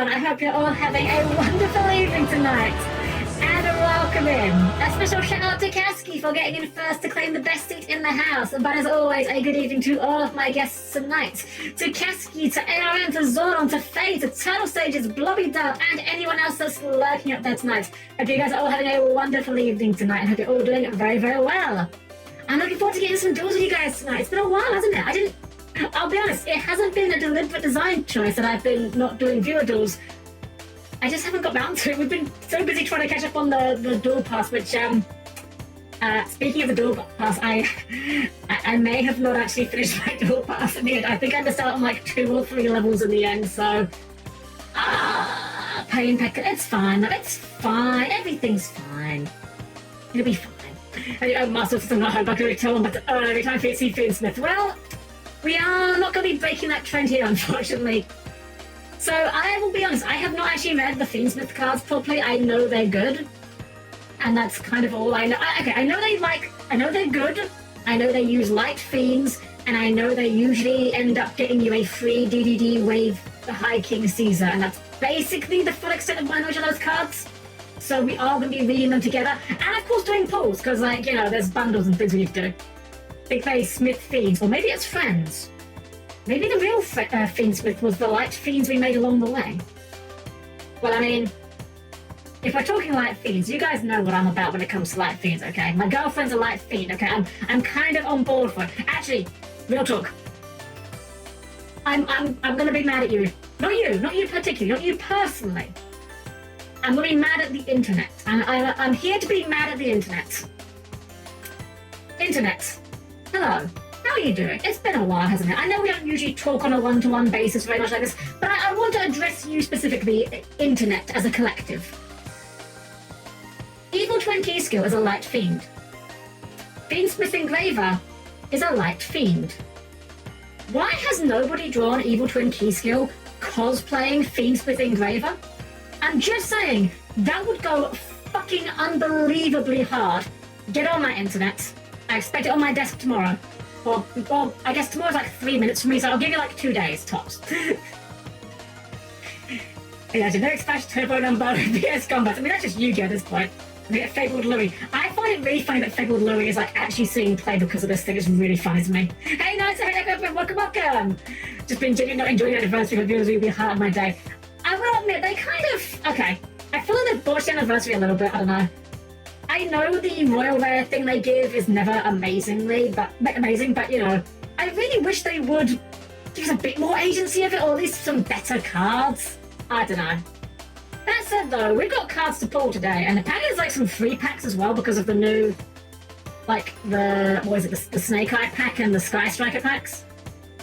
everyone. I hope you're all having a wonderful evening tonight. And welcome in. A special shout out to Kasky for getting in first to claim the best seat in the house. But as always, a good evening to all of my guests tonight. To Kasky, to ARN, to Zordon, to Faye, to Turtle Stages, Blobby Dub, and anyone else that's lurking up there tonight. Hope you guys are all having a wonderful evening tonight and hope you're all doing very, very well. I'm looking forward to getting some duels with you guys tonight. It's been a while, hasn't it? I'll be honest, it hasn't been a deliberate design choice that I've been not doing viewer duels. I just haven't got round to it. We've been so busy trying to catch up on the duel pass, which, speaking of the duel pass, I may have not actually finished my duel pass in the end. I think I missed out on like 2 or 3 levels in the end, so... Pain Pecker, it's fine, it's fine, everything's fine. It'll be fine. Master System not home, I can tell them, but every time I see Fiendsmith. Well, we are not going to be breaking that trend here, unfortunately. So I will be honest, I have not actually read the Fiendsmith cards properly. I know they're good, and that's kind of all I know. I know they're good. I know they use light fiends, and I know they usually end up getting you a free DDD wave the High King Caesar, and that's basically the full extent of my knowledge of those cards. So we are going to be reading them together, and of course doing pulls, because there's bundles and things we need to do. Big Face Smith Fiends, or maybe it's Friends. Maybe the real Fiendsmith was the light fiends we made along the way. Well, I mean, if we're talking light fiends, you guys know what I'm about when it comes to light fiends, okay? My girlfriend's a light fiend, okay? I'm kind of on board for it. Actually, real talk. I'm gonna be mad at you. Not you particularly, not you personally. I'm gonna be mad at the internet. I'm here to be mad at the internet. Internet. Hello. How are you doing? It's been a while, hasn't it? I know we don't usually talk on a one-to-one basis very much like this, but I want to address you specifically, internet, as a collective. Evil Twin Keyskill is a light fiend. Fiendsmith Engraver is a light fiend. Why has nobody drawn Evil Twin Keyskill cosplaying Fiendsmith Engraver? I'm just saying, that would go fucking unbelievably hard. Get on that, internet. I expect it on my desk tomorrow. Well, I guess tomorrow's like 3 minutes for me, so I'll give you like 2 days, tops. Yeah, generic smash turbo number PS combat. I mean, that's just Yu-Gi-Oh! At this point. We get Fabled Louis. I find it really funny that Fabled Louis is like actually seeing play because of this thing. It's really funny to me. Hey, nice, welcome. Just been genuinely not enjoying the anniversary reviews. It'll be hard on my day. I will admit, they kind of... Okay, I feel like they've botched the anniversary a little bit, I don't know. I know the Royal Rare thing they give is never amazing, but I really wish they would give us a bit more agency of it, or at least some better cards. I don't know. That said, though, we've got cards to pull today, and apparently there's like some free packs as well because of the new, like the Snake Eye pack and the Sky Striker packs.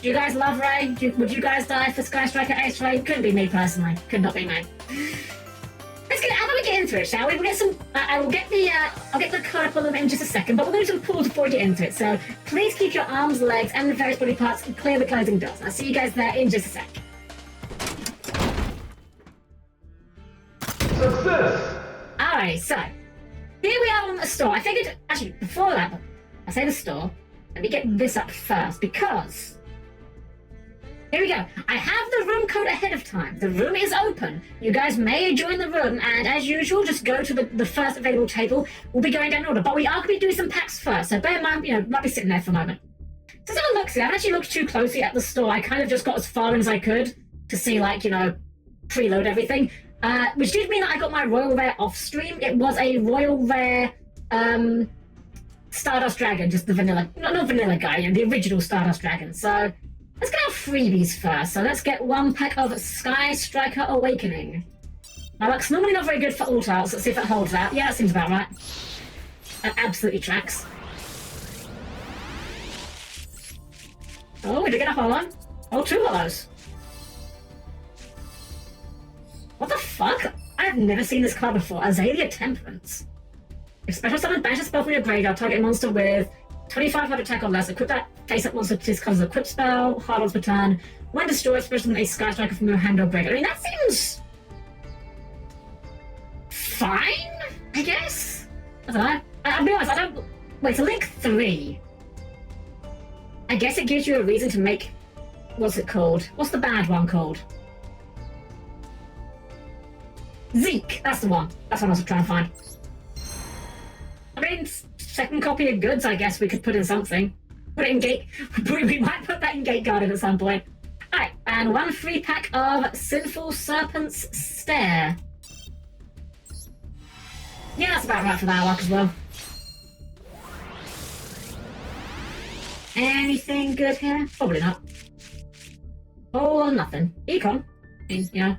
Do you guys love Ray? Would you guys die for Sky Striker Ace Ray? Couldn't be me personally. Could not be me. How about we get into it, shall we? We'll get some. I'll get the card up on them in just a second, but we'll do some pulls before we get into it. So please keep your arms, legs, and the various body parts clear the closing doors. I'll see you guys there in just a sec. Success! Alright, so here we are on the store. I figured, actually, before that, I say the store. Let me get this up first because. Here we go. I have the room code ahead of time. The room is open. You guys may join the room, and as usual, just go to the first available table. We'll be going down in order, but we are going to be doing some packs first, so bear in mind, might be sitting there for a moment. So let's have a look. See, I haven't actually looked too closely at the store. I kind of just got as far in as I could to see, preload everything. Which did mean that I got my Royal Rare off stream. It was a Royal Rare Stardust Dragon, just the vanilla, not vanilla guy, the original Stardust Dragon. So let's get our freebies first. So let's get 1 pack of Sky Striker Awakening. Now that's normally not very good for alt arts. Let's see if it holds out. Yeah, that seems about right. That absolutely tracks. Oh, we did get a holo. Oh, 2 holos. What the fuck? I have never seen this card before. Azalea Temperance. If special summon banish a spell from your graveyard, target monster with 2500 attack or less. Equip that face-up monster to discard as a equip spell, hard odds per turn. When destroyed, special summon a Sky Striker from your hand or graveyard. I mean, that seems fine, I guess? I don't know. I'll be honest, I don't... Wait, so Link 3. I guess it gives you a reason to make... What's it called? What's the bad one called? Zeke, that's the one. That's what I was trying to find. I mean, second copy of goods, I guess we could put in something. Put it in gate. We might put that in Gate Garden at some point. Alright, and 1 free pack of Sinful Serpent's Stare. Yeah, that's about right for that arc as well. Anything good here? Probably not. Oh, nothing. Econ. I mean, you know.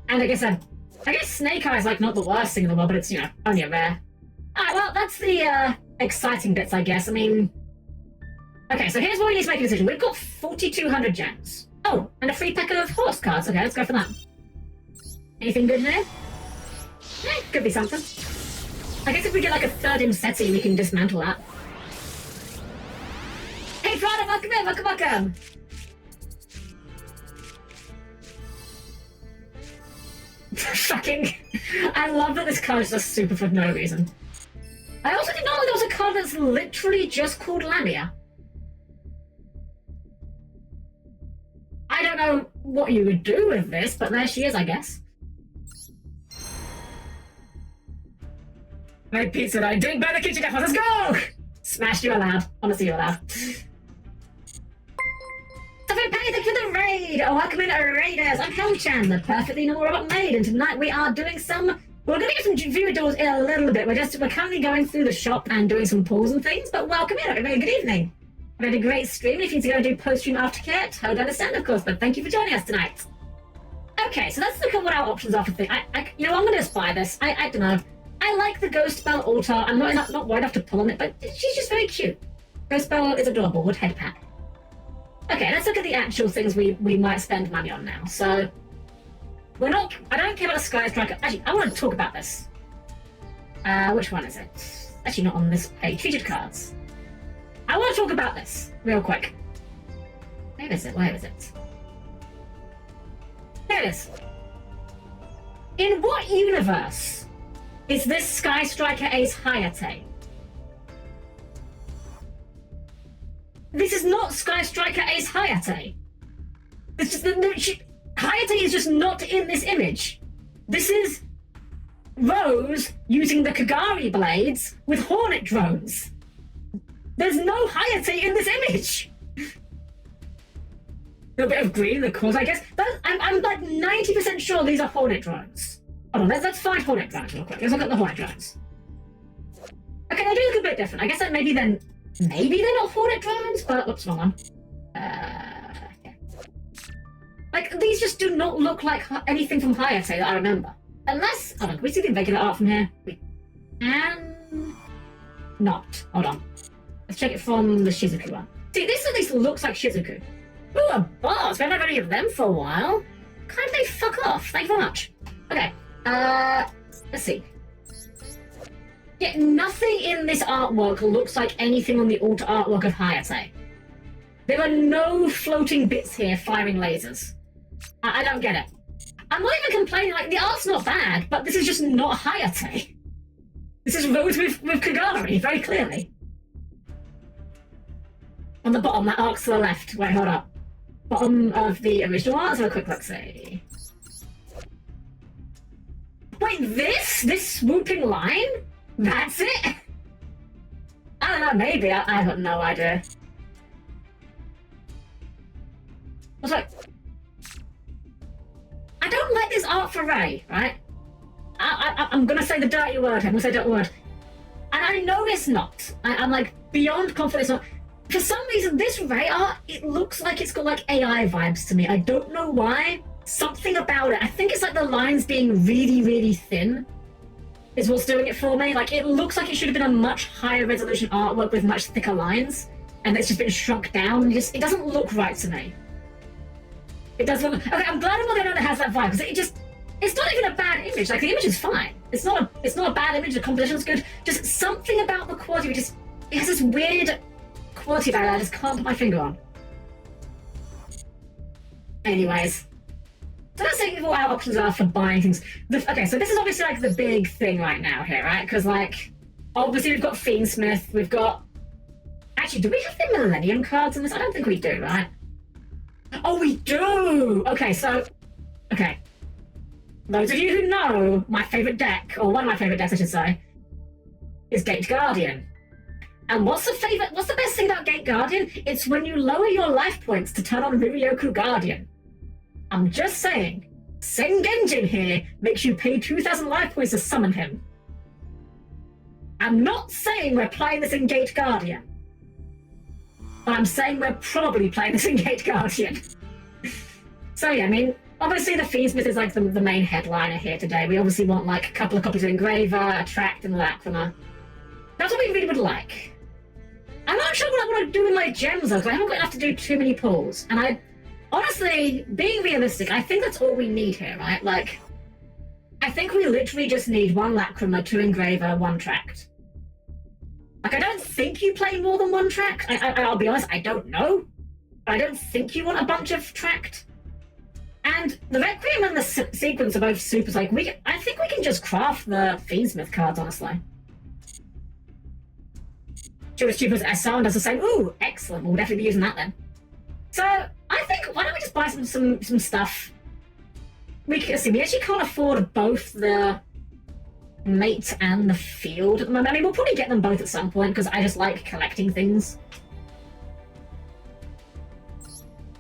And I guess Snake Eye's like not the worst thing in the world, but it's, you know, only a rare. Alright, well, that's the exciting bits, I guess. I mean... Okay, so here's where we need to make a decision. We've got 4,200 gems. Oh, and a free pack of horse cards. Okay, let's go for that. Anything good here? Could be something. I guess if we get like a third Imseti, we can dismantle that. Hey, Prada, welcome in, welcome. Fucking... I love that this card is just super for no reason. I also didn't know there was a card that's literally just called Lamia. I don't know what you would do with this, but there she is, I guess. My pizza night, doing better kitchen efforts, let's go! Smash, you're allowed. Honestly, you're allowed. Thank you for the raid! Oh, welcome in, Raiders! I'm Helm-Chan, the perfectly normal robot maid, and tonight we are doing some... We're going to get some viewer doors in a little bit. We're currently going through the shop and doing some pulls and things, but welcome in, everybody. Good evening. We had a great stream. If you need to go do post-stream aftercare, totally understand, of course, but thank you for joining us tonight. Okay, so let's look at what our options are for things. You know, I'm going to just buy this. I don't know. I like the Ghost Bell Altar. I'm not worried enough to pull on it, but she's just very cute. Ghost Bell is adorable. Wood head pack. Okay, let's look at the actual things we might spend money on now. So, I don't care about the Sky Striker. Actually, I want to talk about this. Which one is it? Actually, not on this page. Featured cards. I want to talk about this real quick. Where is it? Where is it? There it is. In what universe is this Sky Striker Ace Hayate? This is not Sky Striker Ace Hayate. It's just Hayate is just not in this image. This is Rose using the Kagari blades with Hornet drones. There's no Hayate in this image. A bit of green, of course, I guess. I'm like 90% sure these are Hornet drones. Hold on, let's find Hornet drones real quick. Let's look at the Hornet drones. Okay, they do look a bit different. I guess that maybe they're not Hornet drones, but oops, wrong one. Okay. Like these just do not look like anything from Hayate that I remember. Unless, hold on, can we see the regular art from here? We can not. Hold on. Let's check it from the Shizuku one. See, this at least looks like Shizuku. Ooh, a boss! We haven't had any of them for a while. Can't they fuck off? Thank you very much. Okay, let's see. Yeah, nothing in this artwork looks like anything on the altar artwork of Hayate. There are no floating bits here firing lasers. I don't get it. I'm not even complaining, like, the art's not bad, but this is just not Hayate. This is Rose with Kagari, very clearly. On the bottom, that arc's to the left. Wait, hold up. Bottom of the original art, let's have a quick look, see. Wait, this swooping line? That's it? I don't know, maybe. I've got no idea. I was like, I don't like this art for Ray, right? I'm gonna say the dirty word. I'm gonna say the dirty word. And I know it's not. I'm like beyond confident it's not. For some reason, this Ray art, it looks like it's got like AI vibes to me. I don't know why. Something about it. I think it's like the lines being really, really thin is what's doing it for me. Like, it looks like it should have been a much higher resolution artwork with much thicker lines, and it's just been shrunk down. It doesn't look right to me. It doesn't look... Okay, I'm glad I'm not the only one that has that vibe, because it's not even a bad image. Like, the image is fine. It's not a bad image, the composition's good. Just something about the quality, it has this weird quality about it I just can't put my finger on. Anyways. So let's see what our options are for buying things. Okay, so this is obviously like the big thing right now here, right? Because like, obviously we've got Fiendsmith, we've got... Actually, do we have the Millennium cards in this? I don't think we do, right? Oh, we do! Okay, so... Okay. those of you who know my favourite deck, or one of my favourite decks I should say, is Gate Guardian. And what's the best thing about Gate Guardian? It's when you lower your life points to turn on Riryoku Guardian. I'm just saying, Sengenjin here makes you pay 2,000 life points to summon him. I'm not saying we're playing this in Gate Guardian. But I'm saying we're probably playing this in Gate Guardian. So yeah, I mean, obviously the Fiendsmith is like the main headliner here today. We obviously want like a couple of copies of Engraver, Attract, and Lacrima. That's what we really would like. I'm not sure what I want to do with my gems though, because I haven't got enough to do too many pulls. And I, honestly, being realistic, I think that's all we need here, right? Like, I think we literally just need 1 Lacrima, 2 Engraver, 1 Tract. Like, I don't think you play more than 1 Tract. I'll be honest, I don't know. But I don't think you want a bunch of Tract. And the Requiem and the Sequence are both supers. Like, I think we can just craft the Fiendsmith cards, honestly. Stupid as sound does the same. Ooh, excellent. We'll definitely be using that then. So I think why don't we just buy some stuff? We actually can't afford both the mate and the field at the moment. I mean, we'll probably get them both at some point because I just like collecting things.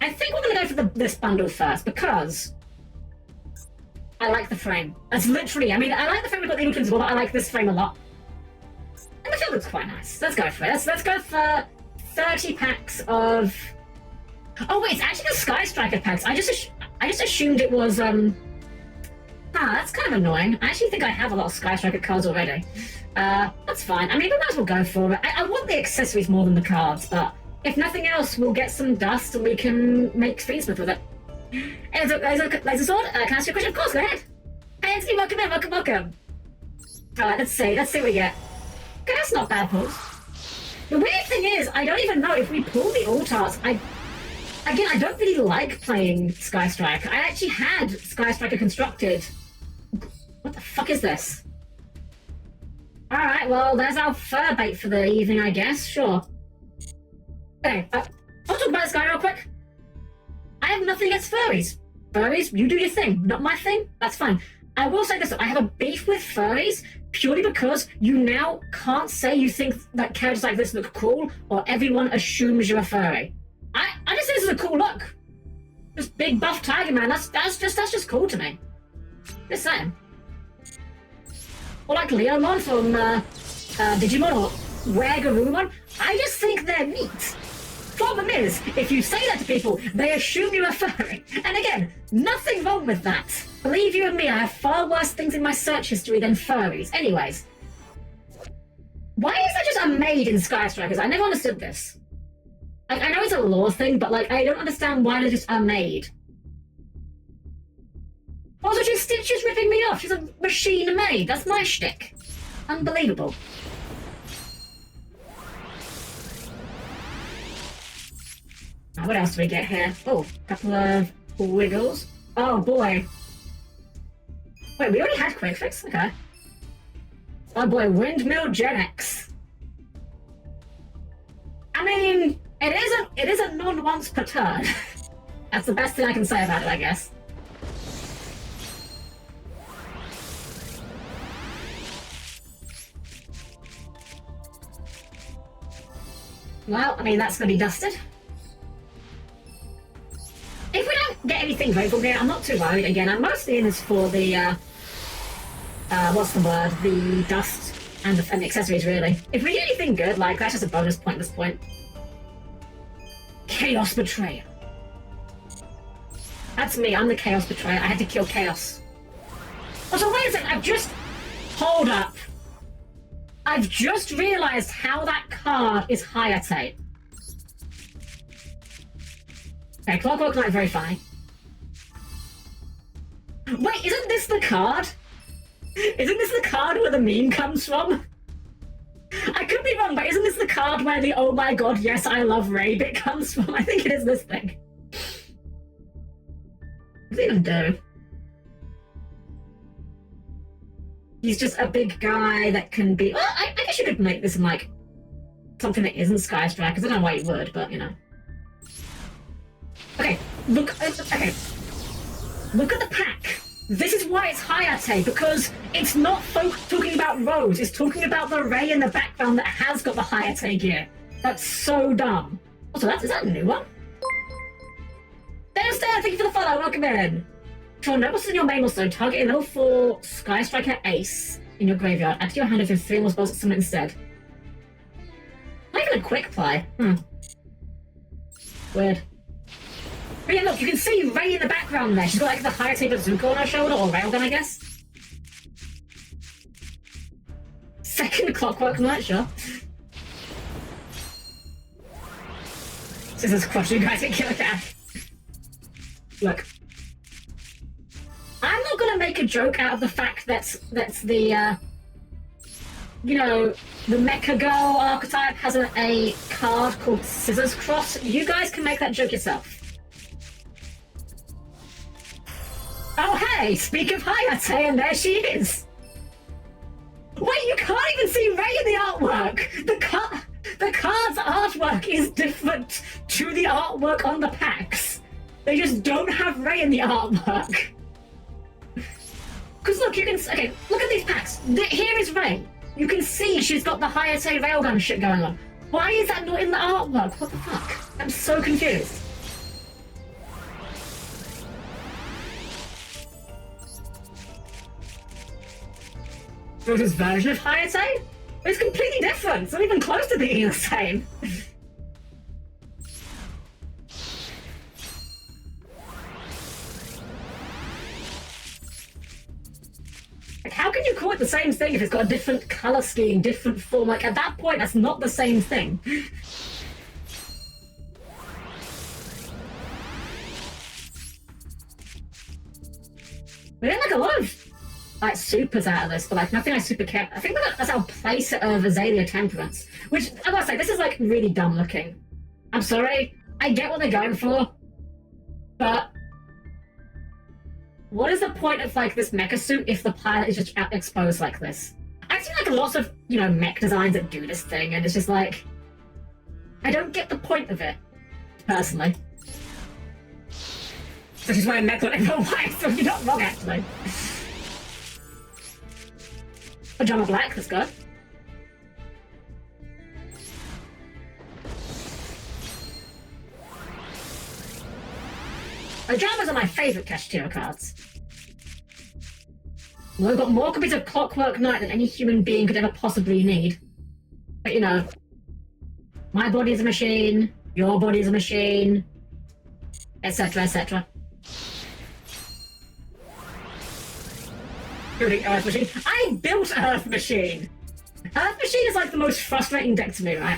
I think we're gonna go for this bundle first because I like the frame. That's literally. I mean, I like the frame we've got the Eagle Twins as well, but I like this frame a lot. And the field looks quite nice. Let's go for it. Let's go for 30 packs of... Oh wait, it's actually the Sky Striker packs. I just assumed it was that's kind of annoying. I actually think I have a lot of Sky Striker cards already. That's fine. I mean, we might as well go for it. I want the accessories more than the cards, but if nothing else, we'll get some dust and we can make Fiendsmith with it. Hey, there's a sword. Can I ask you a question? Of course, go ahead. Hey, Anthony, welcome in. Welcome. Alright, let's see what we get. Okay, that's not bad pulls. The weird thing is, I don't even know if we pull the Altars. Again, I don't really like playing Sky Striker. I actually had Sky Striker constructed. What the fuck is this? Alright, well, there's our fur bait for the evening, I guess. Sure. Okay, I'll talk about this guy real quick. I have nothing against furries. Furries, you do your thing. Not my thing. That's fine. I will say this, I have a beef with furries purely because you now can't say you think that characters like this look cool or everyone assumes you're a furry. I just think this is a cool look. This big buff tiger man, that's just cool to me. Just saying. Or like Leomon from Digimon or Wergarumon, I just think they're neat. Problem is, if you say that to people, they assume you're a furry. And again, nothing wrong with that. Believe you and me, I have far worse things in my search history than furries. Anyways. Why is there just a maid in Sky Strikers? I never understood this. Like, I know it's a lore thing, but like, I don't understand why there's just a maid. Also, she's ripping me off. She's a machine maid. That's my shtick. Unbelievable. Now, what else do we get here? Oh, a couple of wiggles. Oh boy. Wait, we already had Quick Fix? Okay. Oh boy, Windmill Gen X. I mean, it is a non-once per turn. That's the best thing I can say about it, I guess. Well, I mean, that's going to be dusted. If we don't get anything great from here, I'm not too worried. Again, I'm mostly in this for the, what's the word? The dust and the accessories, really. If we get anything good, like, that's just a bonus point at this point. Chaos Betrayer. That's me, I'm the Chaos Betrayer. I had to kill Chaos. Also, wait a second, hold up. I've just realized how that card is Hayate. Okay, Clockwork Knight, very funny. Wait, isn't this the card? Isn't this the card where the meme comes from? I could be wrong, but isn't this the card where the oh my god, yes, I love Ray bit comes from? I think it is this thing. What's he even do? He's just a big guy that can be... Well, I guess you could make this in, like, something that isn't Sky Strikers. I don't know why you would, but, you know. Okay, look at the pack. This is why it's Hayate, because it's not talking about Rose, it's talking about the Ray in the background that has got the Hayate gear. That's so dumb. Also, is that a new one? There's there, thank you for the follow, welcome in. Draw notes in your main also, target a level 4 Sky Striker Ace in your graveyard. Add to your hand if you have 3 more spells at summon instead. Not even a quick play. Weird. But yeah, look, you can see Ray in the background there. She's got like the Hayate bazooka on her shoulder, or railgun, I guess. Second Clockwork Knight, sure. Scissors crush you guys at Killer Cat. Look. I'm not gonna make a joke out of the fact that's the, you know, the Mecha Girl archetype has a card called Scissors Cross. You guys can make that joke yourself. Oh hey, speak of Hayate, and there she is! Wait, you can't even see Ray in the artwork! The card's artwork is different to the artwork on the packs. They just don't have Ray in the artwork. Because look, you can... Okay, look at these packs. Here is Ray. You can see she's got the Hayate railgun shit going on. Why is that not in the artwork? What the fuck? I'm so confused. Rose's version of Hayate? It's completely different. It's not even close to being the same. Like, how can you call it the same thing if it's got a different color scheme, different form? Like, at that point, that's not the same thing. We didn't like a lot of like supers out of this, but like nothing I super care. I think that's our playset of Azalea Temperance, which I gotta say, this is like really dumb looking. I'm sorry, I get what they're going for, but what is the point of like this mecha suit if the pilot is just exposed like this? I've seen like lots of, you know, mech designs that do this thing, and it's just like, I don't get the point of it, personally. Which is why I'm mech on everyone white, so you're not wrong actually. Pajama black, let's go. Pajamas are my favourite Kashtira cards. Well, I've got more copies of Clockwork Knight than any human being could ever possibly need. But you know, my body is a machine, your body is a machine, etc, etc. Building Earth Machine. I built Earth Machine! Earth Machine is like the most frustrating deck to me, right?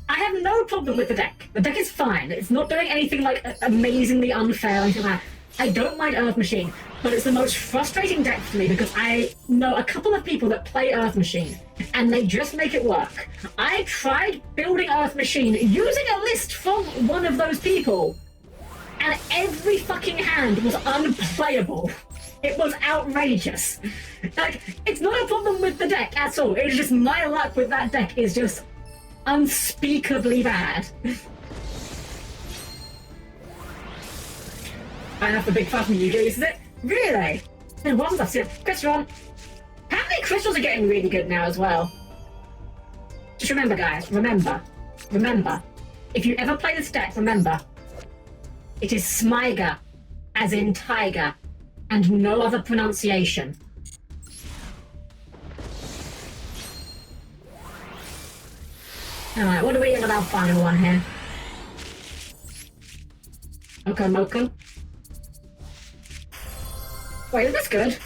I have no problem with the deck. The deck is fine. It's not doing anything like amazingly unfair or anything like that. I don't mind Earth Machine, but it's the most frustrating deck for me because I know a couple of people that play Earth Machine, and they just make it work. I tried building Earth Machine using a list from one of those people, and every fucking hand was unplayable. It was outrageous. Like, it's not a problem with the deck at all. It's just my luck with that deck is just unspeakably bad. I have the big fucking Yu-Gi uses it. Really? And ones I've seen. Crystal. How many crystals are getting really good now as well? Just remember, guys. Remember. If you ever play this deck, remember. It is Smyga, as in tiger, and no other pronunciation. Alright, what do we get with our final one here? Okomoko. Wait, is this good?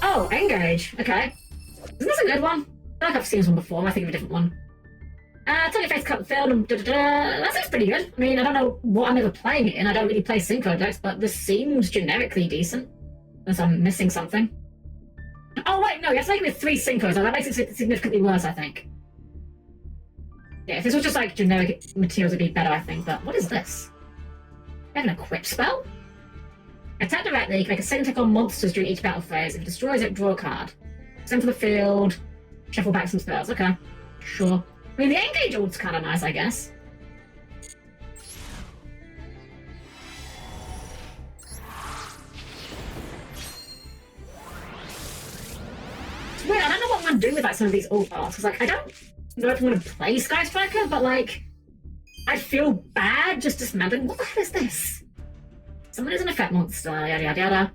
Oh, Engage. Okay. Isn't this a good one? I feel like I've seen this one before. I think of a different one. Tell your face cut failed and that seems pretty good. I mean, I don't know what I'm ever playing it in. I don't really play Synchro decks, but this seems generically decent. Unless I'm missing something. Oh wait, no, you have to make it with 3 Synchros. That makes it significantly worse, I think. Yeah, if this was just like generic materials, it'd be better, I think. But what is this? You have an equip spell? Attack directly, you can make a second attack on monsters during each battle phase. If it destroys it, draw a card. Send to the field, shuffle back some spells. Okay, sure. I mean, the Engage ult's kind of nice, I guess. weird. I don't know what I'm gonna do with like some of these alt arts, because like I don't know if I'm gonna play Sky Striker, but like I feel bad just dismantling. What the hell is this? Someone is an effect monster, yada yada yada.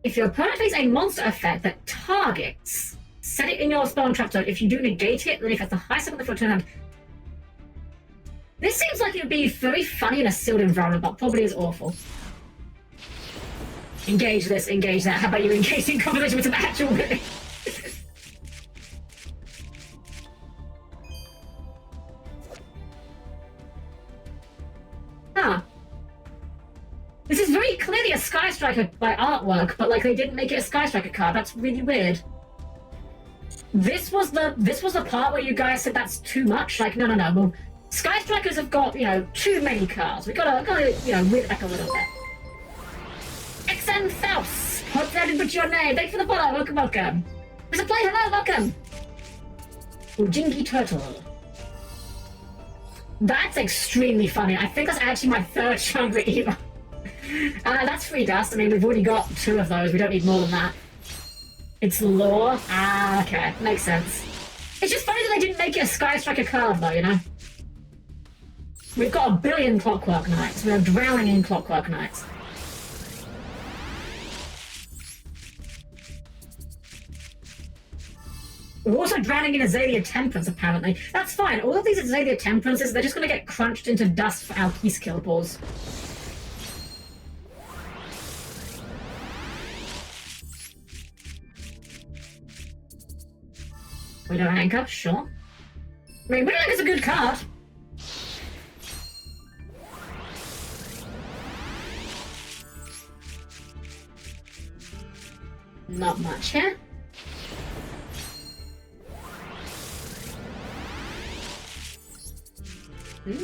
If your opponent plays a monster effect that targets, set it in your spell and trap zone. If you do negate it, then if it's the highest level of your turn hand. This seems like it would be very funny in a sealed environment, but probably is awful. Engage this, engage that. How about you engage in combination with some actual winning? Huh. This is very clearly a Sky Striker by artwork, but like they didn't make it a Sky Striker card. That's really weird. This was the part where you guys said that's too much. Like no. Well, Sky Strikers have got too many cards. We gotta whip back a little bit. XN Faust, hope that didn't put your name. Thanks for the follow. Welcome. Mr. Play, hello, welcome. Ujingi Turtle. That's extremely funny. I think that's actually my third Chandra Eva. That's free dust. I mean, we've already got 2 of those. We don't need more than that. It's lore. Ah, okay. Makes sense. It's just funny that they didn't make it a Sky Striker card, though, We've got a billion Clockwork Knights. We're drowning in Clockwork Knights. We're also drowning in Azalea Temperance, apparently. That's fine. All of these Azalea Temperances, they're just going to get crunched into dust for our Peace Kill balls. Widow Anchor, sure. I mean, Widow Anchor's a good card. Not much here.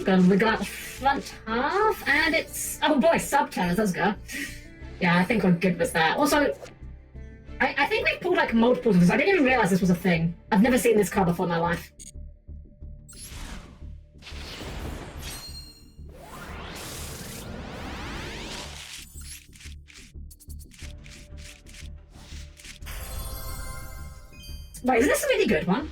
Gonna wiggle out the front half, and it's... Oh boy, Subterrors, let's go. Yeah, I think we're good with that. Also, I think we pulled like multiples of this. I didn't even realize this was a thing. I've never seen this card before in my life. Wait, is this a really good one?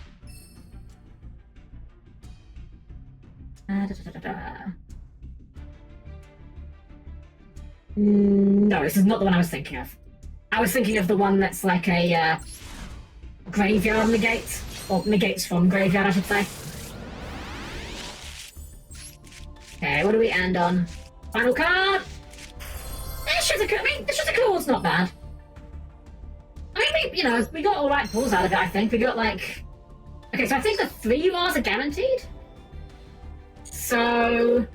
No, this is not the one I was thinking of. I was thinking of the one that's like a graveyard negate, or negates from graveyard, I should say. Okay, what do we end on? Final card! This Shizaka was not bad. I mean, we got alright pulls out of it, I think. We got like... Okay, so I think the 3 URs are guaranteed. So...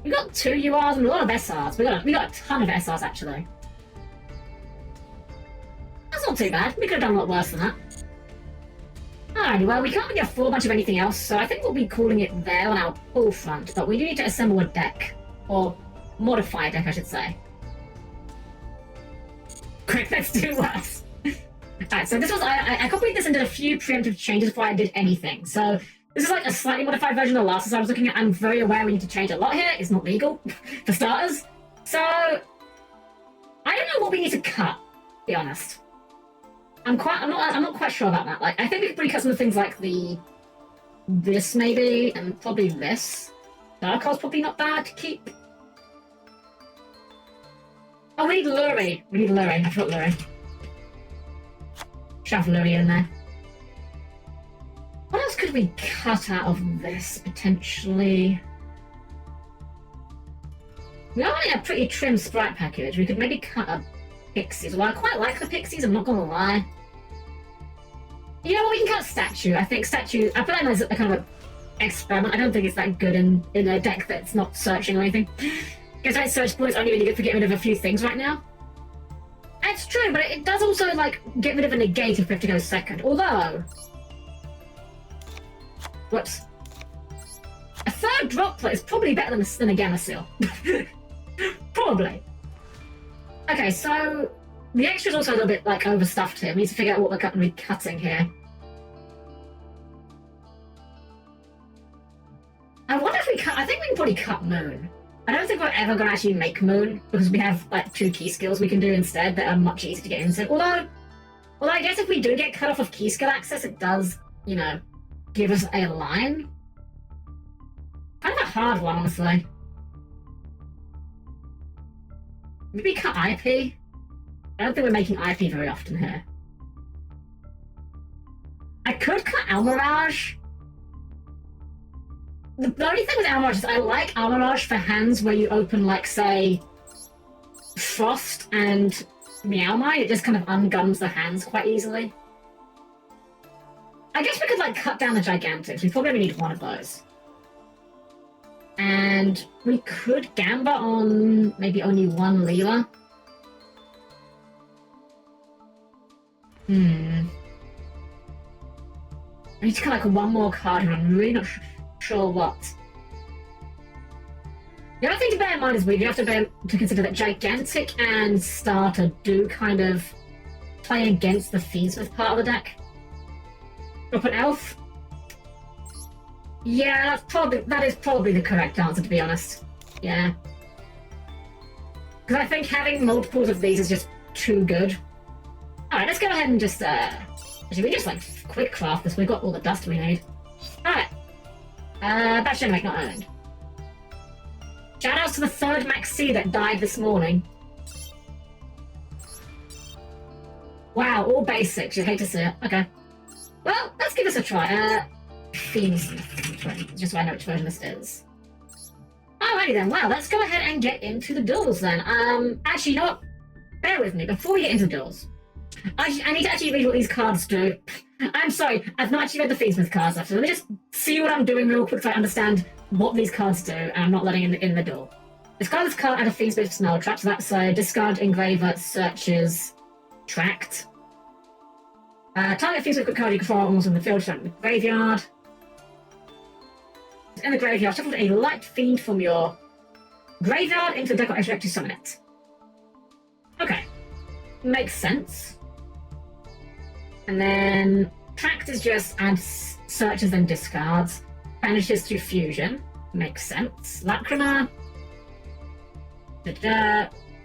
We got 2 URs and a lot of SRs. We got a ton of SRs, actually. That's not too bad. We could have done a lot worse than that. Alrighty, well, we can't really afford much of anything else, so I think we'll be calling it there on our pull front, but we do need to assemble a deck. Or modify a deck, I should say. Quick, let's do worse. Alright, so this was... I copied this and did a few preemptive changes before I did anything, so... This is like a slightly modified version of the last as I was looking at. I'm very aware we need to change a lot here. It's not legal, for starters. So... I don't know what we need to cut, to be honest. I'm not quite sure about that. Like, I think we could probably cut some of the things like this maybe, and probably this. Dark Horse probably not bad to keep. Oh, we need Lurie. I forgot Lurie. Shove Lurie in there. What else could we cut out of this, potentially? We are running a pretty trim sprite package. We could maybe cut a Pixies. Well, I quite like the Pixies, I'm not gonna lie. You know what, we can cut Statue. I think Statue... I feel like there's a kind of an experiment. I don't think it's that good in a deck that's not searching or anything. Because that search pool is only really good for getting rid of a few things right now. It's true, but it does also, like, get rid of a negate if we have to go second. Although... Whoops. A third droplet is probably better than a Gamma Seal. Probably. Okay, so the extra's also a little bit like overstuffed here. We need to figure out what we're going to be cutting here. I wonder if we cut... I think we can probably cut Moon. I don't think we're ever going to actually make Moon, because we have like 2 key skills we can do instead that are much easier to get into. Although, Well, I guess if we do get cut off of key skill access, it does, you know, give us a line. Kind of a hard one, honestly. Maybe cut IP? I don't think we're making IP very often here. I could cut Almirage. The only thing with Almirage is I like Almirage for hands where you open, like, say, Frost and Meowmai. It just kind of ungums the hands quite easily. I guess we could, like, cut down the Gigantics. We probably only need one of those. And we could Gamba on maybe only one Leela. I need to cut, like, one more card, and I'm really not sure what. The other thing to bear in mind is we have to consider that Gigantic and Starter do kind of play against the Fiendsmith part of the deck. Drop an Elf? Yeah, that is probably the correct answer, to be honest. Yeah. Because I think having multiples of these is just too good. Alright, let's go ahead and just, actually, we just, like, quick craft this. We've got all the dust we need. Alright. Batch Generate not earned. Shoutouts to the third Maxi that died this morning. Wow, all basics. You'd hate to see it. Okay. Well, let's give this a try. Fiendsmith. Just so I know which version this is. Alrighty then. Well, let's go ahead and get into the duels then. Actually, you know what? Bear with me. Before we get into the duels, I need to actually read what these cards do. I'm sorry, I've not actually read the Fiendsmith cards after. Let me just see what I'm doing real quick so I understand what these cards do, and I'm not letting in the duel. Discard this card out of Fiendsmith Snarl Trap, so that's discard Engraver, searches, tracked. Target Fiendsmith card you control almost in the field, shut in the graveyard. In the graveyard, shuffle a light fiend from your graveyard into the deck or extra to summon it. Okay. Makes sense. And then tracked is just add searches and discards. Banishes through fusion. Makes sense. Lacrima.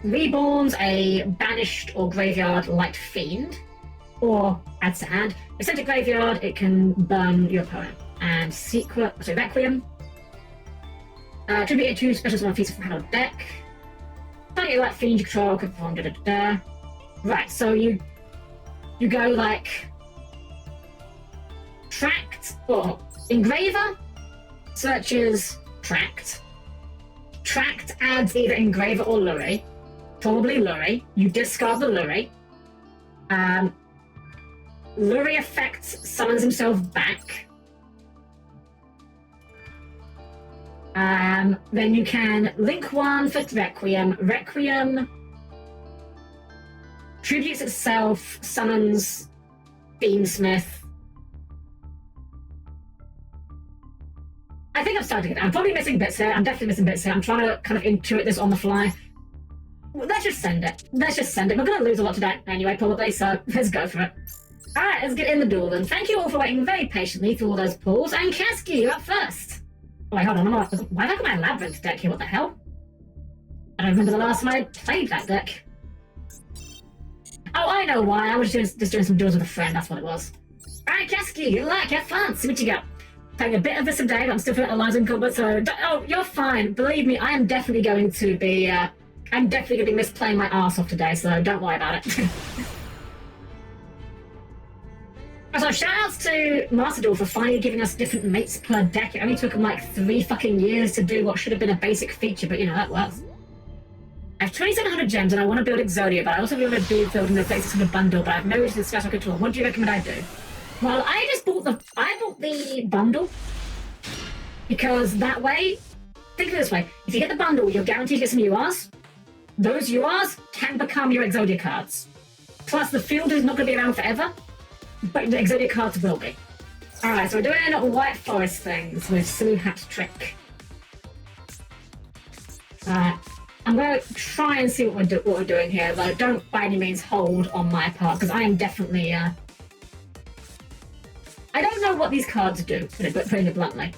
Reborns a banished or graveyard light fiend. Or adds to hand. If sent to graveyard, it can burn your opponent. And Requiem. Tribute 2 special summon feats from hand or deck. Target light fiend you control could perform Right, so you go like tracked or engraver, searches tracked. Tracked adds either engraver or Lurie. Probably Lurie. You discard the Lurie. Lurie effects summons himself back. Then you can link one for Requiem. Requiem tributes itself, summons Fiendsmith. I think I'm starting to get it. I'm probably missing bits here. I'm definitely missing bits here. I'm trying to kind of intuit this on the fly. Well, let's just send it. Let's just send it. We're going to lose a lot today anyway, probably, so let's go for it. Alright, let's get in the duel then. Thank you all for waiting very patiently through all those pulls. And Kasky, you're up first. Oh, wait, hold on. Why have I got my Labyrinth deck here? What the hell? I don't remember the last time I played that deck. Oh, I know why. I was just doing some duels with a friend. That's what it was. Alright, Kasky, good luck. Have fun. See what you got. Playing a bit of this a day, but I'm still feeling alive in combat, so... Oh, you're fine. Believe me, I am definitely going to be, I'm definitely going to be misplaying my arse off today, so don't worry about it. Also, shoutouts to Master Duel for finally giving us different mates per deck. It only took them like 3 fucking years to do what should have been a basic feature, but you know, that works. I have 2,700 gems and I want to build Exodia, but I also want to do building the places for the bundle, but I have no way to discuss my control. What do you recommend I do? Well, I bought the bundle because that way, think of it this way, if you get the bundle, you're guaranteed to get some URs. Those URs can become your Exodia cards. Plus, the field is not going to be around forever, but the Exodia cards will be. Alright, so we're doing White Forest things with Silly Hat Trick. I'm going to try and see what we're doing here, though don't by any means hold on my part, because I am definitely, I don't know what these cards do, putting it bluntly.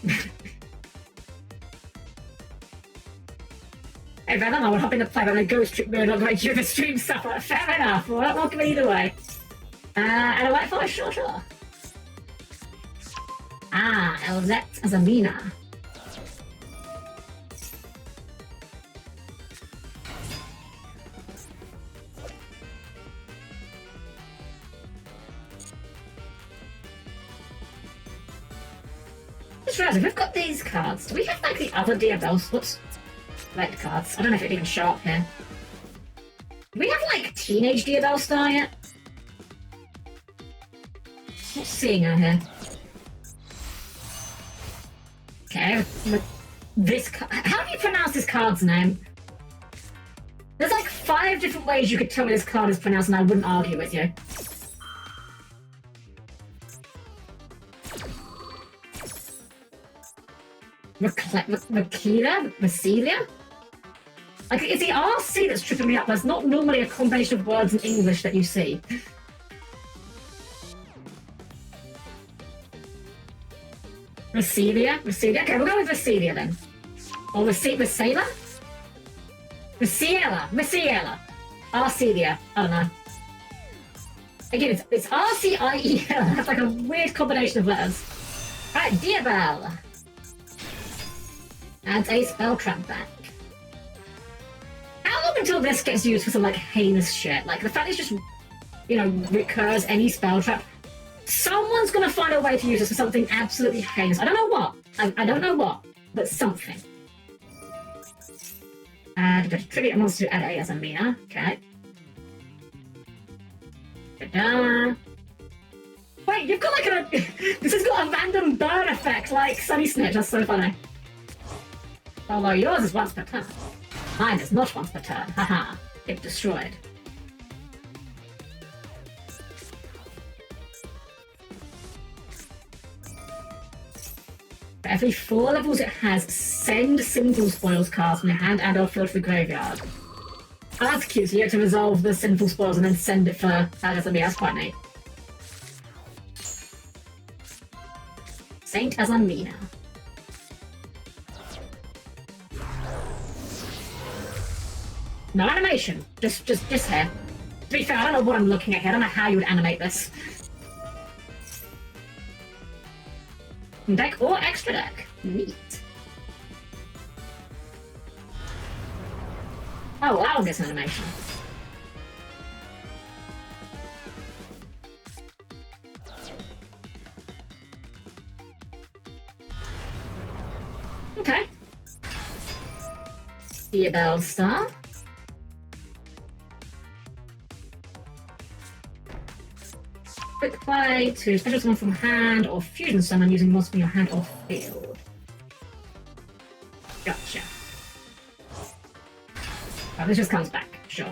Hey, fair enough, we're hopping the play, but I'm a ghost trick mode, I'm going to do the stream stuff, like, fair enough, welcome either way. And a white forest, sure. Elzette Azamina. Just realised, if we've got these cards, do we have like the other Diabels? Whoops. Select cards. I don't know if it even show up here. Do we have like Teenage Diabel Star yet? Not seeing her here. Okay, this. How do you pronounce this card's name? There's like 5 different ways you could tell me this card is pronounced, and I wouldn't argue with you. Macelia? Like, it's the RC that's tripping me up. That's not normally a combination of words in English that you see. Macelia? Okay, we'll go with Macelia then. Or Macelia? Maciela. Arcelia. I don't know. Again, it's R-C-I-E-L. That's like a weird combination of letters. Alright, Diabel. Adds a spell trap back. How long until this gets used for some like heinous shit? Like the fact it's just, recurs any spell trap. Someone's gonna find a way to use this for something absolutely heinous. I don't know what. I don't know what, but something. Tribute a monster to add a Azamina. Okay. Ta-da. Wait, you've got like a... This has got a random burn effect like Sunny Snitch. That's so funny. Although yours is once per turn. Mine is not once per turn. Haha. If destroyed. For every 4 levels it has, send Sinful Spoils cards from your hand and or field to the graveyard. Oh, that's cute, so you have to resolve the Sinful Spoils and then send it for Azamina. That's quite neat. Saint Azamina. No animation, just here. To be fair, I don't know what I'm looking at here. I don't know how you would animate this. Deck or extra deck. Neat. Oh, that'll get some animation. Okay. Diabel Star. Quick play to special summon from hand or fusion summon using monster from your hand or field. Gotcha. Oh, this just comes back, sure.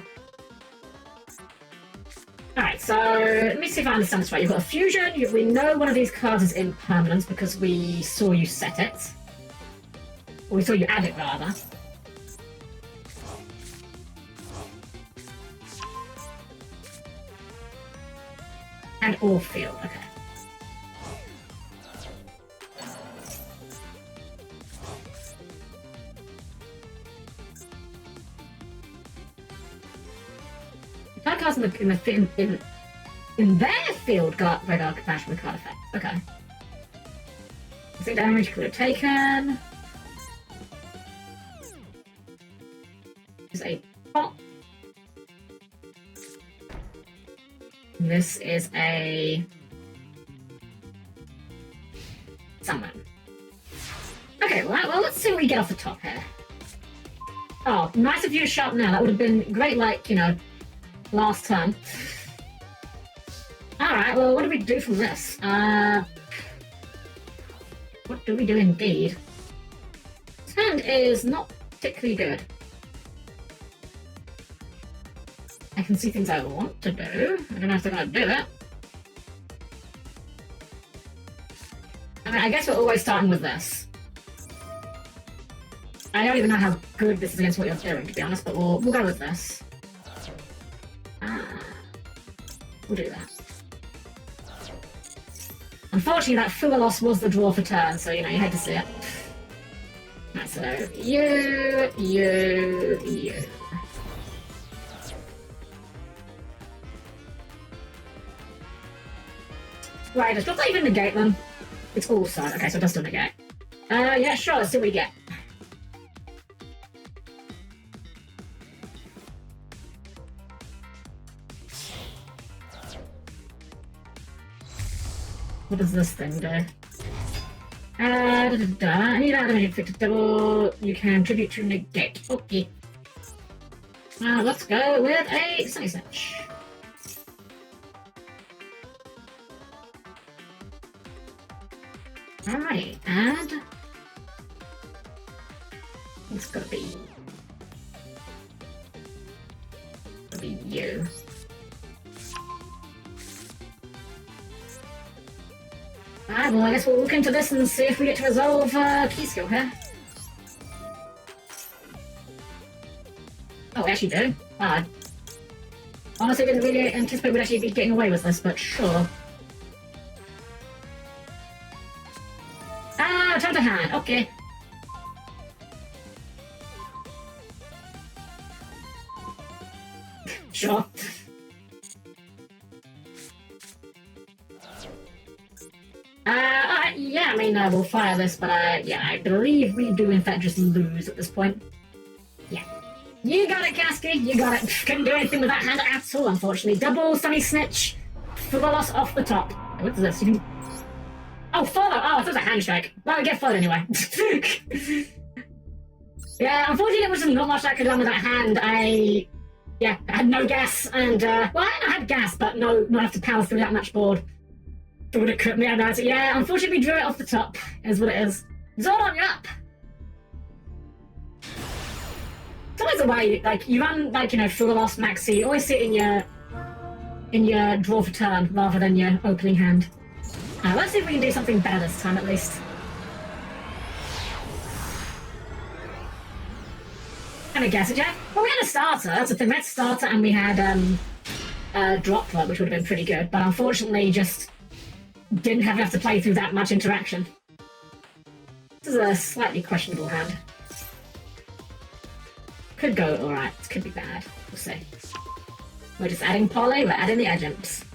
Alright, so let me see if I understand this right. You've got a fusion, we know one of these cards is impermanent because we saw you set it. Or we saw you add it, rather. And or field, okay. Card cards in their field got red arc bash with card effect. Okay. I think damage could have taken. Is a pop. This is a summon. Okay, well, let's see what we get off the top here. Oh, nice of you to shut up now. That would have been great, like, last turn. Alright, well, what do we do from this? What do we do indeed? This hand is not particularly good. I can see things I want to do. I don't know if they're going to do it. I mean, I guess we're always starting with this. I don't even know how good this is against what you're doing, to be honest, but we'll go with this. We'll do that. Unfortunately, that Fugalos was the draw for turn, so, you had to see it. Right, so, you. Right, does that even negate them? It's all side. Okay, so it does still negate. Yeah, sure, let's see what we get. What does this thing do? Any damage inflicted double, you can tribute to negate. Okay. Let's go with a Sunny Snatch. Alright, and it's gotta be you. Alright, well I guess we'll look into this and see if we get to resolve key skill here. Oh, we actually do. Honestly, didn't really anticipate we'd actually be getting away with this, but sure. Turn to hand, okay. Sure. Alright, yeah, I mean, we'll fire this, but yeah, I believe we do in fact just lose at this point. Yeah. You got it, Kasky, you got it. Couldn't do anything with that hand at all, unfortunately. Double Sunny Snitch, Fugalos off the top. What's this? You can... Oh, follow! Oh, I thought it was a handshake. Well, we get followed anyway. Yeah, unfortunately, there was not much I could have done with that hand. I had no gas, and, well, I had gas, but not enough to power through that much board. It would have cut me out. Yeah, unfortunately, we drew it off the top, is what it is. Zordon, you're up! It's always a way, like, you run, like, you know, Fugalos, Maxi, you always sit in your draw for turn, rather than your opening hand. Let's see if we can do something better this time, at least. And a guess it, yeah? Well, we had a starter, that's the thing. We had starter and we had droplet, which would have been pretty good, but unfortunately just didn't have enough to play through that much interaction. This is a slightly questionable hand. Could go alright, could be bad. We'll see. We're just adding poly, we're adding the adjuncts.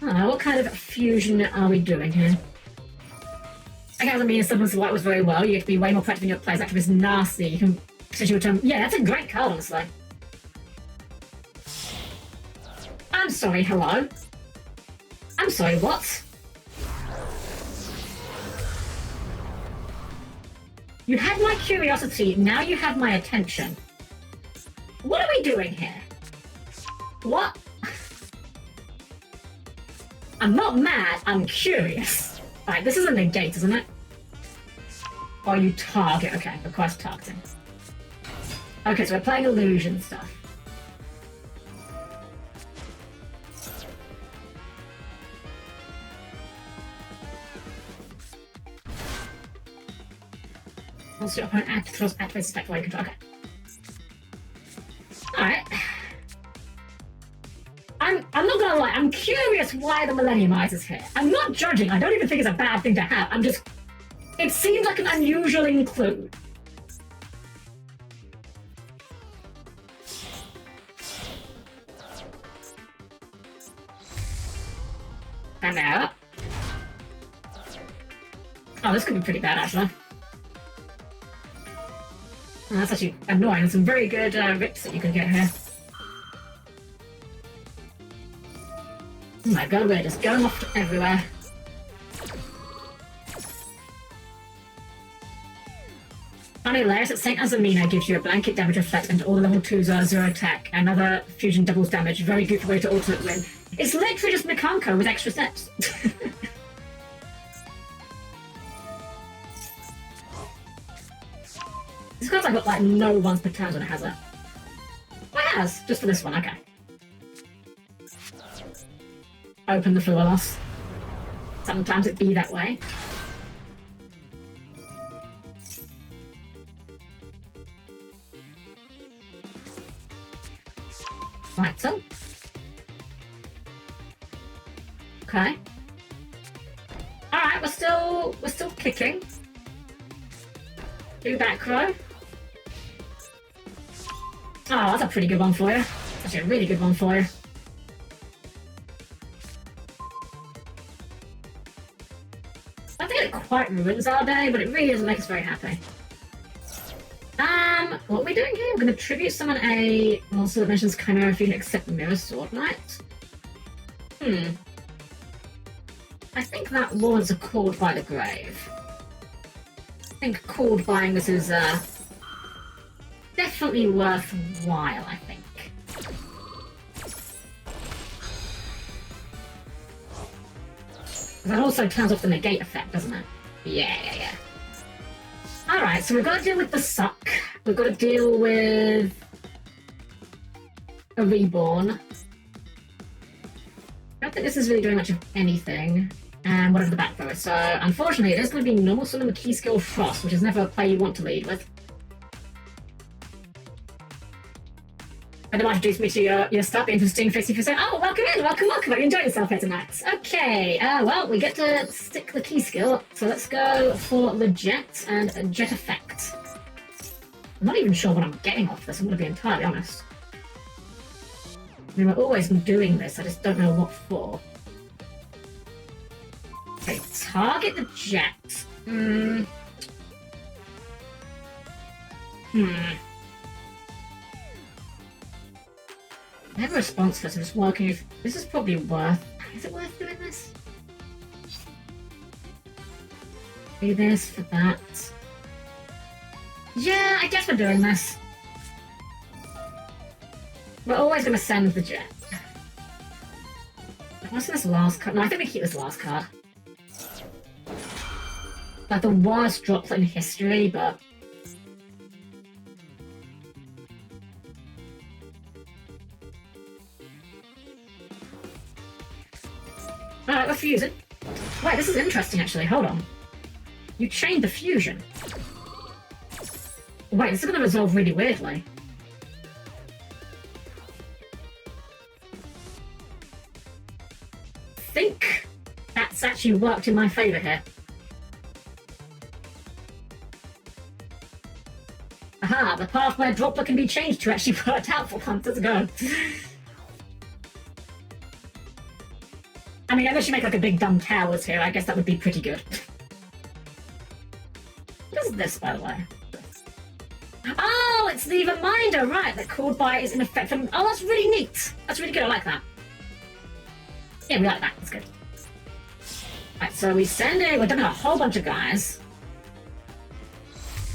Oh, what kind of fusion are we doing here? I guess I mean, if someone's light was very well, you have to be way more protective in your plays. Active is nasty. You can potentially return. Yeah, that's a great card, honestly. I'm sorry, hello? I'm sorry, what? You had my curiosity, now you have my attention. What are we doing here? What? I'm not mad, I'm curious. Right, this is a negate, isn't it? Or you target, okay, request targeting. Okay, so we're playing illusion stuff. Once your opponent activates effect while you control, okay. Alright. I'm not gonna lie, I'm curious why the Millennium Eyes is here. I'm not judging, I don't even think it's a bad thing to have, I'm just... It seems like an unusual include. And now... Oh, this could be pretty bad, actually. Oh, that's actually annoying, some very good rips that you can get here. Oh my god, we're just going off everywhere. Funny layers that Saint Azamina gives you a blanket damage effect and all the level 2s are 0 attack. Another fusion doubles damage. Very goofy way to alternate win. It's literally just Mikanko with extra steps. This card's like no ones per turn when it has it. Oh, it has, just for this one, okay. Open the Fugalos. Sometimes it be that way. Right, so. Okay. Alright, we're still kicking. Do back row. Oh, that's a pretty good one for you. That's a really good one for you. I think it quite ruins our day, but it really doesn't make us very happy. What are we doing here? We're going to tribute summon a monster that mentions Chimera Fusion except Mirror Sword Knight. I think that warrants a Called by the Grave. I think called buying this is definitely worthwhile, I think. That also turns off the negate effect, doesn't it? Yeah. Alright, so we've got to deal with the suck. We've got to deal with a reborn. I don't think this is really doing much of anything. And whatever the back throw is. So, unfortunately, there's going to be normal summon the key skill Frost, which is never a play you want to lead with. And introduce me to your stuff. Interesting, 50%. Oh, welcome in, welcome. Are you enjoying yourself here tonight? Okay, well, we get to stick the key skill, so let's go for the jet and jet effect. I'm not even sure what I'm getting off this, I'm going to be entirely honest. I mean, we're always doing this, I just don't know what for. Okay, target the jet. I have a response for this, I'm just working if this is probably worth... Is it worth doing this? Do this for that. Yeah, I guess we're doing this. We're always going to send the jet. What's this last card? No, I think we keep this last card. Like the worst droplet in history, but... Alright, we're fusing. Wait, this is interesting actually, hold on. You chained the fusion. Wait, this is going to resolve really weirdly. I think that's actually worked in my favour here. Aha, the path where droplet can be changed to actually worked out for once. Let's go. I mean, unless you make like a big dumb towers here, I guess that would be pretty good. What is this, by the way? Oh, it's the reminder, right, that called by is in effect. Oh, that's really neat. That's really good, I like that. Yeah, we like that, that's good. Right, so we send we're doing a whole bunch of guys.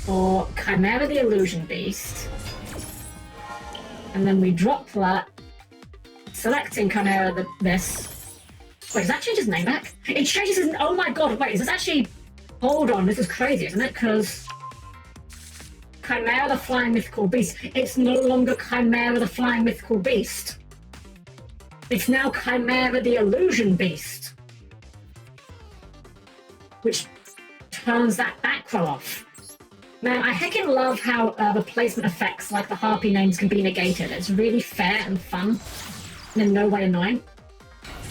For Chimera the Illusion Beast. And then we drop that, selecting Chimera this. Wait, does that change his name back? It changes his... Oh my god, wait, is this actually... Hold on, this is crazy, isn't it? Because... Chimera the Flying Mythical Beast. It's no longer Chimera the Flying Mythical Beast. It's now Chimera the Illusion Beast. Which turns that back row off. Man, I heckin' love how replacement effects like the Harpy names can be negated. It's really fair and fun. And in no way annoying.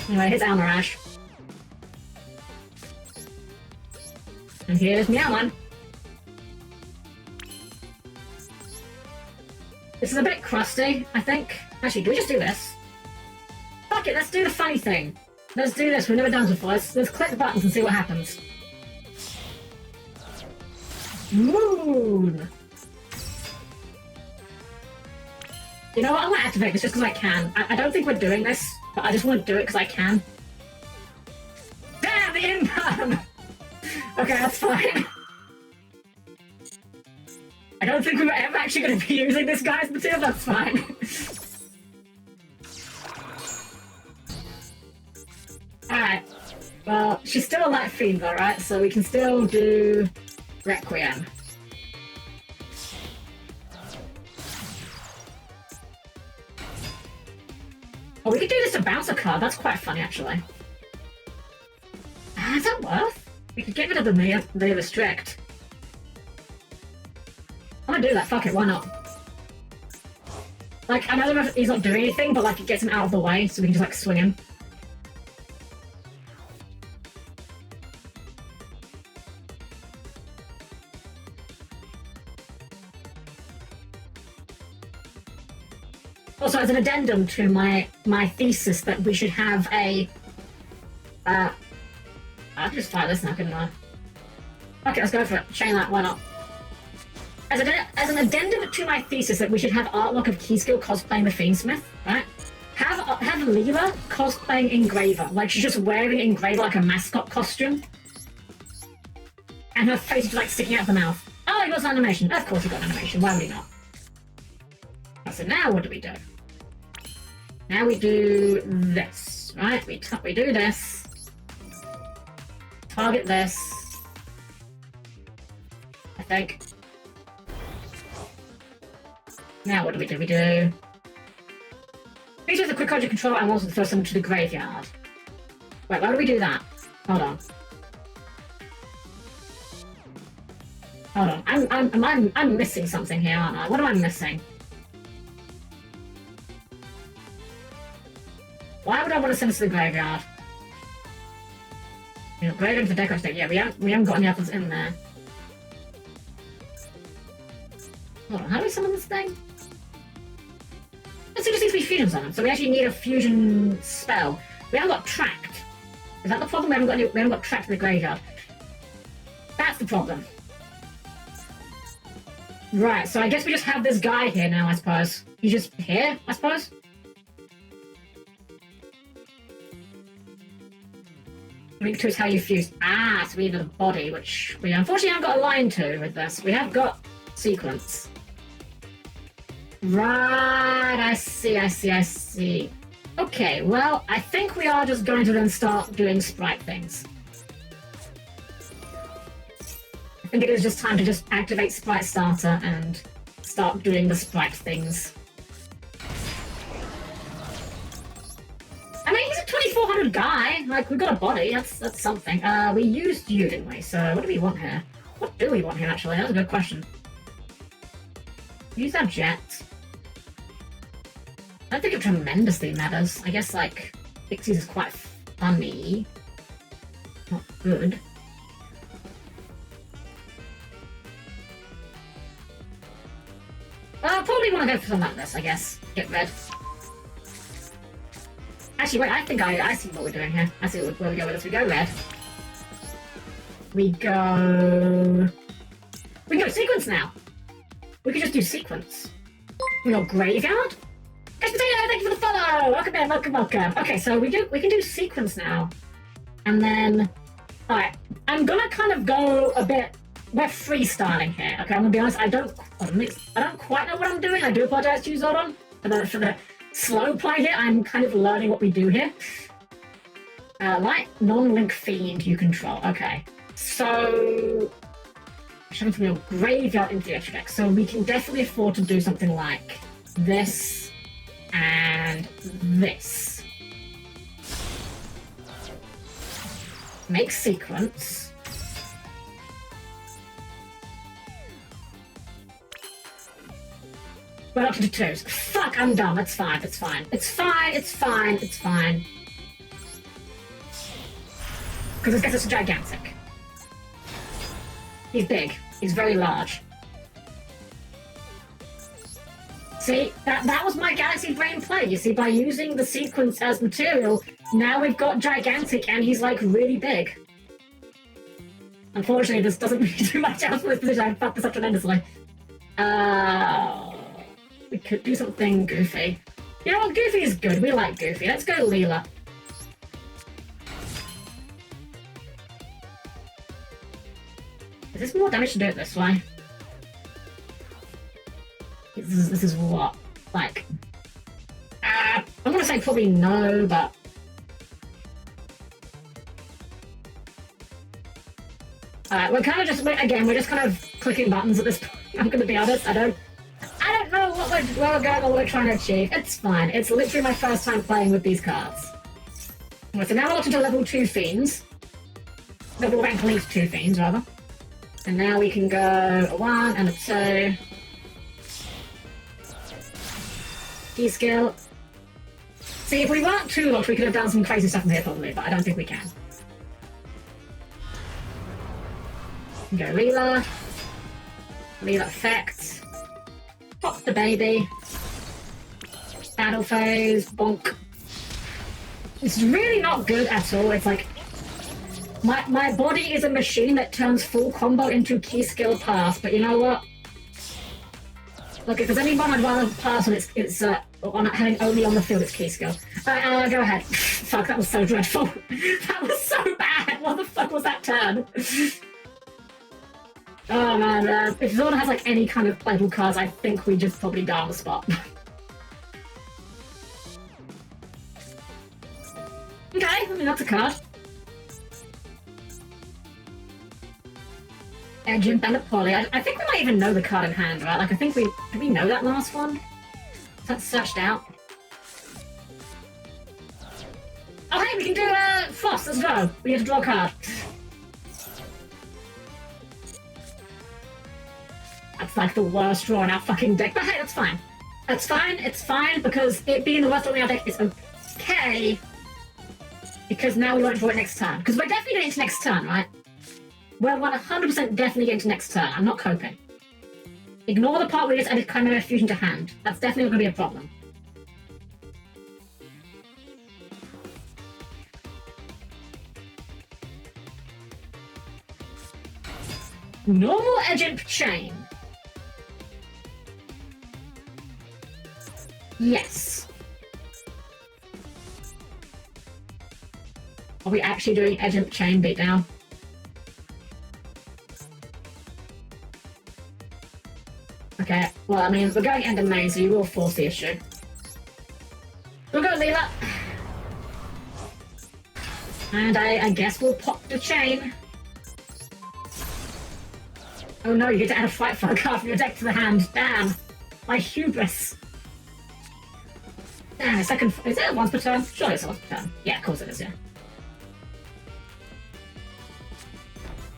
Anyway, here's Almirash. And here's Meowman. This is a bit crusty, I think. Actually, do we just do this? Fuck it, let's do the funny thing. Let's do this, we've never done this before. Let's click the buttons and see what happens. Moon! You know what, I'm gonna activate this just because I can. I don't think we're doing this, but I just want to do it because I can. Damn, the imperm! Okay, that's fine. I don't think we were ever actually going to be using this guy's material, that's fine. Alright. Well, she's still a light fiend though, right? So we can still do Requiem. Oh, we could do this to bounce a card. That's quite funny, actually. Is that worth? We could get rid of the restrict. I'm gonna do that. Fuck it. Why not? Like, I know he's not doing anything, but like it gets him out of the way, so we can just like swing him. Also, as an addendum to my thesis that we should have a... I can just fire this now, couldn't I? Okay, let's go for it. Chain that, why not? As an addendum to my thesis that we should have artwork of Keyskill cosplaying the Fiendsmith, right? Have Leela cosplaying Engraver. Like, she's just wearing Engraver like a mascot costume. And her face is like sticking out of the mouth. Oh, he got an animation. Of course he got an animation. Why would he not? So now what do we do? Now we do this, right? We do this. Target this. I think. Now what do we do? We do... Features the quick object control and also throw someone to the graveyard. Wait, why do we do that? Hold on. Hold on. I'm missing something here, aren't I? What am I missing? Why would I want to send us to the graveyard? You know, graveyard for deco state. Yeah, we haven't got any others in there. Hold on, how do we summon this thing? It just needs to be fusions on them, so we actually need a fusion spell. We haven't got tracked. Is that the problem? We haven't got tracked to the graveyard. That's the problem. Right, so I guess we just have this guy here now, I suppose. He's just here, I suppose? Link to is how you fuse. Ah, so we need a body, which we unfortunately haven't got a line to with this. We have got sequence. Right, I see. Okay, well, I think we are just going to then start doing sprite things. I think it is just time to just activate Sprite Starter and start doing the sprite things. I mean, he's a 2400 guy. Like, we've got a body. That's something. We used you, didn't we? So, what do we want here? What do we want here, actually? That's a good question. Use our jet. I don't think it tremendously matters. I guess, like, Pixies is quite funny. Not good. Well, I'll probably want to go for something like this, I guess. Get red. Actually, wait, I think I see what we're doing here. I see where we go with this. We go red. We can go sequence now. We can just do sequence. We got graveyard. Guys, Potato, thank you for the follow. Welcome in, welcome. Okay, so we can do sequence now. And then, alright, I'm gonna kind of go a bit. We're freestyling here. Okay, I'm gonna be honest. I don't quite know what I'm doing. I do apologize to you, Zordon, for the slow play here. I'm kind of learning what we do here. Light non-link fiend you control. Okay, so showing from your graveyard into the extra deck. So we can definitely afford to do something like this and this. Make sequence. We're up to twos. Fuck, I'm dumb. It's fine. It's fine. Because this gets us gigantic. He's big. He's very large. See, that was my Galaxy Brain play. You see, by using the sequence as material, now we've got gigantic and he's like really big. Unfortunately, this doesn't really do much else for this position. I fucked this up tremendously. We could do something goofy. You know what? Goofy is good. We like Goofy. Let's go Leela. Is this more damage to do it this way? This is what? Like... I'm gonna say probably no, but... Alright, we're kind of just... Again, we're just kind of clicking buttons at this point. I'm gonna be honest. I don't know where we're going or what we're trying to achieve. It's fine. It's literally my first time playing with these cards. Right, so now we're up to level 2 Fiends. Level rank linked 2 Fiends, rather. And now we can go a 1 and a 2. D-skill. See, if we weren't too locked, we could have done some crazy stuff in here probably, but I don't think we can. Go Leela. Leela effect. Pop the baby. Battle phase. Bonk. It's really not good at all. It's like My body is a machine that turns full combo into key skill pass, but you know what? Look, if there's anyone I'd rather pass on, it's on having only on the field its key skill. Go ahead. Fuck, that was so dreadful. That was so bad. What the fuck was that turn? Oh man, if Zordon has like any kind of playable cards, I think we just probably die on the spot. Okay, I mean that's a card. Jim Bandit Polly. I think we might even know the card in hand, right? Like, I think did we know that last one? That's searched out. Oh, hey, we can do, Floss, let's go. We get to draw a card. That's like the worst draw in our fucking deck, but hey, that's fine. That's fine, it's fine, because it being the worst draw in our deck is okay. Because now we won't draw it next turn. Because we're definitely getting to next turn, right? We're 100% definitely getting to next turn. I'm not coping. Ignore the part where we just added Chimera Fusion to hand. That's definitely going to be a problem. Normal Agent Chain. Yes. Are we actually doing Agent Chain beatdown? Okay, well, I mean, we're going end of main, so you will force the issue. We'll go Leela. And I guess we'll pop the chain. Oh no, you get to add a fight for a card from your deck to the hand. Damn. My hubris. Damn, is it once per turn? Surely it's once per turn. Yeah, of course it is, yeah.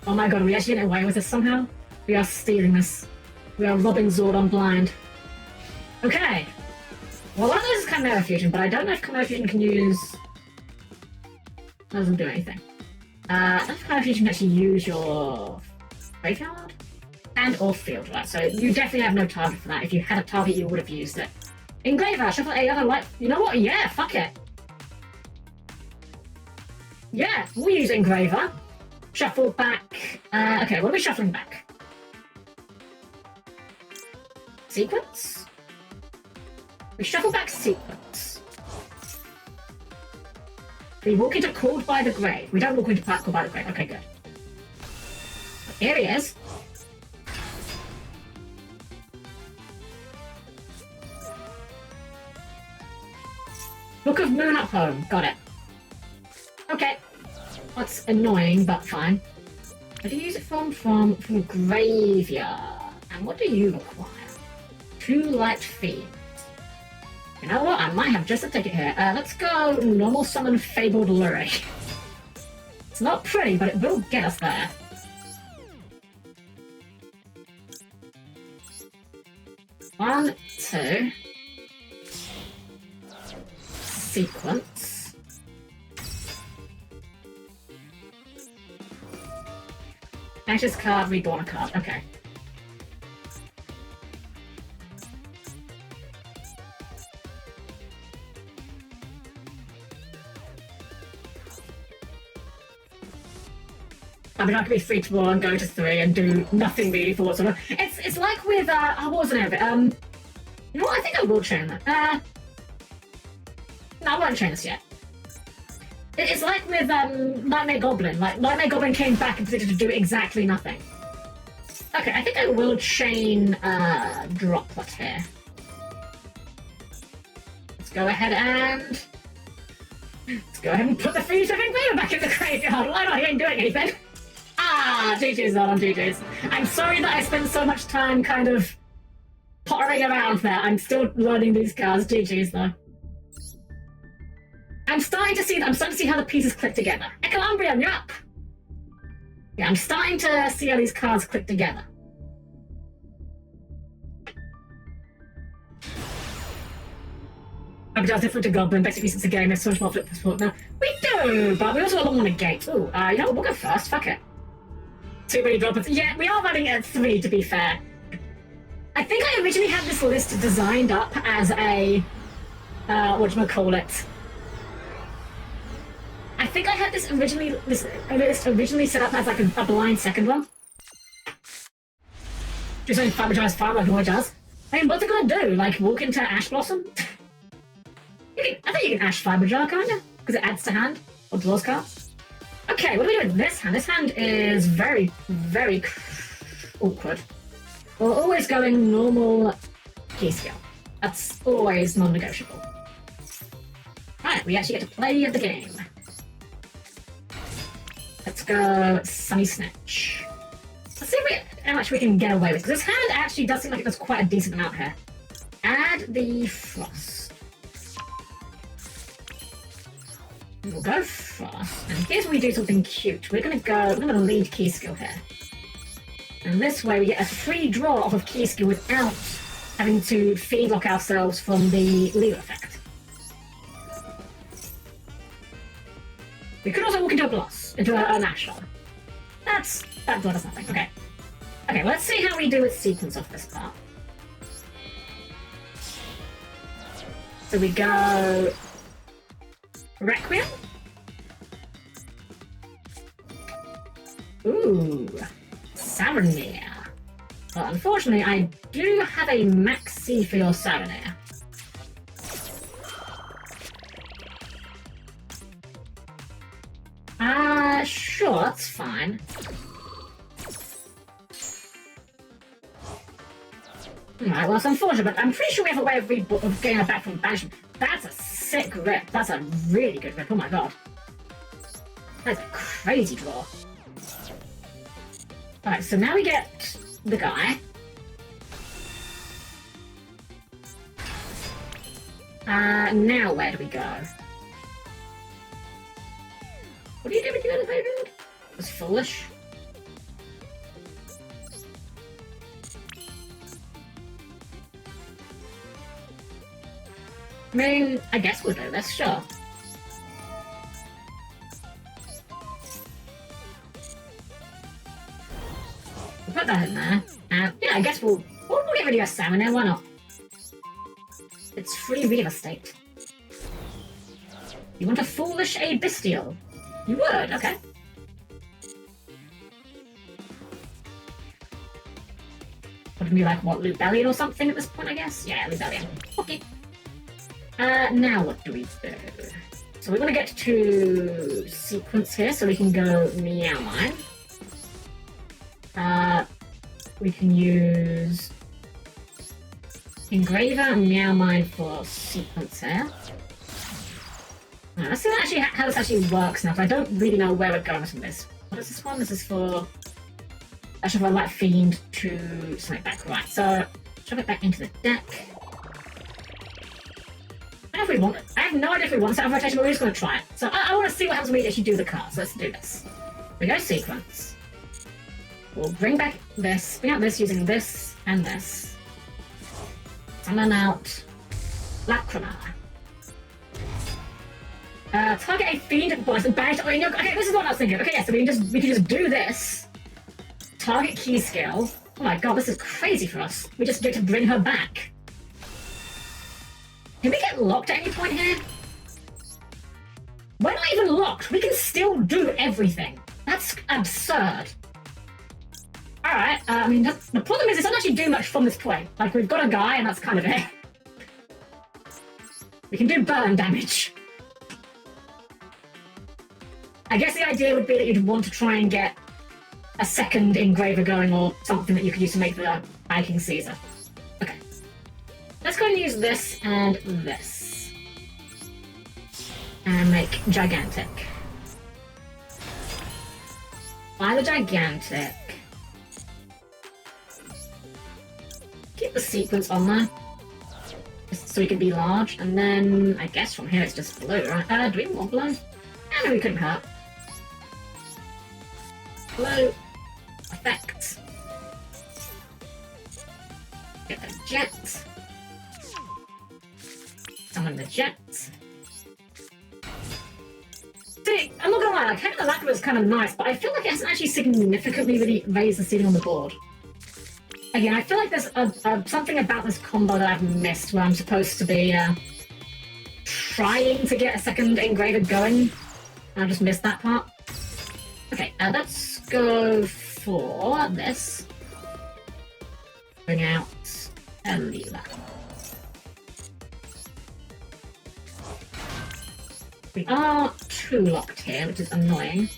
Oh my god, are we actually getting away with this somehow? We are stealing this. We are robbing Zordon blind. Okay. Well, one of those is Chimera Fusion, but I don't know if Chimera Fusion can use... Doesn't do anything. I don't know if Chimera Fusion can actually use your graveyard and or field, right? So you definitely have no target for that. If you had a target, you would have used it. Engraver, shuffle a other light. You know what? Yeah, fuck it. Yeah, we'll use Engraver. Shuffle back. Okay, what are we shuffling back? Sequence? We shuffle back Sequence. We walk into Called by the Grave. We don't walk into Called by the Grave. Okay, good. Here he is. Book of Moon at home. Got it. Okay. That's annoying, but fine. Where do you use it from? From Graveyard. And what do you require? 2 light fiends. You know what? I might have just a ticket here. Let's go normal summon Fabled Lurie. It's not pretty, but it will get us there. One, two. Sequence. Anxious card, reborn a card. Okay. I mean, I could be free to roll and go to 3 and do nothing really for whatsoever. It's like with, what was the name of it? You know what? I think I will chain that. No, I won't chain this yet. It's like with, Nightmare Goblin. Like, Nightmare Goblin came back and predicted to do exactly nothing. Okay, I think I will chain, Droplet here. Let's go ahead and... Let's go ahead and put the Fugitive Engraver back in the graveyard. Why not? He ain't doing anything. Ah, GG's not on GG's. I'm sorry that I spent so much time kind of pottering around there. I'm still learning these cards. GG's though. I'm starting to see how the pieces click together. Equilibrium, you're up. Yeah, I'm starting to see how these cards click together. I mean, that's different to Goblin. Basically, since the game has so much more flip support now. We do, but we also got one on the gate. Ooh, you know what? We'll go first. Fuck it. Too many droplets. Yeah, we are running at 3, to be fair. I think I originally had this list designed up as a, whatchamacallit, I think I had this originally set up as like a blind second one. Just saying Fiber Jar's fire like it always does. I mean, what's it gonna do? Like, walk into Ash Blossom? I think you can Ash Fiber Jar, kinda, because it adds to hand, or draws cards. Okay, what do we do with this hand? This hand is very, very awkward. We're always going normal key skill. That's always non-negotiable. Right, we actually get to play the game. Let's go Sunny Snatch. Let's see how much we can get away with, because this hand actually does seem like it does quite a decent amount here. Add the Frost. We'll go Frost, and here's where we do something cute. We're gonna lead key skill here. And this way we get a free draw off of key skill without having to feed lock ourselves from the leader effect. We could also walk into a Blast, into a Nashor. That draw does nothing. Okay. Okay, let's see how we do with sequence off this part. So we go Requiem. Ooh, Saronir. Well, unfortunately, I do have a maxi for your Saronir. Sure, that's fine. Alright, well, it's unfortunate, but I'm pretty sure we have a way of getting her back from banishment. That's a sick rip. That's a really good rip. Oh my god. That's a crazy draw. Alright, so now we get the guy. Now where do we go? What do you do with the elevator? It's foolish. I mean, I guess we'll do this, sure. We'll put that in there. Yeah, I guess we'll get rid of your Saronir, why not? It's free real estate. You want a foolish Abystial? You would, okay. Would it be like, what, Lubellion or something at this point, I guess? Yeah, Lubellion. Okay. Now what do we do? So we're going to get to sequence here, so we can go Meowmine. We can use Engraver and Meowmine for sequence here. Let's see how this actually works now, because I don't really know where we're going from this. What is this one? This is for... I should have Light Fiend to send it back. Right, so shove it back into the deck. I don't know if we want it. I have no idea if we want set rotation, but we're just going to try it. So I want to see what happens when we actually do the card, so let's do this. We go sequence. We'll bring back this, bring out this using this and this. Summon out Lacrima. Target a fiend boss and banish. Okay, this is what I was thinking. Okay, yeah, so we can just do this. Target key skill. Oh my god, this is crazy for us. We just get to bring her back. Can we get locked at any point here? We're not even locked. We can still do everything. That's absurd. Alright, I mean, the problem is it doesn't actually do much from this point. Like, we've got a guy and that's kind of it. We can do burn damage. I guess the idea would be that you'd want to try and get a second engraver going or something that you could use to make the Viking Caesar. Okay. Let's go and use this and this. And make Gigantic. Buy the Gigantic. Keep the sequence on there. Just so we can be large. And then, I guess from here it's just blue, right? Do we want blue? No, we couldn't hurt. Blue. Effect. Get the jet. Summon the jet. See, I'm not gonna lie, like, having the Lacrima is kind of nice, but I feel like it hasn't actually significantly really raised the ceiling on the board. Again, I feel like there's something about this combo that I've missed where I'm supposed to be trying to get a second engraver going. I just missed that part. Okay, let's go for this. Bring out Leela. We are 2 locked here, which is annoying.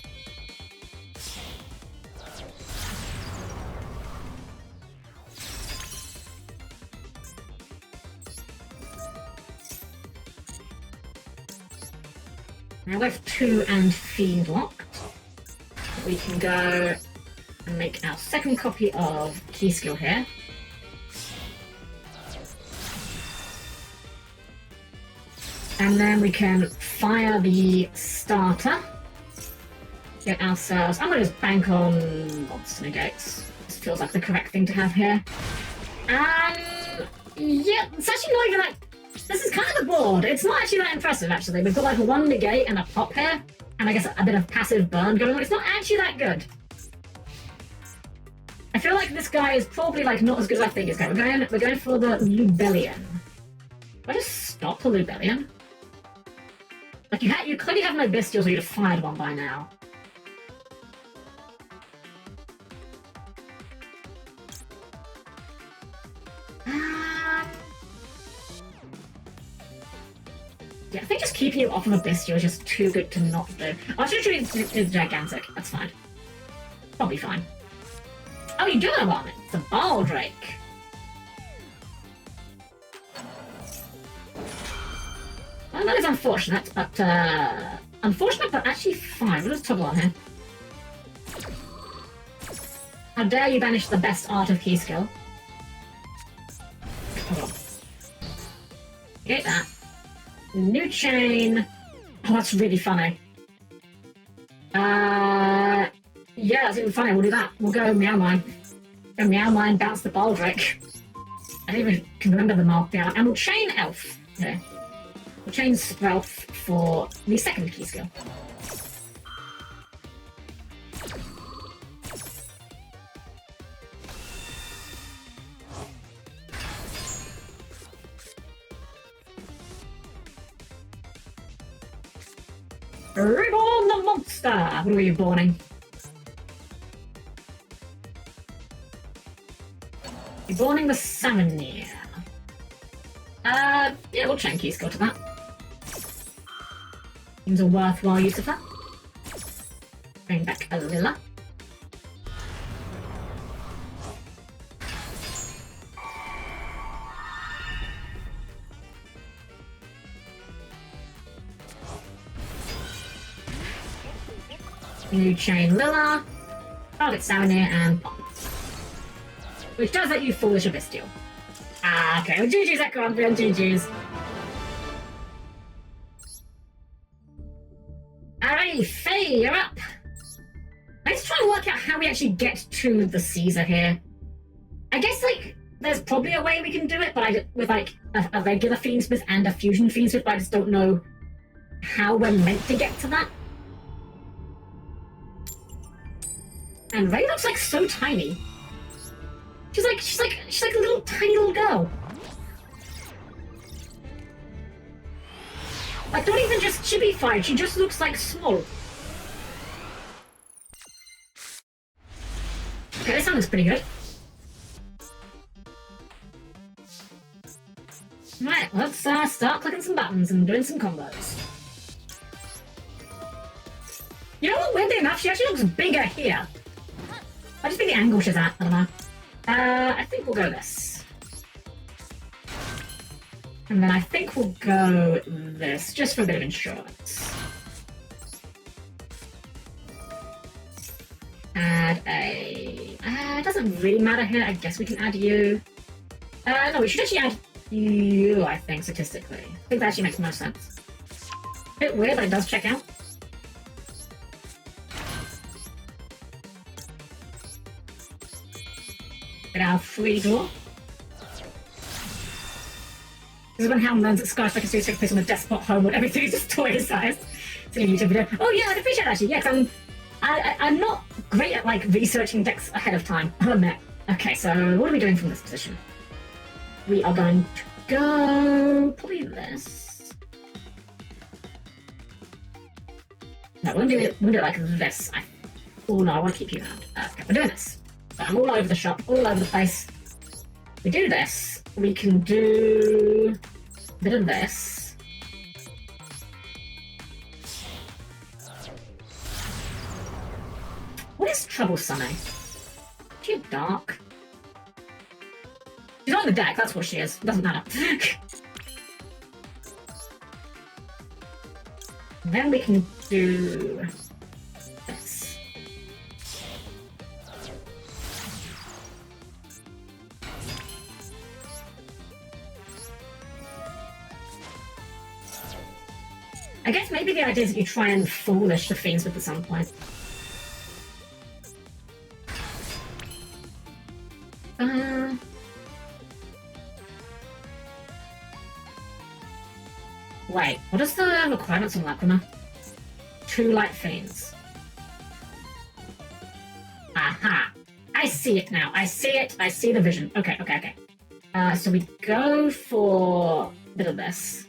Now we have 2 and Fiend locked. We can go and make our second copy of Key Skill here. And then we can fire the starter. Get ourselves... I'm going to just bank on Monster Negates. This feels like the correct thing to have here. And... yeah, it's actually not even that... This is kind of the board. It's not actually that impressive, actually. We've got like 1 negate and a pop here. And I guess a bit of passive burn going on. It's not actually that good. I feel like this guy is probably like not as good as I think he's going. We're going for the Lubellion. Why just stop the Lubellion? Like you clearly have no Bestials, or you'd have fired one by now. Yeah, I think just keeping you off of a Bestial is just too good to not do. I should do Gigantic. That's fine. Probably fine. Oh, you do have one. It's a Baldrake. Well, that is unfortunate, but actually fine. What is Toggle on here? How dare you banish the best art of Key Skill? Hold on. Get that. New chain. Oh, that's really funny. Yeah, that's even funny. We'll do that. We'll go Meow Mine. Go Meow Mine, bounce the Baldrake. I don't even can remember the mark down. And we'll chain Elf. Yeah. We'll chain Ralph for the second Key Skill. Reborn the monster! What are we borning? You're borning the Salmonier. Yeah, we'll chain Key Skill to that. Seems a worthwhile use of that. Bring back a Lilla. New chain Lilla, target Salmonier, and pop. Which does let you foolish a Bestial. Ah, okay, well, GG's Ekron, we're on GG's. Alright, Faye, you're up. Let's try and work out how we actually get to the Caesar here. I guess, like, there's probably a way we can do it, but with, like, a regular Fiendsmith and a fusion Fiendsmith, but I just don't know how we're meant to get to that. And Ray looks like so tiny. She's like a little tiny little girl. Like, don't even just chibi-fied, she just looks like small. Okay, this sounds pretty good. Right, let's start clicking some buttons and doing some combos. You know what, weirdly enough, she actually looks bigger here. I just think the angle she's at, I don't know. I think we'll go this. And then I think we'll go this, just for a bit of insurance. Add a... it doesn't really matter here, I guess we can add you. No, we should actually add you, I think, statistically. I think that actually makes most sense. A bit weird, but it does check out. Get our free draw. This is when Helm learns that Sky's like a serious place on the desktop home when everything is just toy size. It's a YouTube video. Oh yeah, I'd appreciate that actually. Yeah, I'm not great at like researching decks ahead of time, I'll admit. Okay, so what are we doing from this position? We are going to go probably this. No, we'll do it like this. Oh no, I want to keep you around. Okay, we're doing this. So I'm all over the shop, all over the place. We do this. We can do a bit of this. What is troublesome? She's dark. She's on the deck, that's what she is. Doesn't matter. Then we can do this. I guess maybe the idea is that you try and foolish the Fiendsmith at some point. Wait, what is the requirements on Lacrima? 2 light fiends. Aha! I see it now. I see it. I see the vision. Okay. So we go for a bit of this.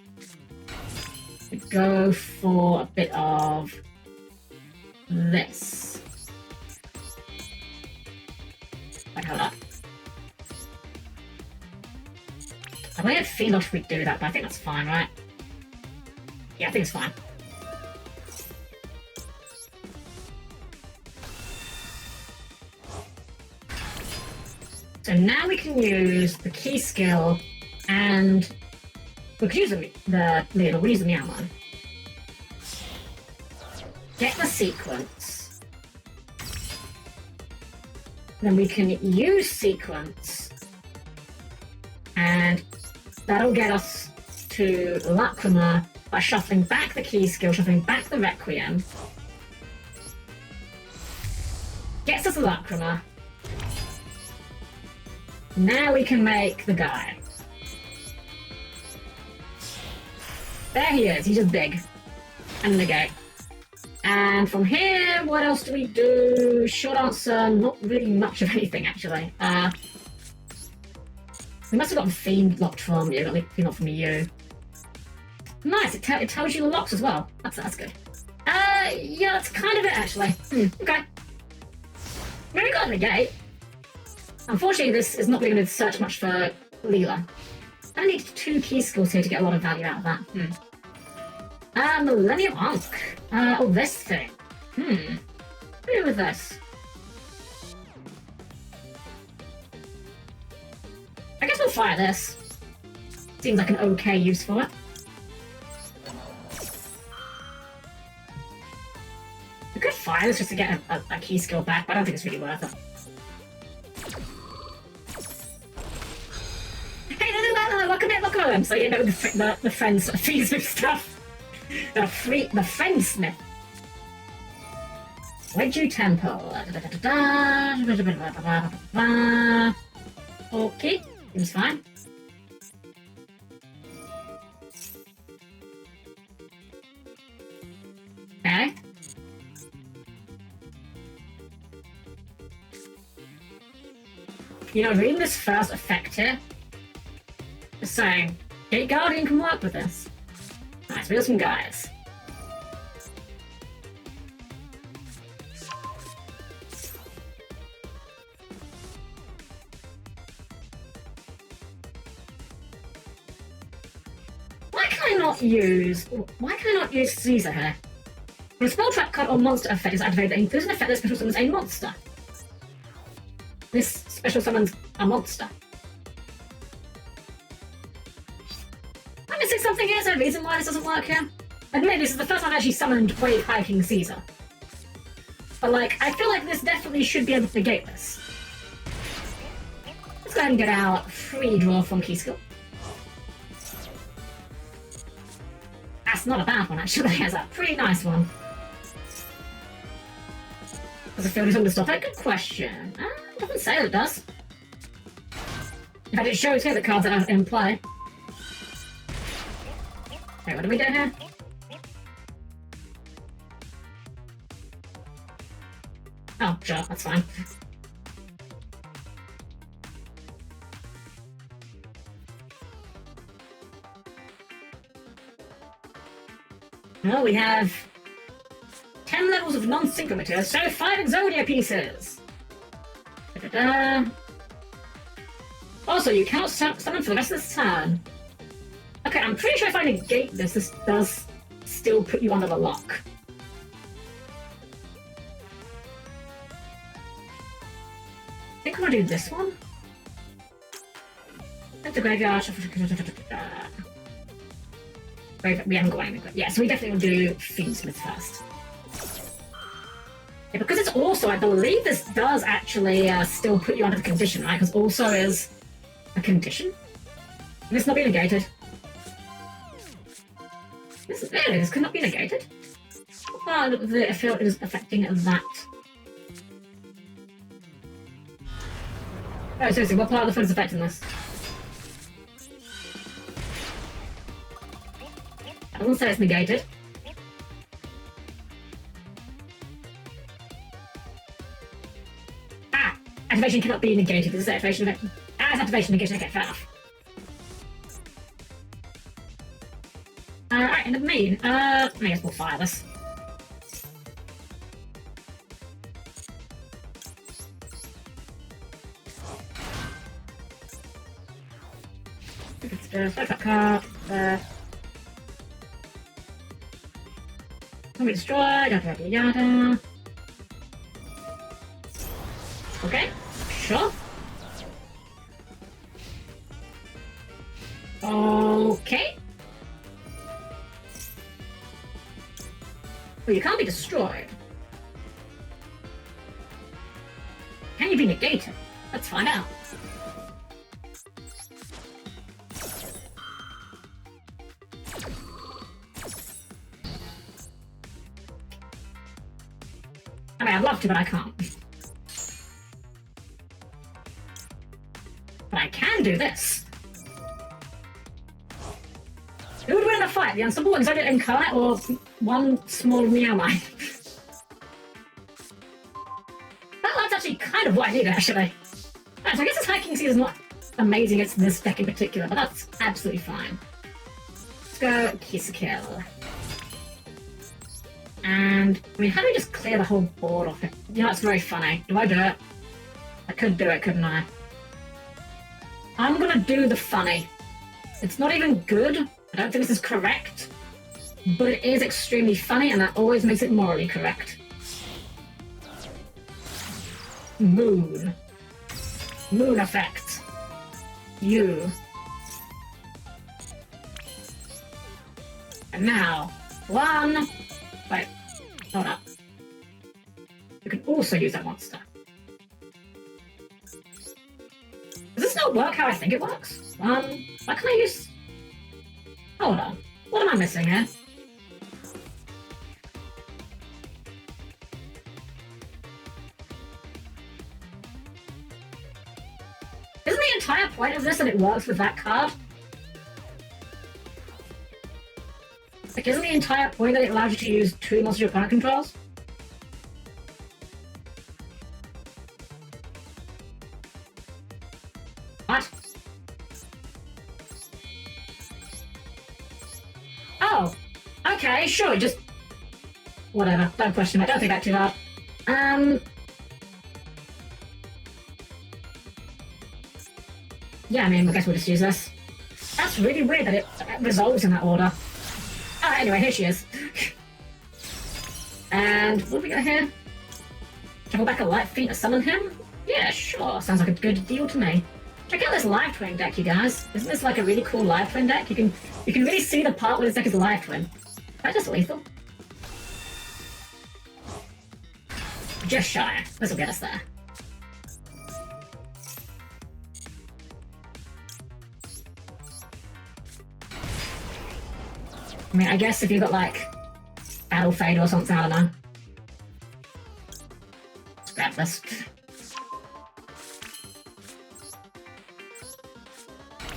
We go for a bit of this. Wait, hold up. I might have feel if we do that, but I think that's fine, right? Yeah, I think it's fine. So now we can use the key skill and we could use the needle, we'll use the meow one. Get the sequence. Then we can use sequence and that'll get us to Lacrima by shuffling back the key skill, shuffling back the Requiem. Gets us a Lacrima. Now we can make the guy. There he is, he's just big. And negate. And from here, what else do we do? Short answer, not really much of anything actually. We must have gotten Fiend locked from you, Fiend locked from you. Nice, it tells you the locks as well. That's good. Yeah, that's kind of it actually. Okay. We got negate. Unfortunately, this is not really going to search much for Leela. I need 2 key skills here to get a lot of value out of that. Millennium Ankh. Oh, this thing. What do we do with this? I guess we'll fire this. Seems like an okay use for it. We could fire this just to get a key skill back, but I don't think it's really worth it. Look at him, so you know the Fiendsmith stuff. The Fiendsmith. Wedju Temple. Okay, seems fine. Okay. You know, reading this first effect here, just saying, Gate Guardian can work with this. Nice, we got some guys. Why can I not use Caesar here? When a spell trap card or monster effect is activated that includes an effect that special summons a monster. This special summons a monster. I'm missing something here, is there a reason why this doesn't work here? Admit, this is the first time I've actually summoned Wave High King Caesar. But like, I feel like this definitely should be able to negate this. Let's go ahead and get our free draw from key skill. That's not a bad one actually, that's a pretty nice one. Does the field is under stop? Good question. Doesn't say it does. In fact, it shows here the cards that are in play. Okay, what do we do here? Oh, sure, that's fine. Well, we have 10 levels of non-synchrometer, so 5 Exodia pieces. Da-da-da. Also, you cannot summon for the rest of this turn. Okay, I'm pretty sure if I negate this, this does still put you under the lock. I think I'm gonna do this one. At the graveyard. We haven't got anything. Yeah, so we definitely will do Fiendsmith first. Yeah, because it's also, I believe this does actually still put you under the condition, right? Because also is a condition. And it's not be negated. This could not be negated. I feel it is affecting that. Oh, seriously, what part of the foot is affecting this? I won't say it's negated. Ah! Activation cannot be negated. This is activation effect. Ah, it's activation negation. Okay, fair enough. Right, and the main. I guess we'll fire this. Card. Can be destroyed. Yada yada yada. Okay, sure. Okay. Well, you can't be destroyed. Can you be negated? Let's find out. I mean, I'd love to, but I can't. But I can do this. Who would win in a fight? The Unstoppable Exotic Incarnate or one small Meow Mine? That's actually kind of what I need, actually. Right, so I guess this Hiking Seed is not amazing against this deck in particular, but that's absolutely fine. Let's go Kiss Kill. And, I mean, how do we just clear the whole board off it? You know, that's very funny. Do I do it? I could do it, couldn't I? I'm gonna do the funny. It's not even good. I don't think this is correct. But it is extremely funny, and that always makes it morally correct. Moon. Moon effect. You. And now, one. Wait, hold up. You can also use that monster. Does this not work how I think it works? Why can't I use... Hold on. What am I missing here? Isn't the entire point of this that it works with that card? Like, isn't the entire point that it allows you to use 2 monsters your opponent controls? What? Oh, okay, sure, just... Whatever, don't question it, don't think that too hard. Yeah, I mean, I guess we'll just use this. That's really weird that it resolves in that order. Oh, anyway, here she is. And what do we got here? Travel back a Light Fiend to summon him? Yeah, sure. Sounds like a good deal to me. Check out this Live Twin deck, you guys. Isn't this like a really cool Live Twin deck? You can really see the part where this deck is Live Twin. Is that just lethal? Just shy. This will get us there. I mean, I guess if you've got, like, Battle Fade or something, I don't know. Let's grab this.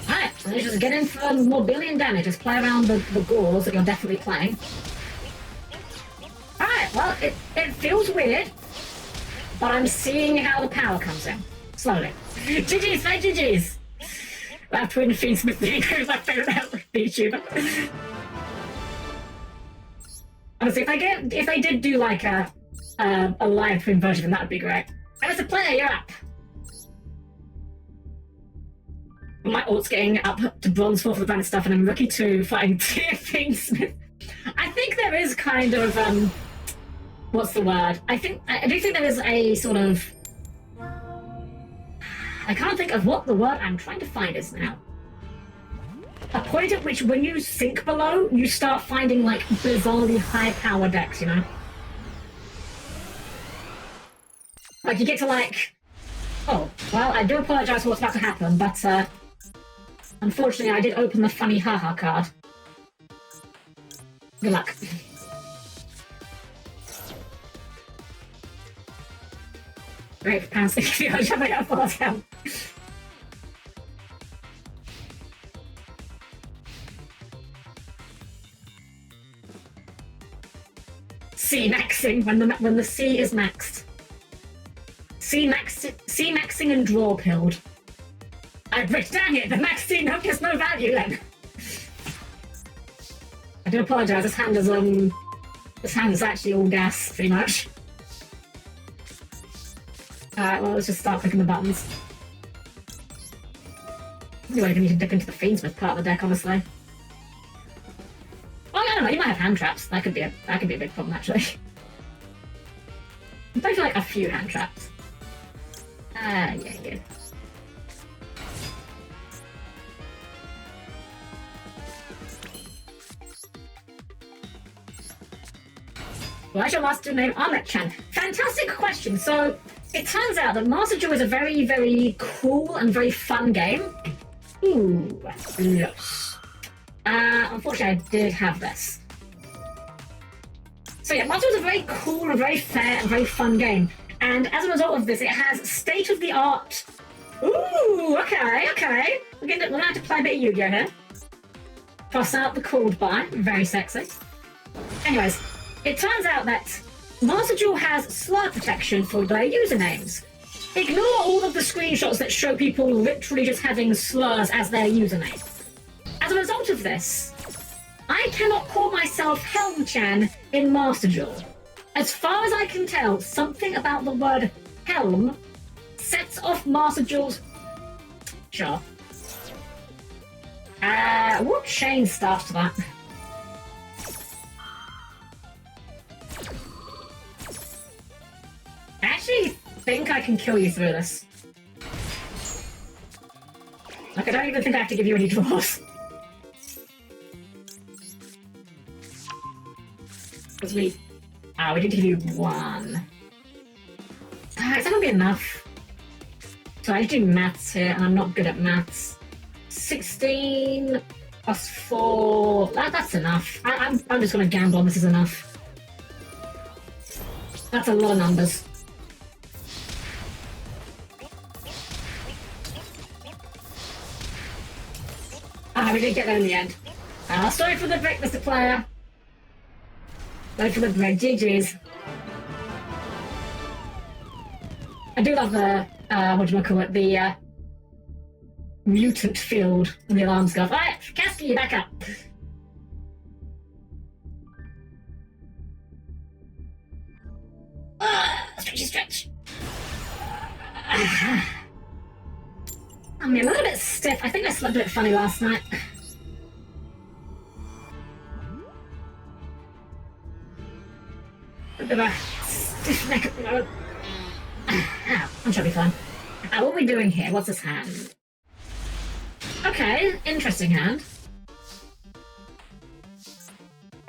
Alright, let's just get in for more billion damage. Just play around the gauls that you're definitely playing. Alright, well, it feels weird, but I'm seeing how the power comes in. Slowly. GG's, mate, GG's! That Twin Fiendsmith thing is my favourite YouTuber. Honestly, if they did do like a live stream version, that would be great. And as a player, you're up. My alt's getting up to bronze 4 for the bandit stuff, and I'm rookie 2 fighting Fiendsmith. I think there is kind of what's the word? I do think there is a sort of, I can't think of what the word I'm trying to find is now. A point at which when you sink below, you start finding like bizarrely high power decks, you know? Like you get to like, oh, well, I do apologize for what's about to happen, but unfortunately I did open the funny haha card. Good luck. Great for pound 60, I shall make up for that. C maxing when the C is maxed. C maxing and draw pilled. Dang it, the max C note has no value then. I do apologise, this hand is actually all gas, pretty much. Alright, well, let's just start clicking the buttons. Anyway, I need to dip into the Fiendsmith part of the deck, honestly. Well, I don't know, you might have hand traps. That could be a big problem, actually. I'm playing for like a few hand traps. Yeah. Why is your master name Helm-Chan? Fantastic question. So it turns out that Master Duel is a very, very cool and very fun game. Ooh, yes. Unfortunately, I did have this. So yeah, Master Duel is a very cool and very fair and very fun game. And as a result of this, it has state-of-the-art... Ooh, okay. We're gonna have to play a bit of Yu-Gi-Oh here. Cross out the called by. Very sexy. Anyways, it turns out that Master Duel has slur protection for their usernames. Ignore all of the screenshots that show people literally just having slurs as their username. As a result of this, I cannot call myself Helm-Chan in Master Duel. As far as I can tell, something about the word Helm sets off Master Duel's... Sure. What chain starts to that? I actually think I can kill you through this. Like, I don't even think I have to give you any draws. Because we did give you 1. Is that gonna be enough? So I do maths here, and I'm not good at maths. 16 plus 4. That's enough. I'm just gonna gamble on this is enough. That's a lot of numbers. We did get there in the end. Sorry for the break, Mr. Player. Sorry for the break. GG's. I do love the, the mutant field and the alarms go off. Alright, Kasky, you back up. Stretchy. I'm a little bit stiff. I think I slept a bit funny last night. A bit of a stiff neck at the moment. I'm sure it'll be fun. What are we doing here? What's this hand? Okay, interesting hand.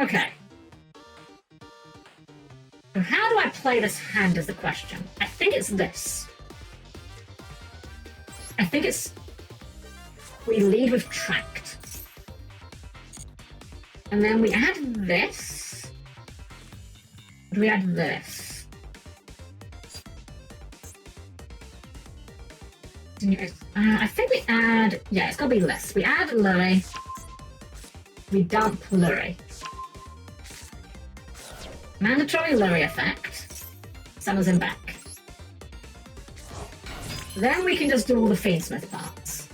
Okay. So how do I play this hand is the question. I think it's this. I think it's... We lead with tracked. And then we add this. Do we add this? I think we add... Yeah, it's gotta be this. We add Lurry. We dump Lurry. Mandatory Lurry effect. Summons him back. Then we can just do all the Fiendsmith parts.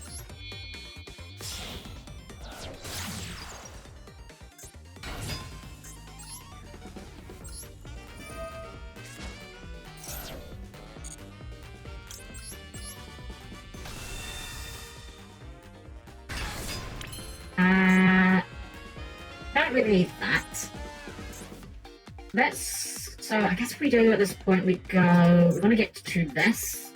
can't really leave that. So I guess we do at this point, we want to get to this.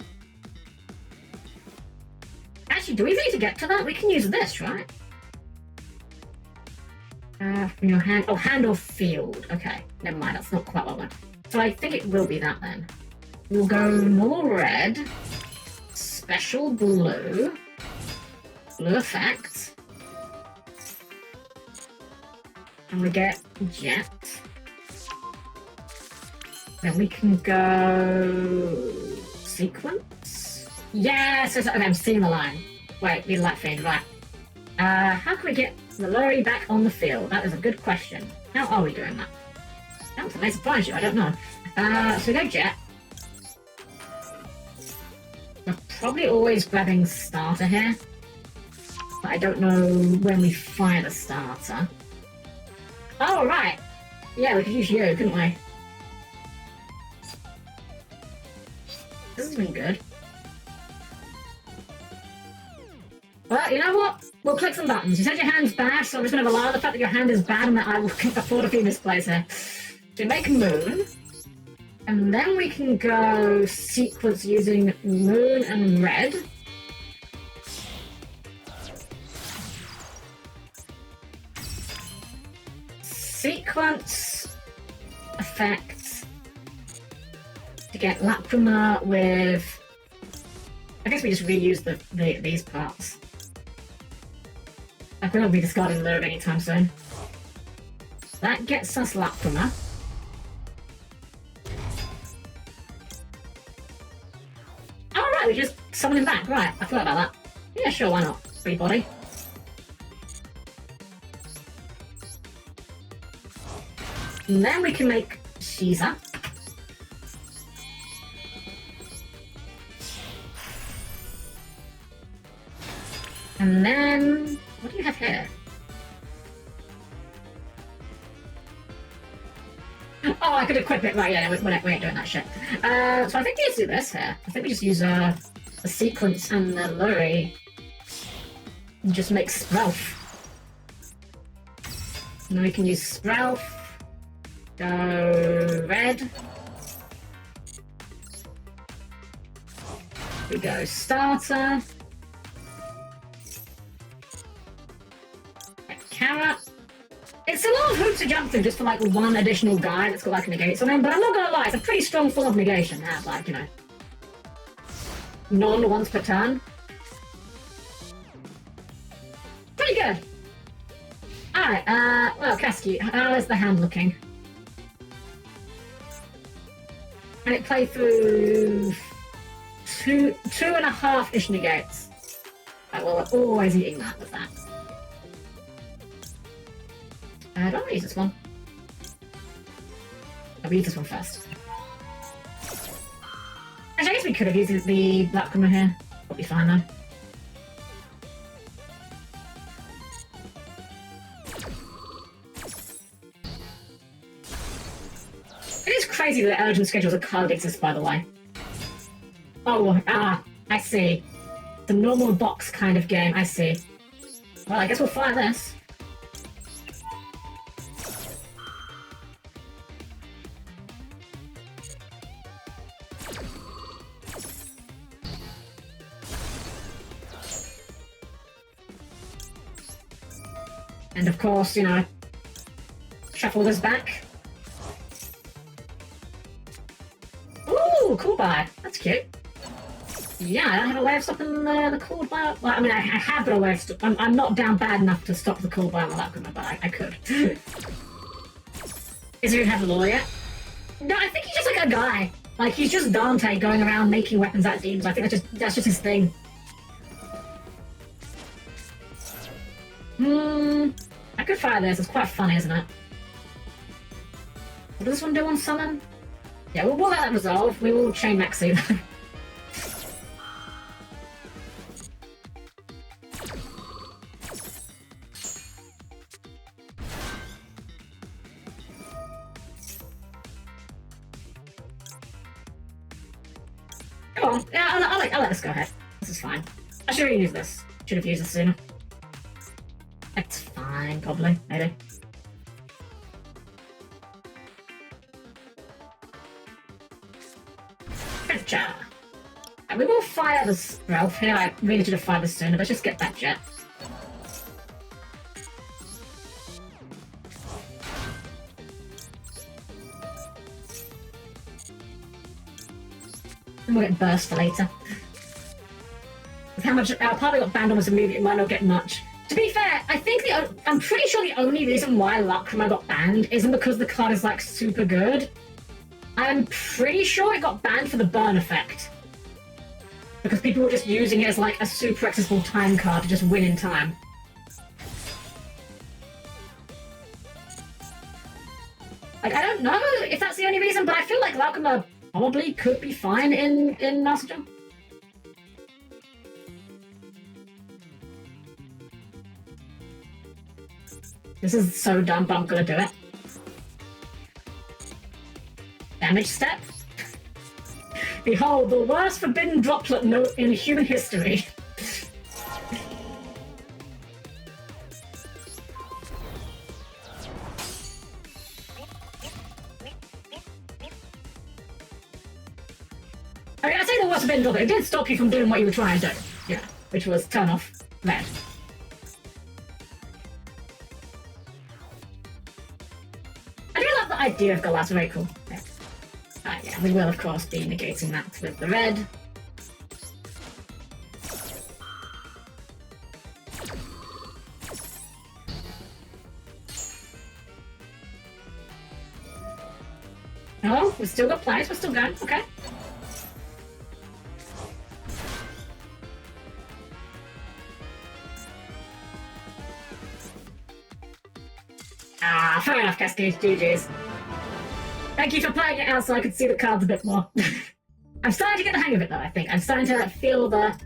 Actually, do we need to get to that? We can use this, right? From your hand, hand or field. Okay, never mind, that's not quite what I want. So I think it will be that then. We'll go normal red, special blue, blue effect, and we get jet. Then we can go sequence. Yes, okay, I'm seeing the line. Wait, we like Fiend, right? How can we get the lorry back on the field? That is a good question. How are we doing that? That may surprise you, I don't know. So we go jet. We're probably always grabbing starter here. But I don't know when we fire the starter. Oh, right! Yeah, we could use you, couldn't we? This has been good. Well, you know what? We'll click some buttons. You said your hand's bad, so I'm just going to rely on the fact that your hand is bad and that I will afford a few misplays here. So make moon. And then we can go sequence using moon and red. Sequence effect to get Lacrima with... I guess we just reuse these parts. I will not be discarding Lure anytime soon. That gets us Lacrima. Alright, we just summon him back. Right, I forgot about that. Yeah, sure, why not? Free body. And then we can make Shiza. And then... what do you have here? Oh, I could equip it. Right, yeah, we ain't doing that shit. So I think we just do this here. I think we just use a sequence and the lorry. And just make Sprelf. And then we can use Sprelf. Go red. We go starter. Carrot. It's a lot of hoops to jump through just for like one additional guy that's got like a negate something, but I'm not gonna lie, it's a pretty strong form of negation to have, like, you know, non once per turn. Pretty good. Alright, well, Cascu, how is the hand looking? And it played through two and a half-ish negates. Right, well, we're always eating that with that. I don't want to use this one. I'll use this one first. Actually, I guess we could have used the Lacrima here. That'll be fine though. It is crazy that urgent schedules are card exist, by the way. Oh, I see. The normal box kind of game, I see. Well, I guess we'll fire this. And of course, you know, shuffle this back. Ooh, cool buy. That's cute. Yeah, I don't have a way of stopping the cool buy. Well, I mean, I have got a way of stopping. I'm not down bad enough to stop the cool buy on the Lacrima, but I could. Is he even have a lore yet? No, I think he's just like a guy. Like, he's just Dante going around making weapons out of demons. I think that's just his thing. I could fire this. It's quite funny, isn't it? What does this one do on summon? Yeah, we'll let that resolve. We will chain Maxi. Go on. Yeah, I'll let this go ahead. This is fine. I should have used this. Should have used this sooner. It's fine, probably. Maybe. And we will fire the Ralph here. I really should have fired this sooner. Let's just get that jet. And we'll get burst for later. With how much our party got banned almost immediately, it might not get much. To be fair, I think I'm pretty sure the only reason why Lacryma got banned isn't because the card is like super good. I'm pretty sure it got banned for the burn effect. Because people were just using it as like a super accessible time card to just win in time. Like, I don't know if that's the only reason, but I feel like Lacryma probably could be fine in Master Duel. This is so dumb, but I'm gonna do it. Damage step. Behold, the worst forbidden droplet note in human history. I mean, I say the worst forbidden droplet. It did stop you from doing what you were trying to do. Yeah, which was turn off red. The idea of Galas, very cool. Yeah, we will of course be negating that with the red. Oh, we've still got plays, we're still going, okay. Ah, fair enough, Cascade. GG's. Thank you for playing it out so I could see the cards a bit more. I'm starting to get the hang of it though, I think. I'm starting to feel the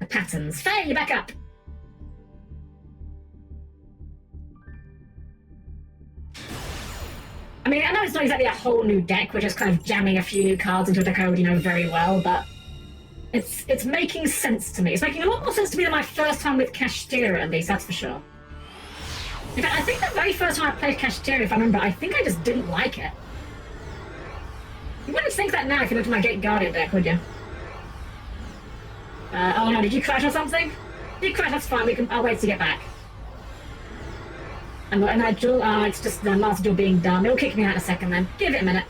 patterns. Faye, you're back up! I mean, I know it's not exactly a whole new deck, we're just kind of jamming a few new cards into a deck I already know very well, but it's making sense to me. It's making a lot more sense to me than my first time with Kashtira, at least, that's for sure. In fact, I think the very first time I played Kashtira, if I remember, I think I just didn't like it. You wouldn't think that now if you looked at my Gate Guardian deck, would you? Oh no, did you crash or something? If you crash, that's fine, I'll wait to get back. And I Duel, it's just the Master Duel being dumb. It'll kick me out in a second then. Give it a minute.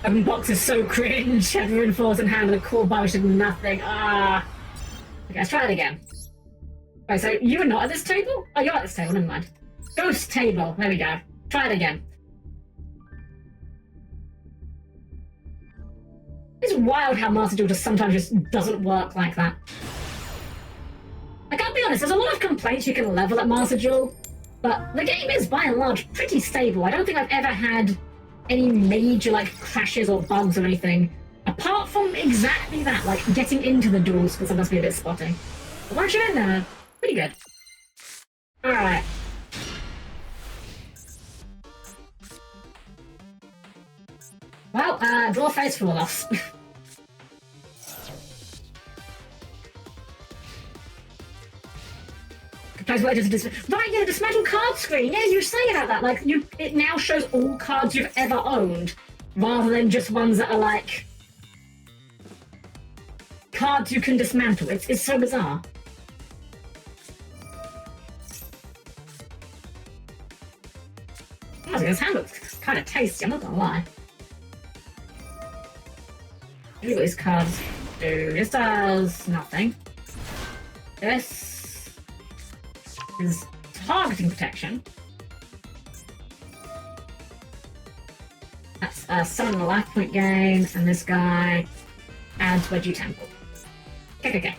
Open box is so cringe. Heavy reinforced in hand with a core bar which did nothing. Okay, let's try it again. Right, so you were not at this table? Oh, you're at this table, never mind. Ghost table, there we go. Try it again. It's wild how Master Duel just sometimes just doesn't work like that. I can't be honest, there's a lot of complaints you can level at Master Duel, but the game is by and large pretty stable. I don't think I've ever had any major like crashes or bugs or anything, apart from exactly that, like getting into the duels can sometimes be a bit spotty. But once you're in there, pretty good. Alright. Well, draw phase for a loss. Right, yeah, the dismantle card screen. Yeah, you were saying about that. Like, it now shows all cards you've ever owned, rather than just ones that are like cards you can dismantle. It's so bizarre. Oh, this hand looks kind of tasty. I'm not gonna lie. Look what these cards do. This does nothing. This is targeting protection. That's summon the life point gain, and this guy adds Wedgie Temple. Okay.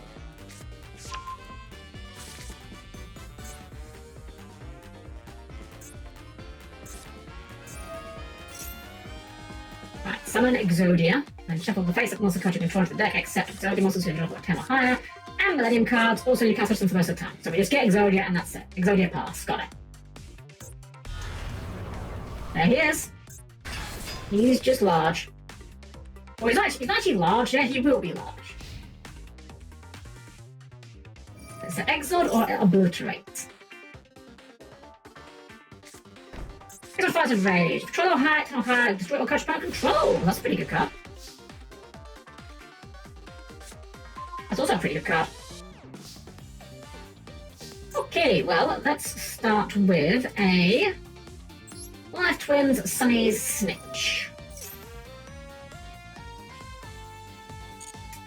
Right, summon Exodia, and shuffle the face-up monster card you control into the deck, except Exodia monsters who draw 10 or higher. And Millennium cards, also you can't switch them for most of the time. So we just get Exodia and that's it. Exodia pass, got it. There he is. He's just large. Well, he's actually large, yeah, he will be large. It's an Exod or Obliterate. Exod fires of Rage. Control or high, destroy or catch power control. That's a pretty good card. That's also a pretty good card. Okay, well, let's start with a Life Twins Sunny's Snitch.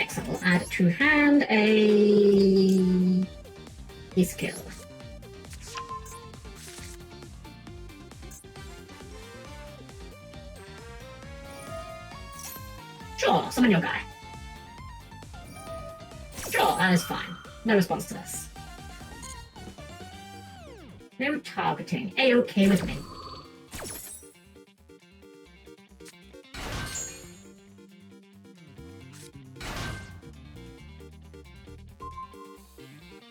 Excellent. We'll add to hand a skill. Sure, summon your guy. Sure, that is fine. No response to this. No targeting. A-okay with me.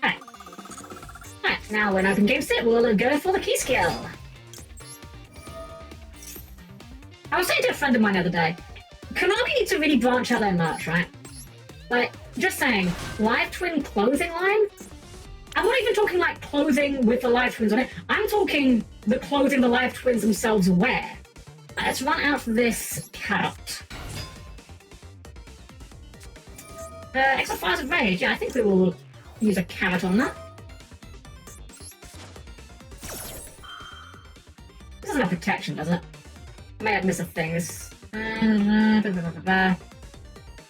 Alright, now when open game set, we'll go for the key skill. I was saying to a friend of mine the other day, Konami needs to really branch out their merch, right? Like, just saying, Live Twin clothing line? I'm not even talking like clothing with the Live Twins on it. I'm talking the clothing the Live Twins themselves wear. Let's run out this carrot. Extra Fires of Rage. Yeah, I think we will use a carrot on that. This doesn't have protection, does it? I may have missed a thing.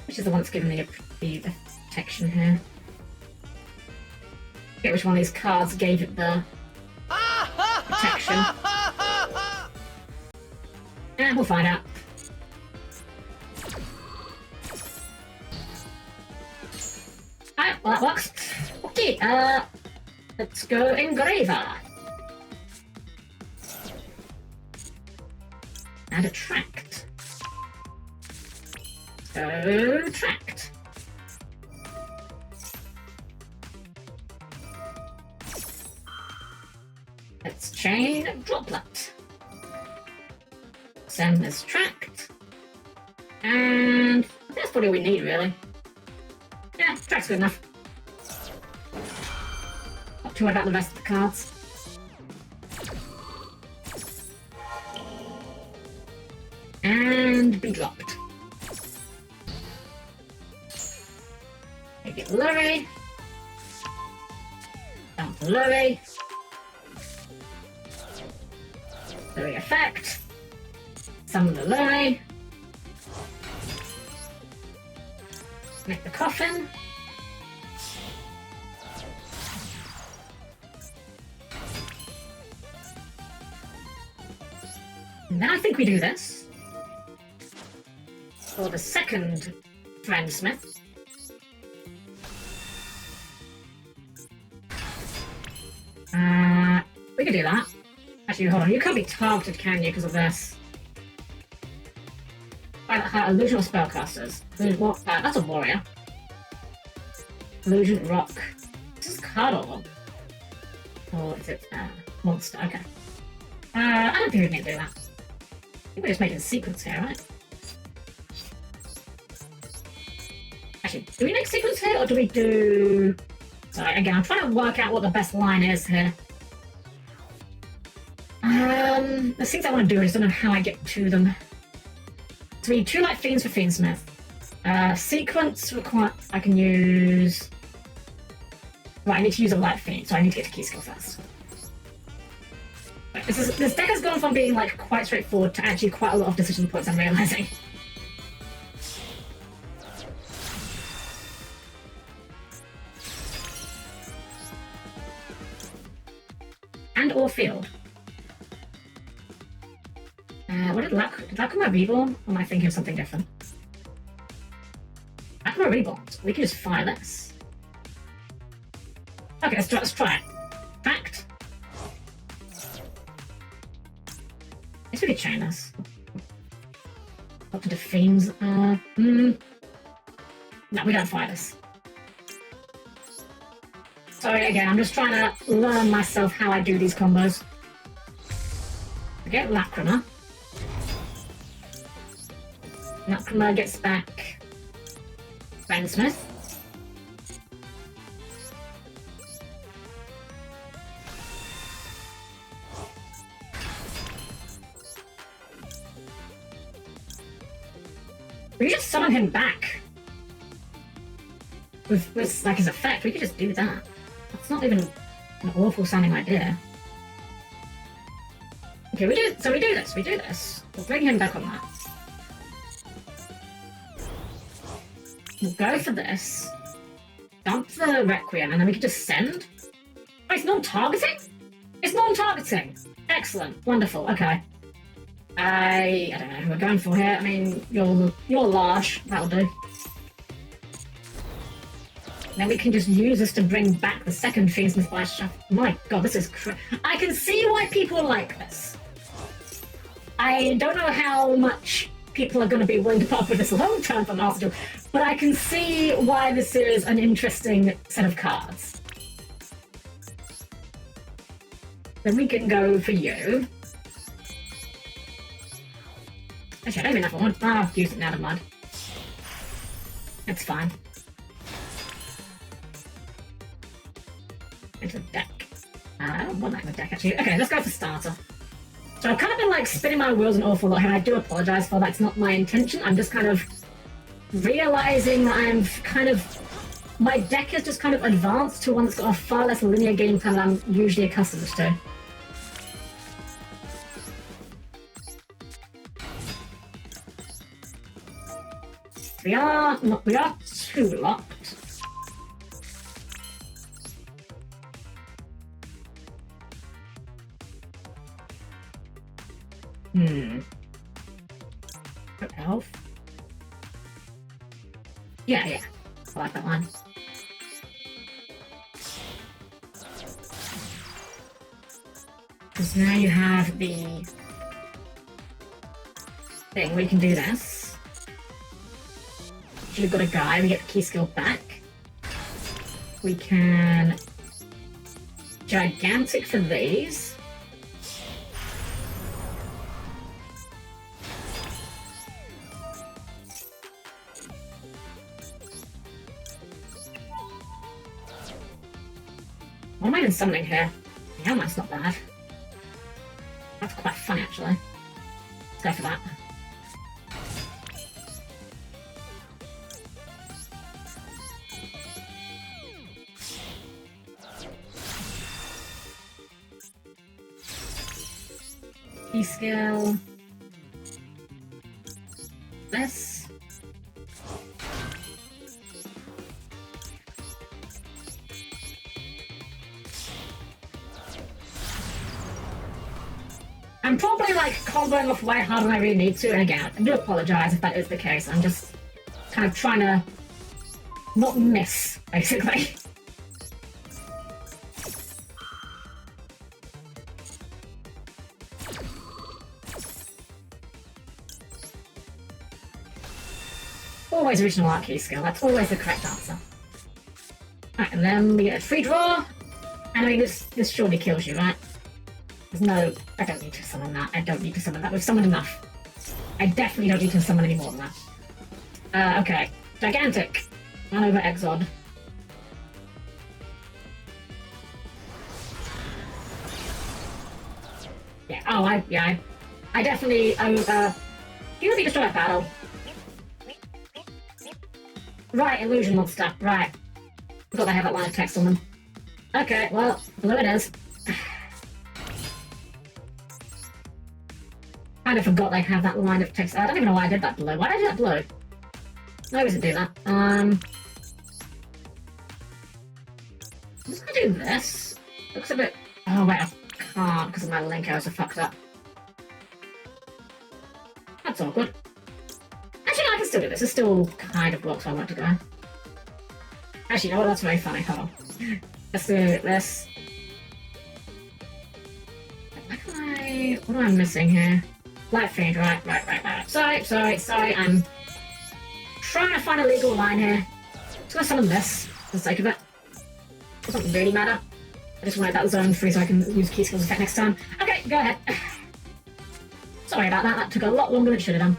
Which is the one that's giving me the protection here. I forget which one of these cards gave it the protection. And we'll find out. Alright, well that works. Okay, let's go Engraver. And Attract. So, Tract. Let's chain Droplet. Send this Tract. And that's probably what we need, really. Yeah, Tract's good enough. Not too worried about the rest of the cards. And be dropped. Maybe Lurry. Dump Lurry. Lurry effect. Summon the Lurry. Make the coffin. And then I think we do this for the second Fiendsmith. We could do that. Actually, hold on. You can't be targeted, can you, because of this? Illusion of Spellcasters. What? That's a warrior. Illusion Rock. This is card or is it monster? Okay. I don't think we need to do that. I think we're just making a sequence here, right? Actually, do we make sequence here, or do we do... Sorry, again, I'm trying to work out what the best line is here. There's things I want to do, I just don't know how I get to them. So we need 2 Light Fiends for Fiendsmith. Sequence require... I can use... Right, I need to use a Light Fiend, so I need to get to key skill first. Right, this deck has gone from being like quite straightforward to actually quite a lot of decision points, I'm realizing. And or field. What did Lacuma Reborn? Or am I thinking of something different? Lacuma Reborn. We can just fire this. Okay, let's try it. Fact. I guess we could chain this. Up to the Fiends. No, we don't fire this. Sorry, again, I'm just trying to learn myself how I do these combos. Okay, Lacrima. Lacrima gets back Fiendsmith. We just summon him back. with like his effect, we could just do that. That's not even an awful sounding idea. Okay, we do this. We'll bring him back on that. We'll go for this. Dump the Requiem, and then we can just send. Oh, it's non-targeting? It's non-targeting! Excellent. Wonderful. Okay. I don't know who we're going for here. I mean, you're large. That'll do. Then we can just use this to bring back the second Fiendsmith by Shaft. My god, this is I can see why people like this. I don't know how much people are going to be willing to put up with this long term from Master Duel, but I can see why this is an interesting set of cards. Then we can go for you. Actually, I don't even know if I want. I've used it now, never mind. It's fine. Into the deck. I don't want that in the deck, actually. Okay, let's go for starter. So I've kind of been like spinning my wheels an awful lot here, and I do apologize for that. It's not my intention. I'm just kind of realizing that I'm kind of... My deck has just kind of advanced to one that's got a far less linear game plan than I'm usually accustomed to. We are too locked. Elf. Yeah. I like that one. Because now you have the thing, we can do this. We've got a guy, we get the key skill back. We can gigantic for these. What am I even summoning here? The Helm's not bad. That's quite fun, actually. Let's go for that. Key skill. This. I'm probably like comboing off way harder than I really need to, and again, I do apologise if that is the case. I'm just kind of trying to not miss, basically. Always original art key skill, that's always the correct answer. Right, and then we get a free draw, and I mean this surely kills you, right? There's no... I don't need to summon that. I don't need to summon that. We've summoned enough. I definitely don't need to summon any more than that. Okay. Gigantic. 1 over Exod. Yeah. Oh, I definitely... you would be destroyed battle. Right, illusion monster. Right. Forgot they have that line of text on them. Okay, well, blue it is. Kind of forgot they have that line of text. I don't even know why I did that blue. Why did I do that blue? No reason to do that. I'm just gonna do this. Looks a bit... Oh wait, I can't because of my link arrows are fucked up. That's awkward. Actually, no, I can still do this. It still kind of works where I want to go. Actually, you know what? That's very funny. Hold on. Let's do this. What am I missing here? Light Fiend, right. Sorry, I'm trying to find a legal line here. Just gonna summon this, for the sake of it. It doesn't really matter. I just wanted that zone free so I can use key skills effect next time. Okay, go ahead. Sorry about that, that took a lot longer than it should have done.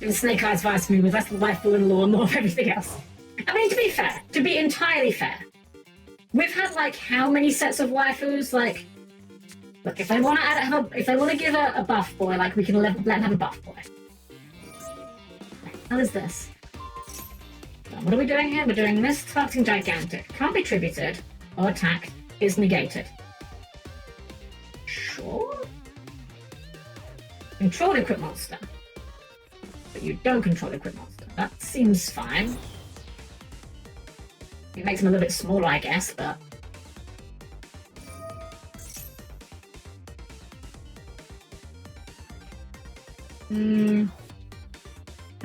And Snake Eyes Vice me with less waifu and lore and more of everything else. I mean, to be fair, to be entirely fair, we've had like how many sets of waifus? Like Look, if they want to give a buff boy, like we can let them have a buff boy. What is this? What are we doing here? We're doing this targeting gigantic. Can't be tributed or attacked. Is negated. Sure. Control equip monster. But you don't control equip monster. That seems fine. It makes them a little bit smaller, I guess, but...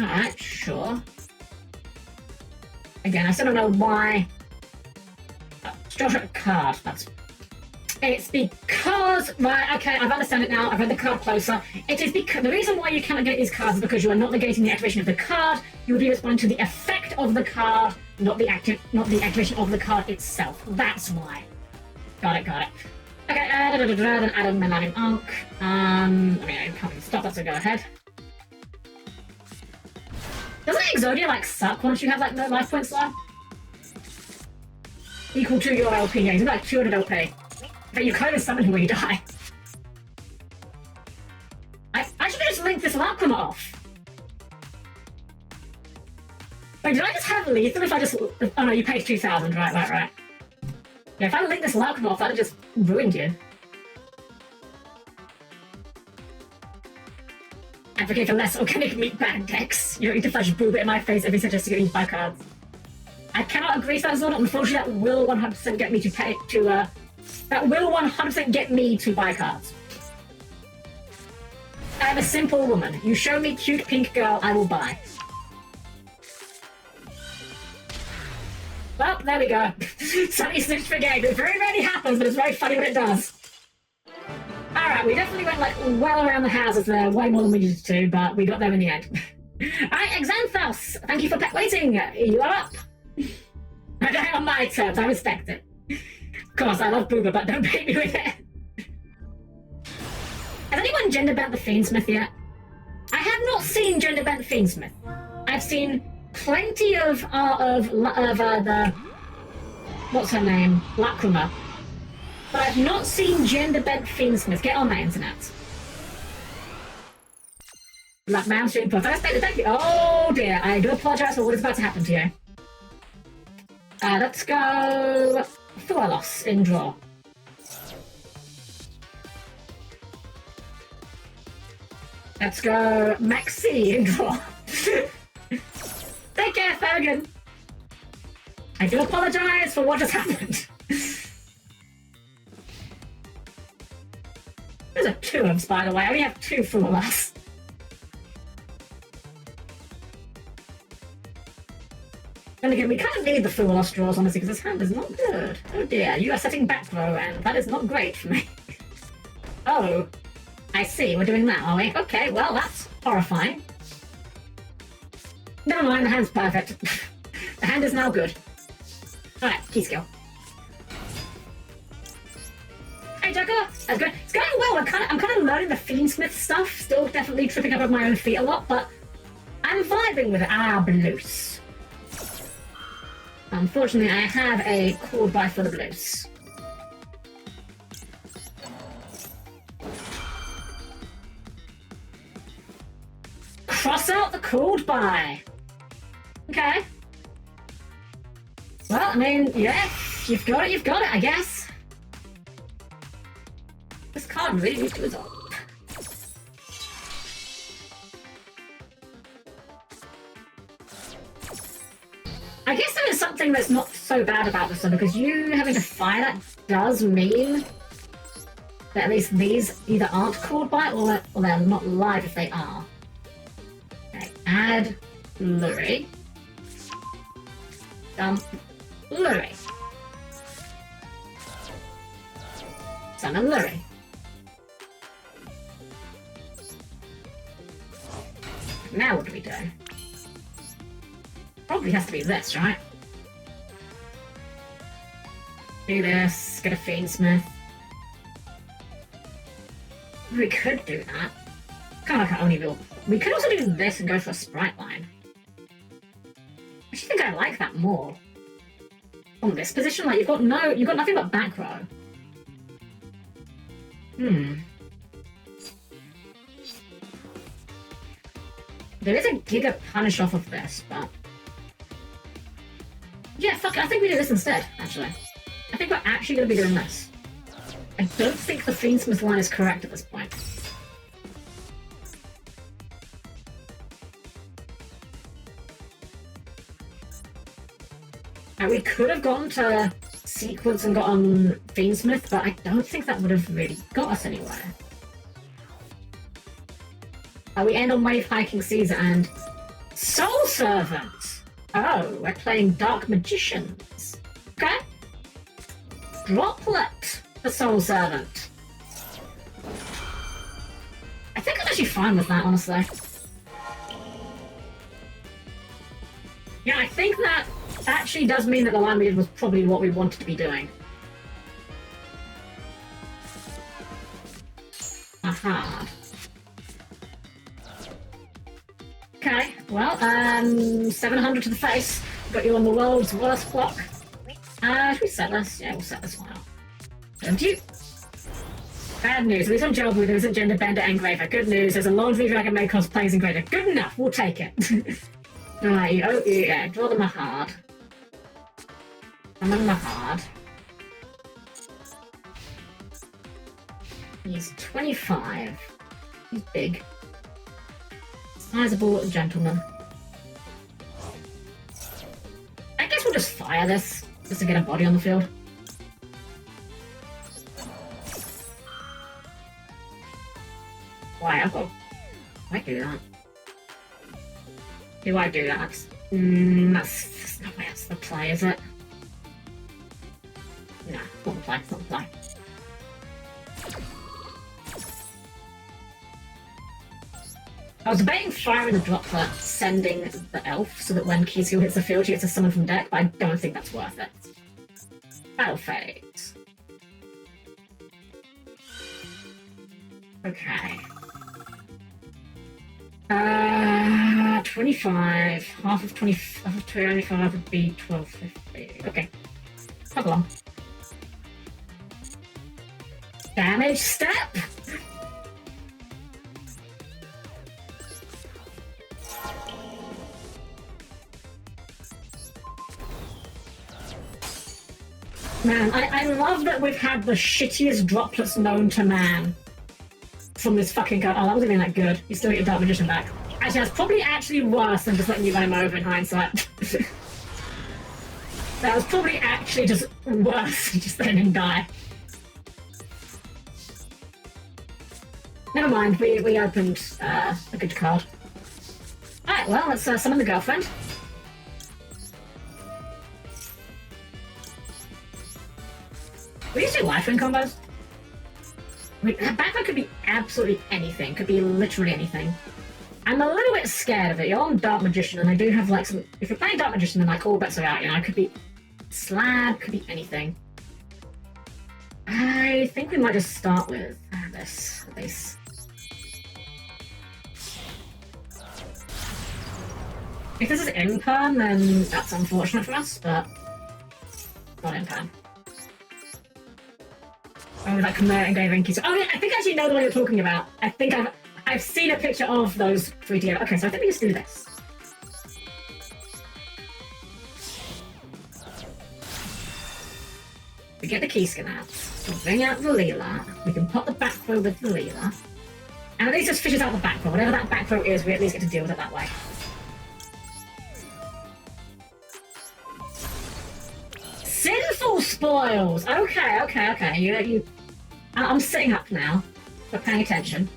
Alright, sure. Again, I still don't know why... Structure card, that's... It's because... Right, okay, I understand it now. I've read the card closer. It is because... The reason why you cannot get these cards is because you are not negating the activation of the card. You will be responding to the effect of the card, not the activation of the card itself. That's why. Got it. Okay, add an Unk. I mean, I can't even stop that, so go ahead. Doesn't Exodia, like, suck once you have, like, no life points left? Equal to your LP, yeah, he's like 200 LP. But you can't even summon him when you die. I should just link this Lacryma off. Wait, did I just have lethal if I just... Oh no, you paid 2,000, right. Yeah, if I link this Lacryma off, that'd have just ruined you. Advocate for less organic meat bag decks. You don't need to flash boob it in my face every suggestion to get used by cards. I cannot agree to that, Zord. Unfortunately, that will 100% get me to pay to, that will 100% get me to buy cards. I am a simple woman. You show me cute pink girl, I will buy. Well, there we go. Sunny snitched for game. It very rarely happens, but it's very funny when it does. Alright, we definitely went like well around the houses there, way more than we needed to, but we got there in the end. Alright, Xanthos, thank you for waiting. You are up. I die on my terms, I respect it. Of course, I love Booba, but don't beat me with it. Has anyone gender bent the Fiendsmith yet? I have not seen gender bent Fiendsmith. I've seen plenty of the... What's her name? Lacryma. But I've not seen gender bent Fiendsmith. Get on the internet. Black man stream plus. Thank you. Oh dear, I do apologise for what is about to happen to you. Let's go Duels in draw. Let's go Maxi in draw. Take care, Ferrigan. I do apologise for what just happened. There's a 2 of us, by the way. I only have 2 full us. And again, we kind of need the full loss draws, honestly, because this hand is not good. Oh dear, you are setting back row, and that is not great for me. Oh, I see. We're doing that, are we? Okay, well, that's horrifying. Never mind, the hand's perfect. The hand is now good. Alright, key skill. Hey, Joker! That's good. It's going well. I'm kind of learning the Fiendsmith stuff. Still definitely tripping up on my own feet a lot, but I'm vibing with it. Ah, blues. Unfortunately, I have a cord buy for the blues. Cross out the cord buy. Okay. Well, I mean, yeah, you've got it, I guess. This card really needs to resolve. I guess there is something that's not so bad about this one, because you having to fire that does mean that at least these either aren't called by or they're not live if they are. Okay, add Lurie. Dump Lurie. Summon Lurie. Now what do we do? Probably has to be this, right? Do this, get a Fiendsmith. We could do that. Kind of like only will. We could also do this and go for a Sprite line. I actually think I like that more. On this position, like you've got nothing but back row. Hmm. There is a Giga Punish off of this, but... Yeah, fuck it, I think we do this instead, actually. I think we're actually going to be doing this. I don't think the Fiendsmith line is correct at this point. We could have gone to sequence and got on Fiendsmith, but I don't think that would have really got us anywhere. We end on Wave Hiking Caesar and Soul Servant! Oh, we're playing Dark Magicians. Okay. Droplet for Soul Servant. I think I'm actually fine with that, honestly. Yeah, I think that actually does mean that the line we did was probably what we wanted to be doing. Aha. Okay, well, 700 to the face. Got you on the world's worst clock. Should we set this? Yeah, we'll set this one out. Don't you? Bad news, there isn't Job, there isn't Gender Bender Engraver. Good news, there's a Laundry Dragon May cosplay as Engraver. Good enough, we'll take it. Right, oh yeah, draw them a hard. Summon them a hard. He's 25. He's big. Sizable gentleman. I guess we'll just fire this, just to get a body on the field. Why? Why do that? Do I do that? That's not why that's the play, is it? Nah, not the play, not the play. I was debating firing the droplet, sending the elf, so that when Kizu hits the field, she gets a summon from deck, but I don't think that's worth it. Battle phase. Okay. 25. Half of 25 would be 1250. Okay. Not long. Damage step? Man, I love that we've had the shittiest droplets known to man from this fucking card. Oh, that wasn't even that good. You still get your Dark Magician back. Actually, that's probably actually worse than just letting you run him over in hindsight. That was probably actually just worse than just letting him die. Never mind, we opened a good card. Alright, well, let's summon the girlfriend. We used to do lifeline combos. I mean, background could be absolutely anything. Could be literally anything. I'm a little bit scared of it. You're on Dark Magician, and I do have like some. If you're playing Dark Magician, then like all bets are out. You know, it could be slab, could be anything. I think we might just start with this. If this is imperm, then that's unfortunate for us, but not imperm. Oh, that Chimera Engraver Keys. Oh yeah, I think I actually know the one you're talking about. I think I've seen a picture of those 3D. Okay, so I think we just do this. We get the key skin out. We bring out the Leela. We can pop the back row with the Leela. And at least just fishes out the back row. Whatever that back row is, we at least get to deal with it that way. Sinful spoils! Okay. You. I'm sitting up now. We're paying attention.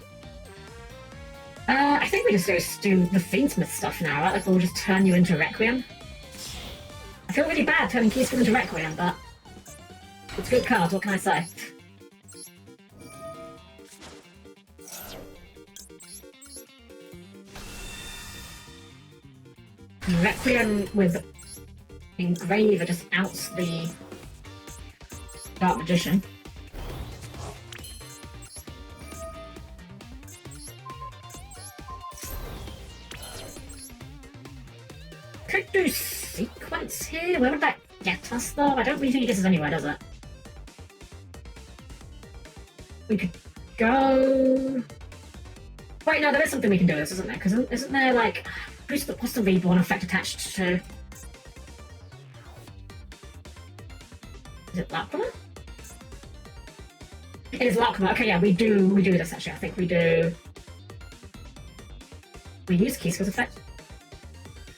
I think we just go do the Fiendsmith stuff now, right? Like we'll just turn you into Requiem. I feel really bad turning Keyskin into Requiem, but it's good cards, what can I say? Requiem with Engraver just outs the Dark Magician. Could do sequence here. Where would that get us though? I don't really think it gets us anywhere, does it? We could go. Wait, no, there is something we can do this, isn't there? Because isn't there like what's the reborn effect attached to? Is it Lacrima? It is Lacrima. Okay, yeah, we do this actually. I think we do. We use key skills effect.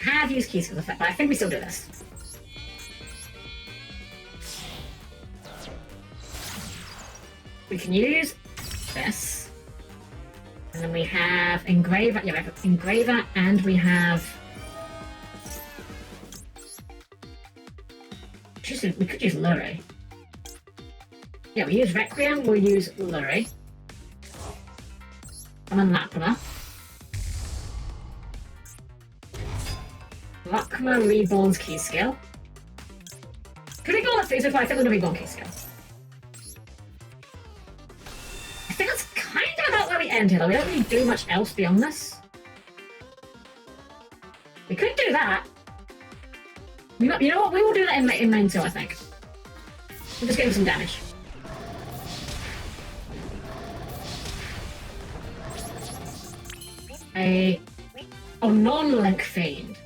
Have used key skills effect, but I think we still do this. We can use this. And then we have Engraver. Yeah, we have Engraver, and we have. We could use Lurie. Yeah, we use Requiem, we'll use Lurie. And then Lacrima. Lacrima Reborn's key skill. Could we go on these before I think we're going to Reborn key skill? I think that's kind of about where we end here, though. We don't really do much else beyond this. We could do that. You know what? We will do that in main 2, I think. We'll just give him some damage. Non-link fiend.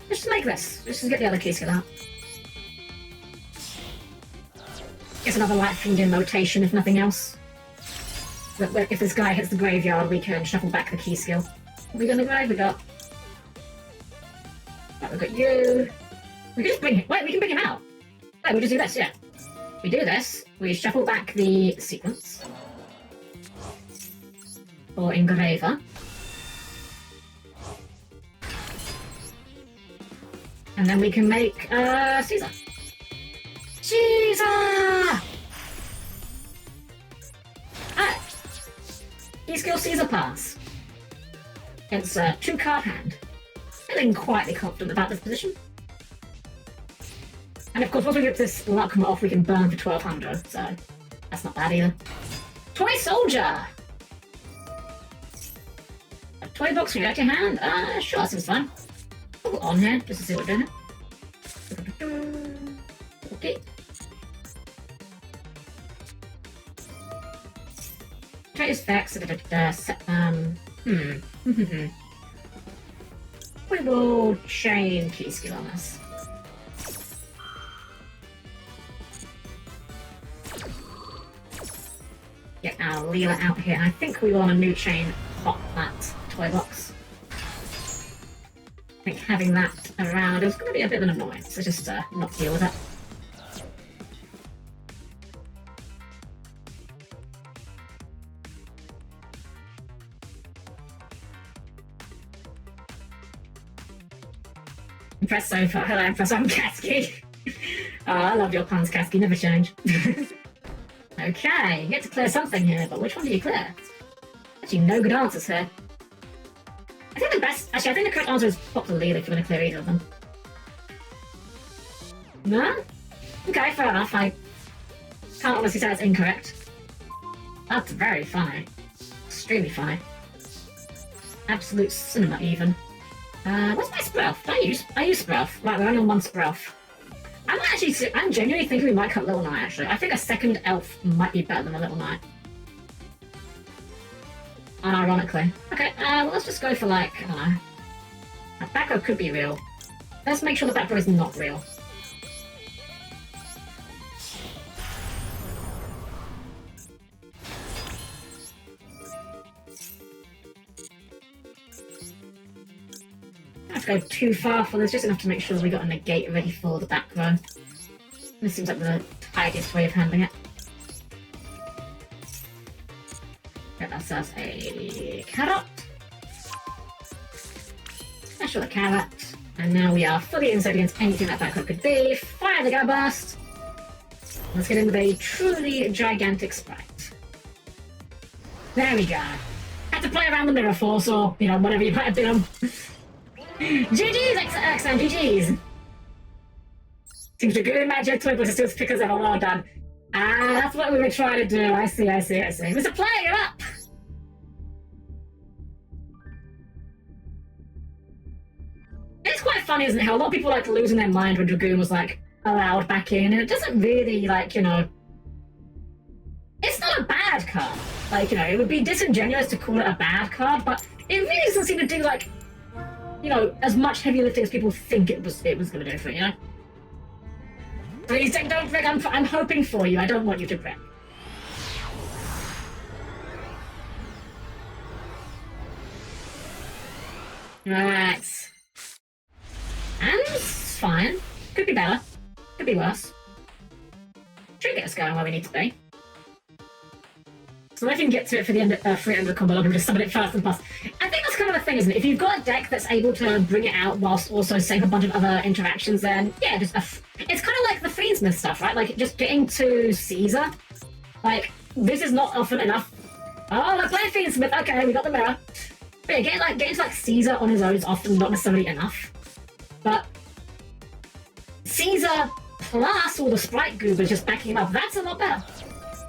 Just make this. Just to get the other key skill out. Get another light fiend in rotation, if nothing else. If this guy hits the graveyard, we can shuffle back the key skill. What are we gonna grave? We got. Right, we've got you. We can just bring him. Wait, we can bring him out. Wait, we'll just do this, yeah. We do this, we shuffle back the sequence. For Engraver. And then we can make Caesar. Caesar! Key skill Caesar pass. It's a 2-card hand. Feeling quietly confident about this position. And of course, once we get this Lacrima off, we can burn for 1200, so that's not bad either. Toy Soldier! A toy box from your hand? Sure, that seems fun. Put it on here, just to see what we're doing. Okay. Try his facts. We will chain key skill on this. Get our Leela out here. I think we want a new chain pop that toy box. I think having that around is going to be a bit of an annoyance, so just not deal with it. Impressed so far. Hello, Impressed. I'm Kasky. Oh, I love your puns, Kasky. Never change. Okay, you get to clear something here, but which one do you clear? Actually, no good answers here. I think the best... Actually, I think the correct answer is pop the lead if you're going to clear either of them. No? Okay, fair enough. I can't honestly say that's incorrect. That's very funny. Extremely funny. Absolute cinema, even. What's my Sprouth? I use Sprouth. Right, we're only on one Sprouth. I'm genuinely thinking we might cut Little Knight, actually. I think a second elf might be better than a Little Knight. Unironically. Okay, well, let's just go for, like, I don't know. That back row could be real. Let's make sure the back row is not real. Don't have to go too far for this, just enough to make sure we got a negate ready for the back row. This seems like the tidiest way of handling it. Get ourselves a carrot. Special a carrot. And now we are fully inside against anything that back row could be. Fire the Gunburst! Let's get in with a truly gigantic sprite. There we go. Had to play around the Mirror Force or, you know, whatever you might have been on. GG's, XM, GG's! Seems to good magic toy box is still pickers ever. Well done. That's what we were trying to do. I see. Mr. Player, you're up! It's quite fun funny, isn't it, how a lot of people like losing their mind when Dragoon was like allowed back in, and it doesn't really like, you know, it's not a bad card. Like, you know, it would be disingenuous to call it a bad card, but it really doesn't seem to do like, you know, as much heavy lifting as people think it was going to do for it, you know. Please don't wreck. I'm hoping for you. I don't want you to wreck. Right. And it's fine. Could be better. Could be worse. Should get us going where we need to be. So if you can get to it for the end of the combo, I'll just summon it first and plus. I think that's kind of the thing, isn't it? If you've got a deck that's able to bring it out whilst also save a bunch of other interactions, then yeah, it's kind of like the Fiendsmith stuff, right? Like just getting to Caesar. Like this is not often enough. Oh, we're playing Fiendsmith. Okay, we got the mirror. But yeah, getting to like Caesar on his own is often not necessarily enough. But Caesar plus all the sprite goobers just backing him up, that's a lot better.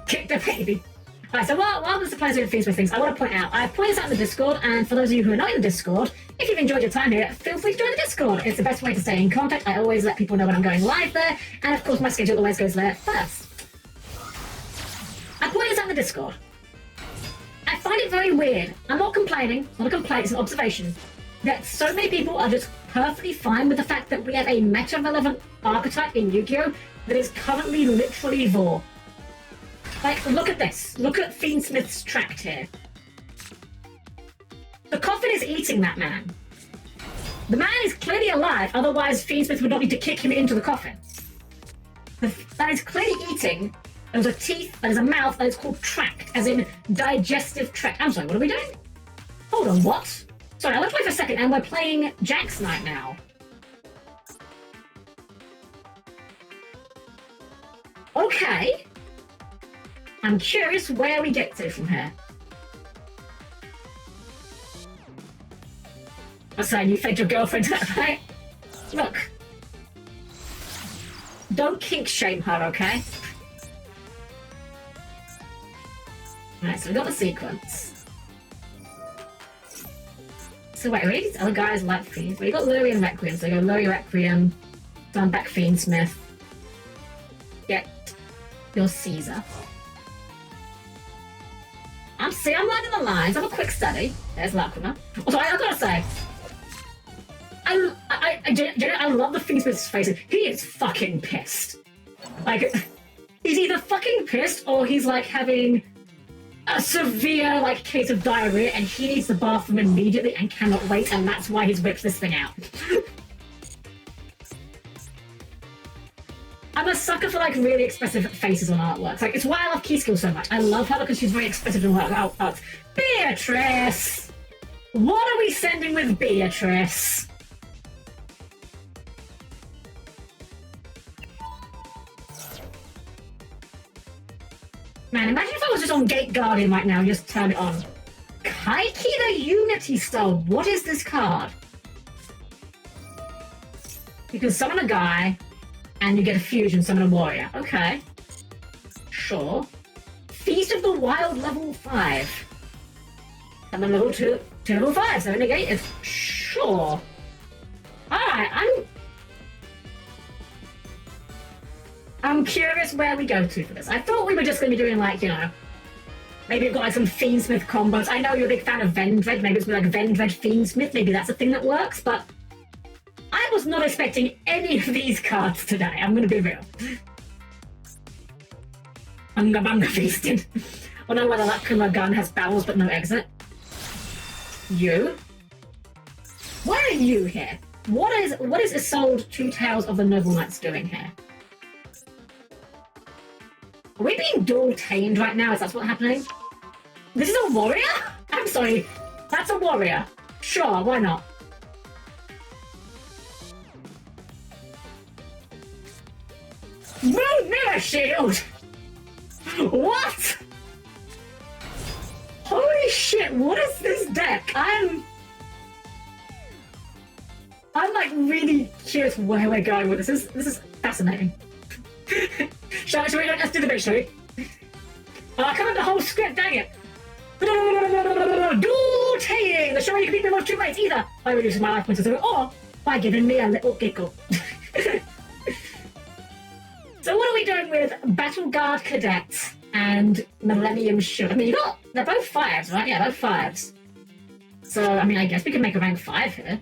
Kick the baby. Alright, so while Mr. Player's doing Fiendsmith things, I want to point out, I've pointed this out in the Discord, and for those of you who are not in the Discord, if you've enjoyed your time here, feel free to join the Discord. It's the best way to stay in contact. I always let people know when I'm going live there, and of course my schedule always goes there first. I pointed this out in the Discord. I find it very weird. I'm not complaining. It's not a complaint, it's an observation. That so many people are just perfectly fine with the fact that we have a meta-relevant archetype in Yu-Gi-Oh! That is currently literally Vor. Like, look at this. Look at Fiendsmith's tract here. The coffin is eating that man. The man is clearly alive, otherwise Fiendsmith would not need to kick him into the coffin. That is clearly eating. There's a teeth, there's a mouth, that is called tract, as in digestive tract. I'm sorry, what are we doing? Hold on, what? Sorry, I looked away for a second, and we're playing Jack's Knight now. Okay. I'm curious where we get to from here. I'm saying you fed your girlfriend to that, right? Look. Don't kink shame her, okay? Alright, so we got the sequence. So wait, these other guys like Fiends. We got Luri and Requiem, so we go Luri Requiem, done back Fiendsmith. Get your Caesar. I'm learning the lines. I'm a quick study. There's Lacrima. Also, I've got to say, I love the Fiendsmith's faces. He is fucking pissed. Like, he's either fucking pissed or he's like having a severe like case of diarrhea and he needs the bathroom immediately and cannot wait, and that's why he's whipped this thing out. I'm a sucker for like really expressive faces on artworks. Like, it's why I love Keyskill so much. I love her because she's very expressive in her artworks. Beatrice! What are we sending with Beatrice? Man, imagine if I was just on Gate Guardian right now and just turn it on. Kaiki the Unity Star. What is this card? You can summon a guy, and you get a fusion, summon a warrior. Okay. Sure. Feast of the Wild level 5. Summon level 2 level 5, so negate it. Sure. Alright, I'm curious where we go to for this. I thought we were just going to be doing like, you know, maybe we've got like some Fiendsmith combos. I know you're a big fan of Vendred. Maybe it's like Vendred Fiendsmith. Maybe that's a thing that works, but I was not expecting any of these cards today. I'm going to be real. Bunga feasting. I don't know whether that Kuma gun has barrels but no exit. You? Why are you here? What is Isolde Two Tales of the Noble Knights doing here? Are we being dual-tamed right now? Is that what's happening? This is a warrior? I'm sorry. That's a warrior. Sure, why not? Moon Mirror Shield! What? Holy shit, what is this deck? I'm like really curious where we're going with this. This is fascinating. Shall we let's do the bit, shall we? I can't remember the whole script, dang it! Dual-tating! The show where you can beat them with 2 rates, either by reducing my life points or by giving me a little giggle. So what are we doing with Battle Guard Cadets and Millennium Shield? I mean, they're both 5s, right? Yeah, both 5s. So, I mean, I guess we could make a rank 5 here.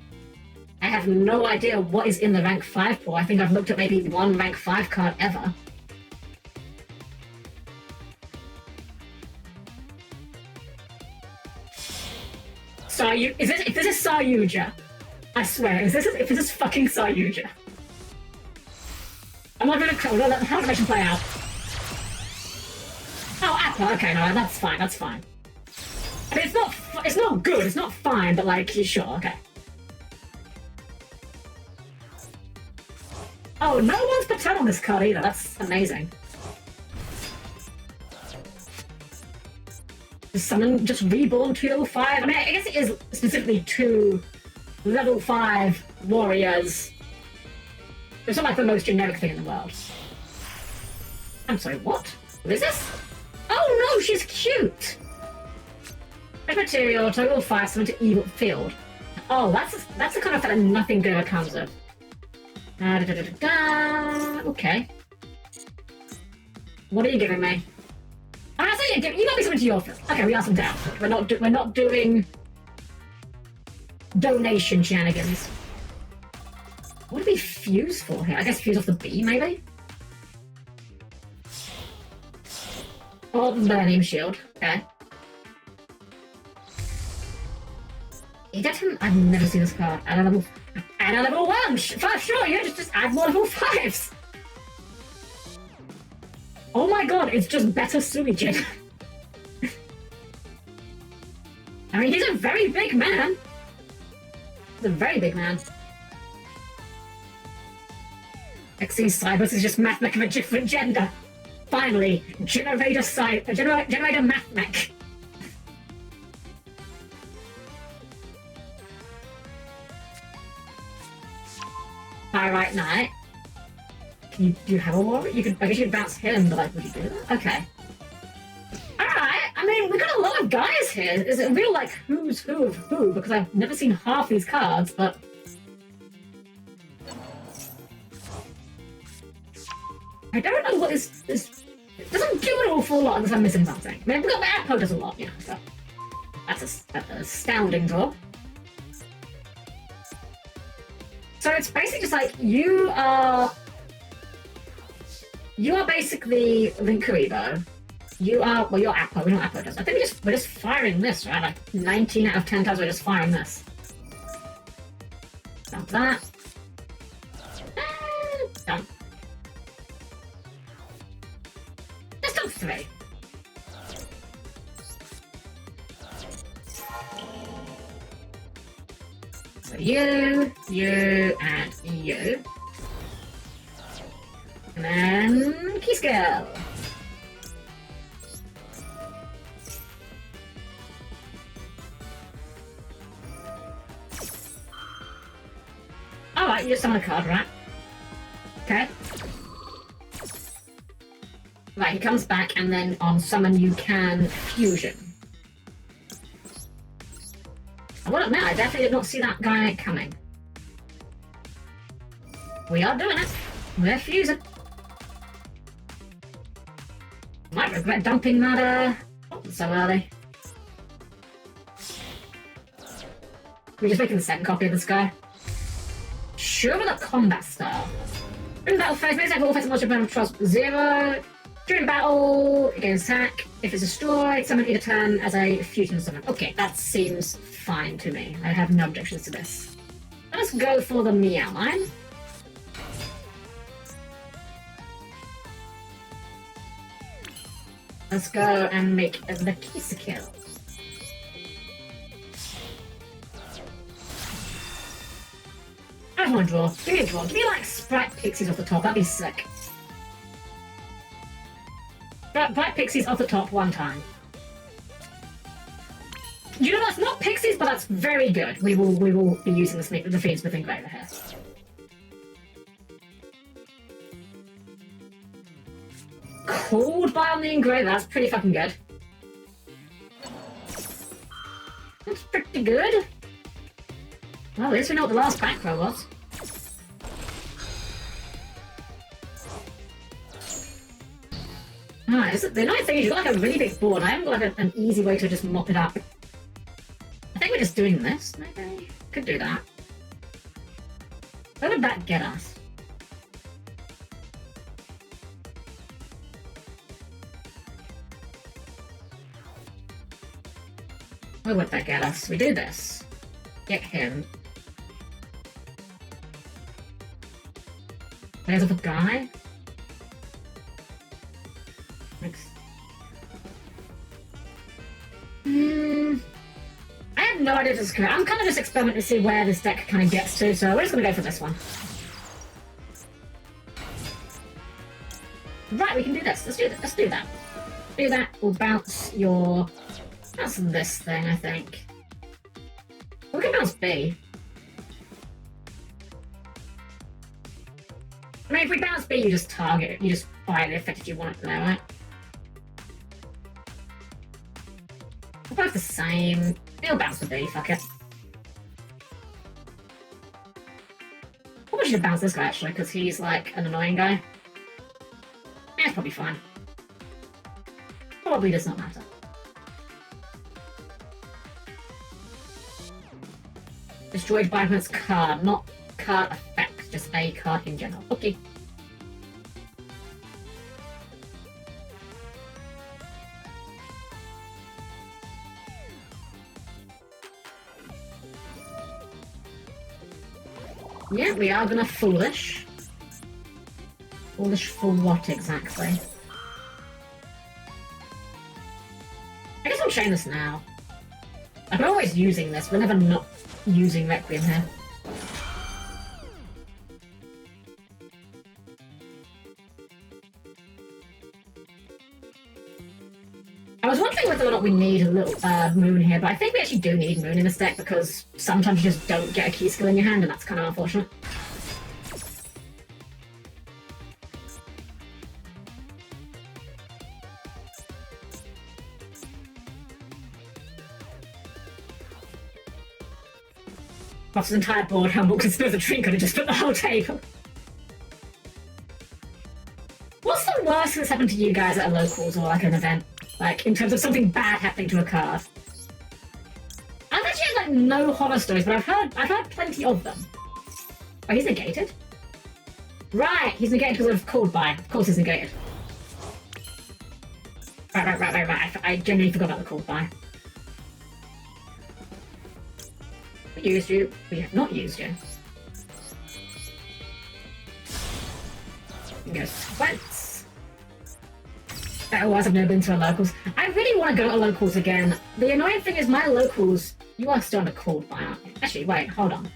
I have no idea what is in the rank 5 pool. I think I've looked at maybe one rank 5 card ever. If this is Saryuja, I swear, if this is fucking Saryuja. I'm not gonna let the animation play out. Oh, Apple, okay, no, that's fine, that's fine. I mean, it's not good, it's not fine, but like, sure, okay. Oh, no one's Patel on this card either, that's amazing. Is someone just reborn 2 level 5? I mean, I guess it is specifically 2 level 5 warriors. It's not like the most generic thing in the world. I'm sorry, what? What is this? Oh no, she's cute! Red material, total 5, summon to evil field. Oh, that's the kind of thing that nothing good comes of. Okay. What are you giving me? I say you got me something to your field. Okay, we got some down. We're not doing donation shenanigans. What do we fuse for here? I guess fuse off the B, maybe? Or the Millennium Shield. Okay. I've never seen this card. Add a level 1! Sure, yeah, just add more level 5s! Oh my god, it's just better Suijin. I mean, he's a very big man. He's a very big man. Xyz Cybers is just math mech of a different gender. Finally, generator math mech. Alright, Knight. Do you have a warrior? I guess you could bounce him, but like, would you do that? Okay. Alright, I mean, we got a lot of guys here. Is it real, like, who's who of who? Because I've never seen half these cards, but... I don't know what is... It doesn't do an awful lot unless I'm missing something. I mean, we've got the Apple does a lot, yeah, so... That's an astounding draw. So it's basically just like, you are basically Link Kuribo. You're Apple. We know Apple does. I think we're just firing this, right? Like 19 out of 10 times we're just firing this. Stop that. Done. Let's do 3. So you, and you. And then key skill. Alright, you just summon a card, right? Okay. Right, he comes back and then on summon you can fusion. I will admit, I definitely did not see that guy coming. We are doing it. We're fusing. Might regret dumping that, so early. We're just making the second copy of this guy. Sure with a combat style. During battle phase, makes all offensive monster controls 0. During battle, it gains attack. If it's destroyed, summon either turn as a fusion summon. Okay, that seems fine to me. I have no objections to this. Let's go for the Meow line. Let's go and make the Kisa kill. I just want to draw. Give me a draw. Give me like Sprite Pixies off the top. That'd be sick. Sprite Pixies off the top one time. You know, that's not Pixies, but that's very good. We will be using the Fiendsmith engraver here. Called by on the engraver, that's pretty fucking good. That's pretty good. Well, at least we know what the last back row was. Alright, the nice thing is you've got like a really big board. I haven't got like an easy way to just mop it up. I think we're just doing this, maybe? Could do that. Where would that get us? Where would that get us? We do this. Get him. There's a guy. Next. I have no idea if this is correct. I'm kind of just experimenting to see where this deck kind of gets to, so we're just going to go for this one. Right, we can do this. Let's do that. Let's do that. Do that. We'll bounce your... Bounce this thing, I think. We can bounce B. I mean, if we bounce B, you just target it. You just fire the effect if you want it there, right? We're both the same. It'll bounce the B, fuck it. Probably should have bounced this guy, actually, because he's, like, an annoying guy. Yeah, it's probably fine. Probably does not matter. Destroyed by opponent's card, not card effect, just a card in general. Okay. Yeah, we are gonna foolish. Foolish for what exactly? I guess I'll chain this now. I'm always using this, we're never not using Requiem here. I was wondering whether or not we need a little moon here, but I think we actually do need moon in this deck because sometimes you just don't get a key skill in your hand and that's kind of unfortunate. Off his entire board, how much suppose a drink could have just put the whole table. What's the worst that's happened to you guys at a locals or like an event? Like, in terms of something bad happening to a card? I've actually had like no horror stories, but I've heard plenty of them. Oh, he's negated? Right, he's negated because of called by. Of course he's negated. Right. I genuinely forgot about the called by. We used you. We have not used you. Go sweats. Otherwise, I've never been to a locals. I really want to go to locals again. The annoying thing is my locals. You are still under called by, aren't you? Actually, wait, hold on.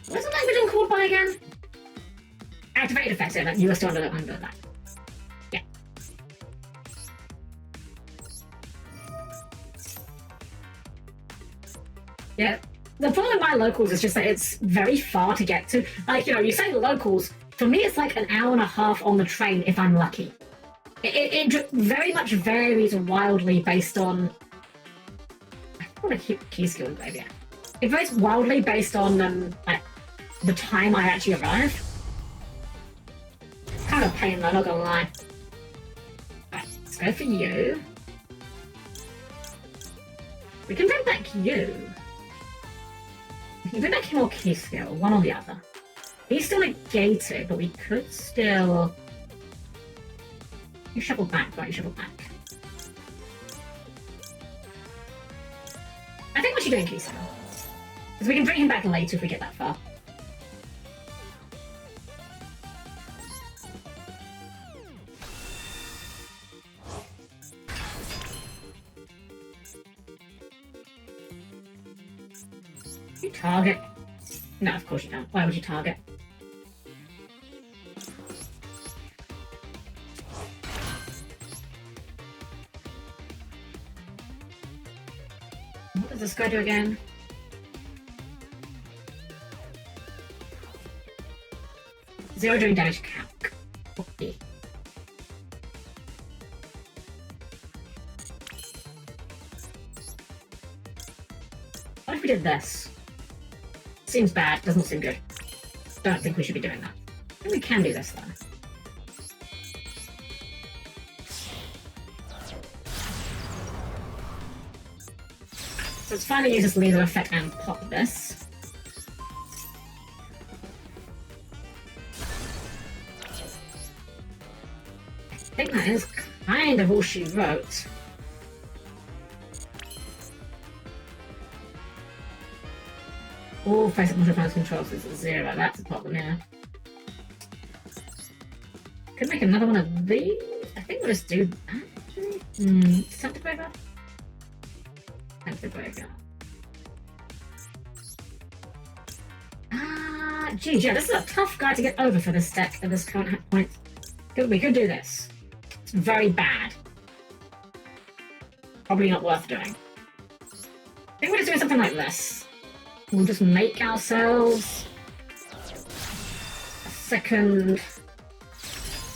What's the language on called by again? Activated effect. Yeah, you are still under that. Yeah. Yeah. The problem with my locals is just that it's very far to get to. Like, you know, you say locals, for me it's like an hour and a half on the train if I'm lucky. It very much varies wildly based on... I want to keep key skill, maybe. Yeah. It varies wildly based on like, the time I actually arrive. It's kind of a pain though, not gonna lie. Right, let's go for you. We can bring back you. We can bring back him or key skill, one or the other. He's still negated, but we could still... You shuffle back, right? You shuffle back. I think we should do key skill. Because we can bring him back later if we get that far. You target? No, of course you don't. Why would you target? What does this guy do again? Zero doing damage calc. Okay. What if we did this? seems bad. Doesn't seem good. Don't think we should be doing that. I think we can do this, though. So it's fine to use this laser effect and pop this. I think that is kind of all she wrote. All face multiple controls is 0. That's a problem, yeah. Could make another one of these. I think we'll just do that. Something like that. Geez, yeah, this is a tough guy to get over for this deck at this current point. We could do this. It's very bad. Probably not worth doing. I think we're just doing something like this. We'll just make ourselves a second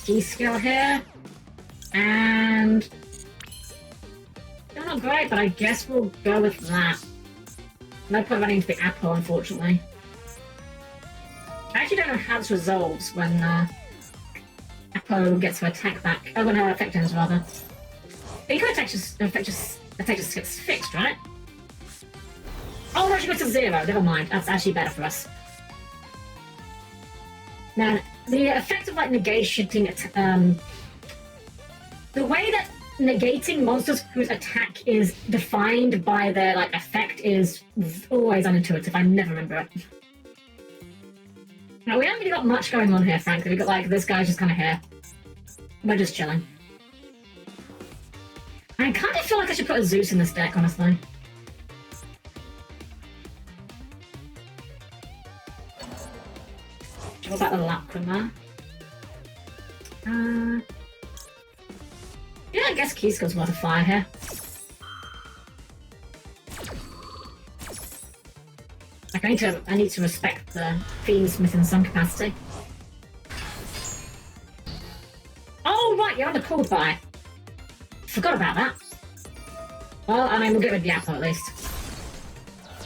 G-skill here. And they're not great, but I guess we'll go with that. No point running into the apple, unfortunately. I actually don't know how this resolves when Apple gets her attack back. Oh, when her effect ends, rather. But you can attack just gets fixed, right? Oh, no, she goes to 0. Never mind. That's actually better for us. Now, the effect of like negating the way that negating monsters whose attack is defined by their like effect is always unintuitive. I never remember it. Now, we haven't really got much going on here, frankly. We've got like this guy's just kind of here. We're just chilling. I kind of feel like I should put a Zeus in this deck, honestly. What about the Lacrima? Yeah, I guess Keyskill's worth a fire here. Like, I need to respect the Fiendsmith in some capacity. Oh, right, you're on the cold buy. Forgot about that. Well, I mean, we'll get rid of the apple at least.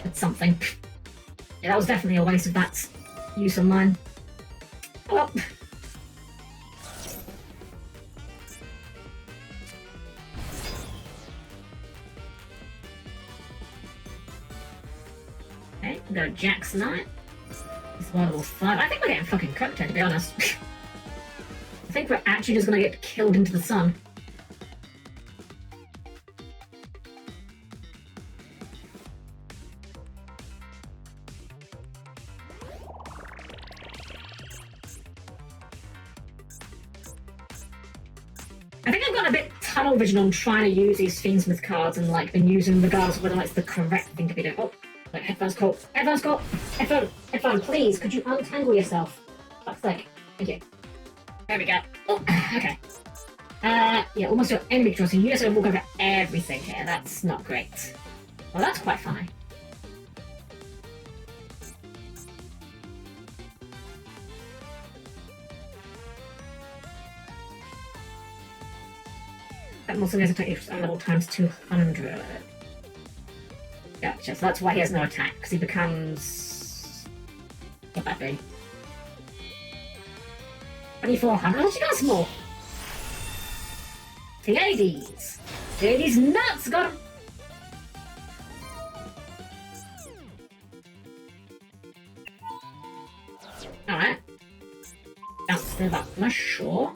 It's something. Yeah, that was definitely a waste of that use of mine. Oh well. Okay, we'll go Jack's Knight. This one will fly. I think we're getting fucking cooked here, to be honest. I think we're actually just gonna get killed into the sun. I think I've got a bit tunnel vision on trying to use these Fiendsmith cards and like been using them regardless of whether it's the correct thing to be doing. Oh, wait, headphones call. Headphones call. Headphone, please, could you untangle yourself? Fuck's sake. Thank you. There we go. Oh, okay. Yeah, almost your enemy control, so you guys will walk over everything here. That's not great. Well, that's quite funny. That muscle has attack equals level times 200. Gotcha, so that's why he has no attack, because he becomes... What that be? 2400? She got small! The 80s! The 80s nuts! Got him! Alright. Bounce through that flush, sure.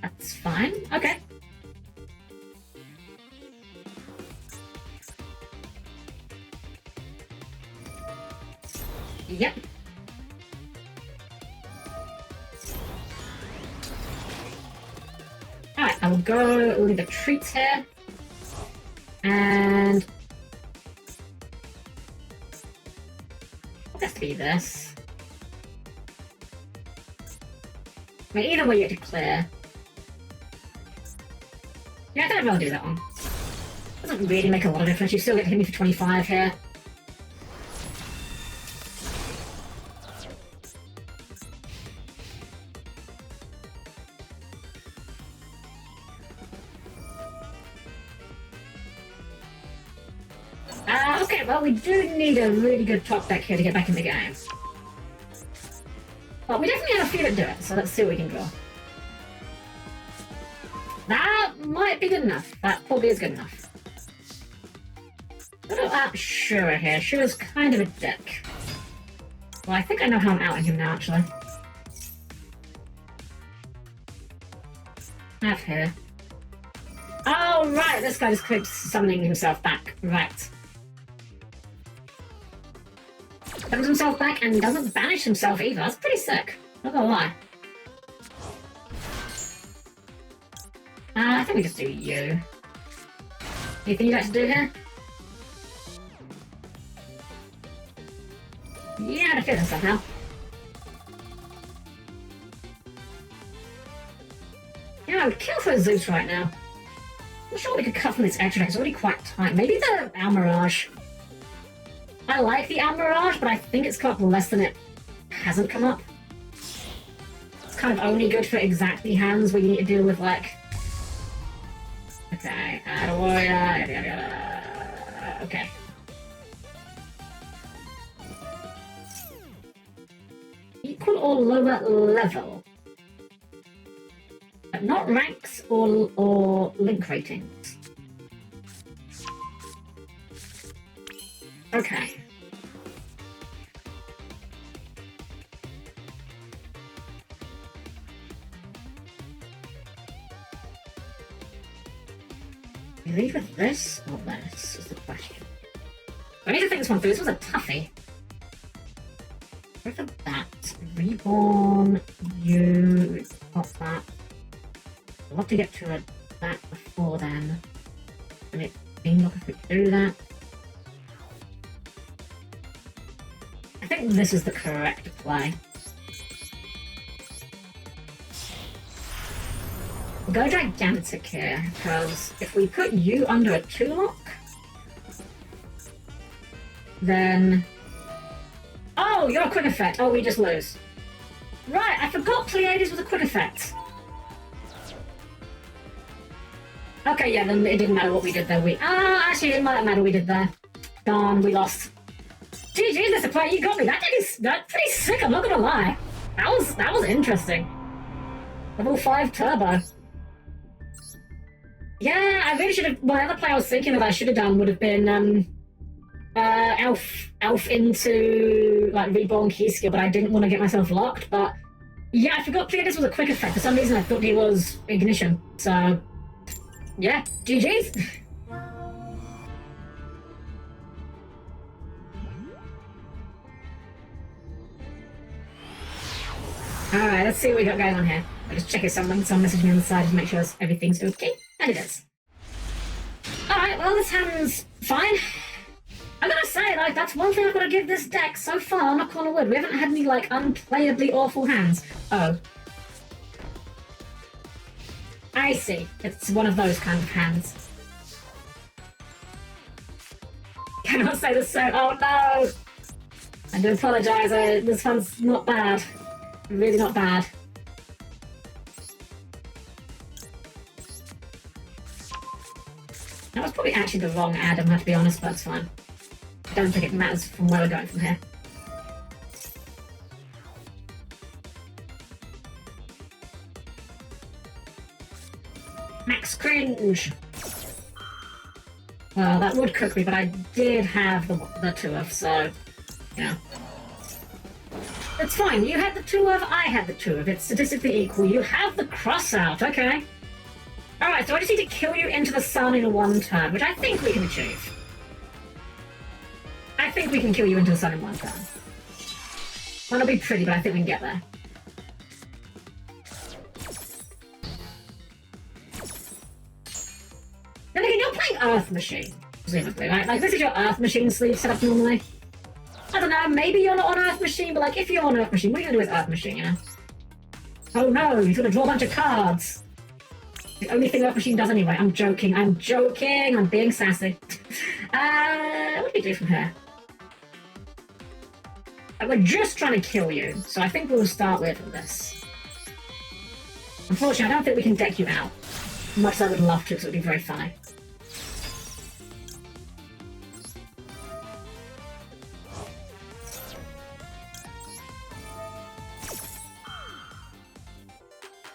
That's fine. Okay. Yep. Alright, I will go leave the treats here. And it has to be this. I mean, either way you have to clear. Yeah, I think I'd rather do that one. Doesn't really make a lot of difference. You still get to hit me for 25 here. Okay, well, we do need a really good top deck here to get back in the game. Well, we definitely have a few that do it, so let's see what we can draw. That might be good enough. That probably is good enough. What about Shura here? Shura's kind of a dick. Well, I think I know how I'm outing him now, actually. Have here. Oh, right, this guy just keeps summoning himself back. Right. Summons himself back and doesn't banish himself either. That's pretty sick. Not gonna lie. I think we just do you. Anything you'd like to do here? Yeah, I feel this somehow. Yeah, I would kill for a Zeus right now. I'm not sure we could cut from this extra deck. It's already quite tight. Maybe the Almirage. I like the Almirage, but I think it's come up less than it hasn't come up. It's kind of only good for exactly hands where you need to deal with, like... Okay, okay. Equal or lower level? But not ranks or link ratings. Okay. We leave with this or this is the question. I need to think this one through. This was a toughie. Both of that. Reborn, you got that. I'd love to get to that before then. And it being look if we do that. I think this is the correct play. We'll go gigantic here, because if we put you under a 2-lock, then... Oh, you're a quick effect. Oh, we just lose. Right, I forgot Pleiades was a quick effect. Okay, yeah, then it didn't matter what we did there. Actually, it might matter what we did there. Darn, we lost. GG, Mr. Player, you got me. That's pretty sick, I'm not gonna lie. That was interesting. Level 5 turbo. Yeah, I really should have... Well, the other play I was thinking that I should have done would have been, Elf into, like, Reborn key skill, but I didn't want to get myself locked, but... Yeah, I forgot Pleiades was a quick effect. For some reason, I thought he was Ignition, so... Yeah, GG's. Alright, let's see what we got going on here. I'll just check if someone messaged me on the side to make sure everything's okay. And it is. Alright, well, this hand's fine. I gotta say, like, that's one thing I've got to give this deck so far, knock on wood. We haven't had any, like, unplayably awful hands. Oh. I see. It's one of those kind of hands. Cannot say the same. Oh no! I do apologise. This one's not bad. Really not bad. That was probably actually the wrong Adam, I have to be honest, but it's fine. I don't think it matters from where we're going from here. Max cringe! Well, that would cook me, but I did have the 2 of, so, you know. It's fine, you had the 2 of, I had the 2 of. It's statistically equal. You have the cross out, okay. Alright, so I just need to kill you into the sun in 1 turn, which I think we can achieve. I think we can kill you into the sun in 1 turn. Well, it'll be pretty, but I think we can get there. Then again, you're playing Earth Machine, presumably, right? Like, this is your Earth Machine sleeve set up normally. I don't know, maybe you're not on Earth Machine, but like, if you're on Earth Machine, what are you gonna do with Earth Machine, you know? Oh no, he's gonna draw a bunch of cards! The only thing Earth Machine does anyway. I'm joking, I'm being sassy. What do we do from here? We're just trying to kill you, so I think we'll start with this. Unfortunately, I don't think we can deck you out. Much as I would love to, because it would be very funny.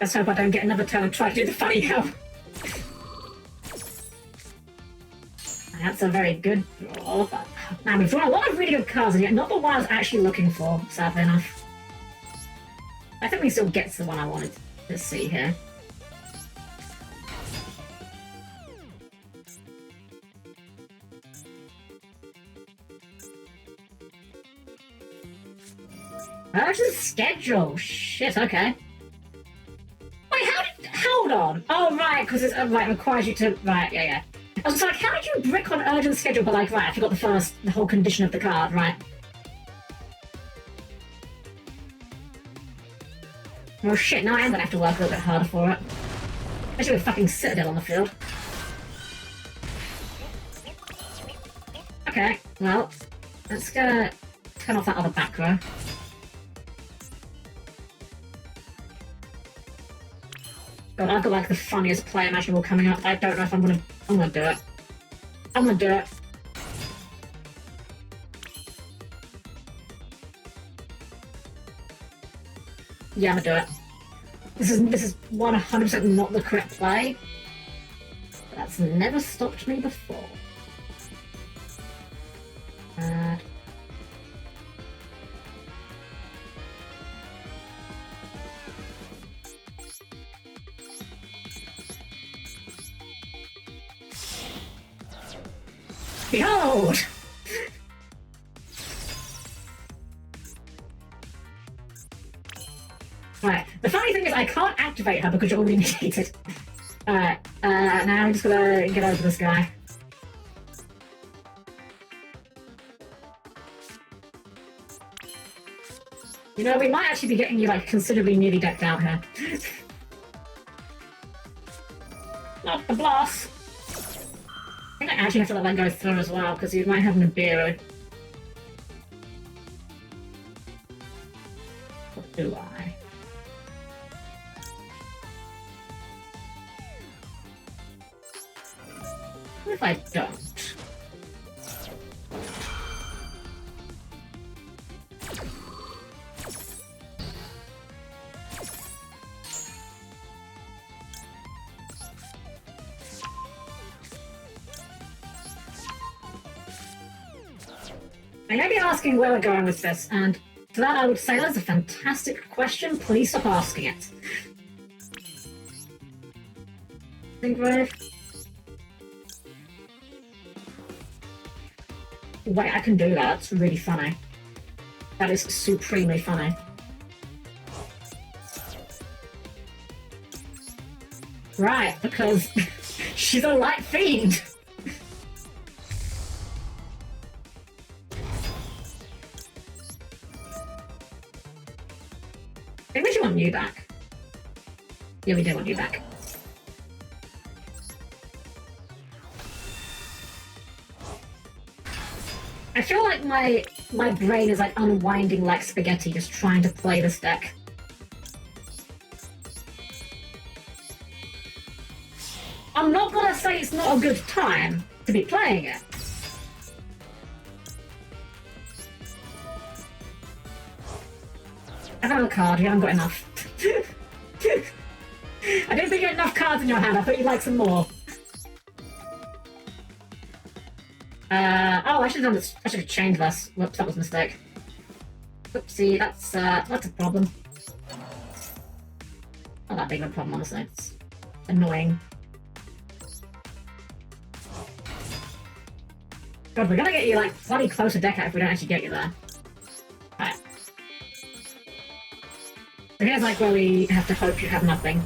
Let's hope I don't get another turn and try to do the funny Helm. That's a very good draw. But, man, we've drawn a lot of really good cards, and yet not the one I was actually looking for, sadly enough. I think we still get to the one I wanted to see here. Urgent schedule. Shit, okay. Wait, hold on. Oh, right, because it requires you to... Right, yeah. I was like, how did you brick on urgent schedule? But like, right, I forgot the whole condition of the card, right? Well, shit, now I am gonna have to work a little bit harder for it. Especially with fucking Citadel on the field. Okay, well, let's go turn off that other back row. God, I've got like the funniest play imaginable coming up. I don't know if I'm gonna do it. I'm gonna do it. Yeah, I'm gonna do it. This is 100% not the correct play. But that's never stopped me before. Behold! Right, the funny thing is I can't activate her because you're already negated. Alright, now I'm just gonna get over this guy. You know, we might actually be getting you, like, considerably nearly decked out here. Not the blast! I think I actually have to let that go through as well, because you might have Nibiru. Or do I? What if I don't? I may be asking where we're going with this, and to that I would say that's a fantastic question. Please stop asking it. Think brave. Wait, I can do that. That's really funny. That is supremely funny. Right, because she's a light fiend. I think we want you back. Yeah, we do want you back. I feel like my brain is like unwinding like spaghetti, just trying to play this deck. I'm not gonna say it's not a good time to be playing it. I have a card, you haven't got enough. I don't think you had enough cards in your hand, I thought you'd like some more. Oh, I should have done this. I should have changed this. Whoops, that was a mistake. Oopsie, that's a problem. Not that big of a problem, honestly. It's annoying. God, we're gonna get you, like, bloody close to deck out if we don't actually get you there. Alright. So here's, like, where we have to hope you have nothing.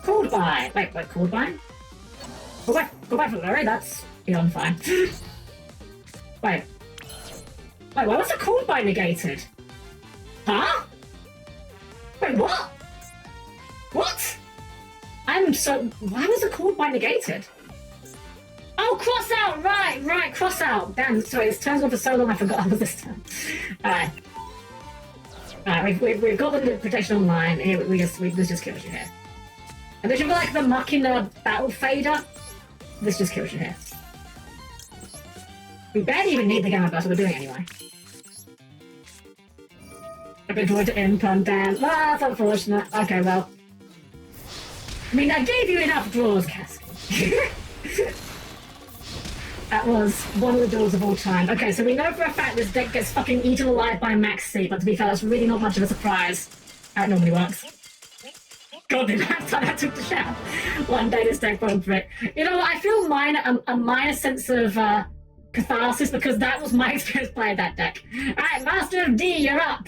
Called by! Wait, called by? Go back for Larry, that's beyond fine. Wait, why was the called by negated? Huh? Wait, what? What? Why was the called by negated? Oh, cross out! Right, cross out! Damn, sorry, this turn's on for so long I forgot I was this turn. Alright. Alright, we've got the protection online. Here, let's just kill you here. And then you've got like the Machina battle fader. This just kills you here. We barely even need the Gamma Burst, but we're doing it anyway. been told to imp on Dan. Well, that's unfortunate. Okay, well. I mean, I gave you enough draws, Cassie. That was one of the duels of all time. Okay, so we know for a fact this deck gets fucking eaten alive by Max C, but to be fair, that's really not much of a surprise. How it normally works. God, the last time I took the shower. One day this deck won't break. You know what, I feel a minor sense of catharsis because that was my experience playing that deck. Alright, Master of D, you're up!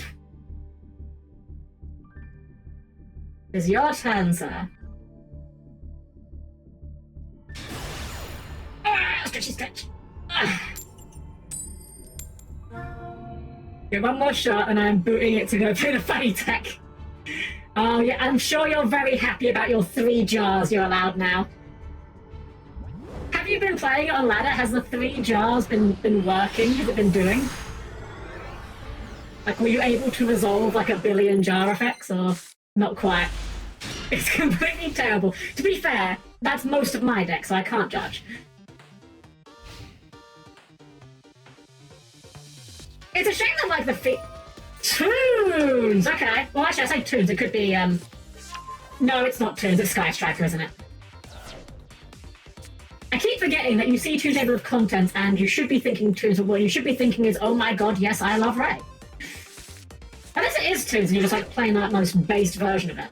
It's your turn, sir. Stretchy stretch. Get one more shot and I'm booting it to go play the funny tech. Oh yeah, I'm sure you're very happy about your 3 jars you're allowed now. Have you been playing it on ladder? Has the 3 jars been working? Has it been doing? Like, were you able to resolve like a billion jar effects or not quite? It's completely terrible. To be fair, that's most of my deck, so I can't judge. It's a shame that, like, the Tunes! Okay. Well, actually, I say Tunes. It could be, No, it's not Tunes. It's Sky Striker, isn't it? I keep forgetting that you see Tunes table of contents and you should be thinking Tunes, but what you should be thinking is, oh my god, yes, I love Ray. Unless it is Tunes and you're just, like, playing that most based version of it.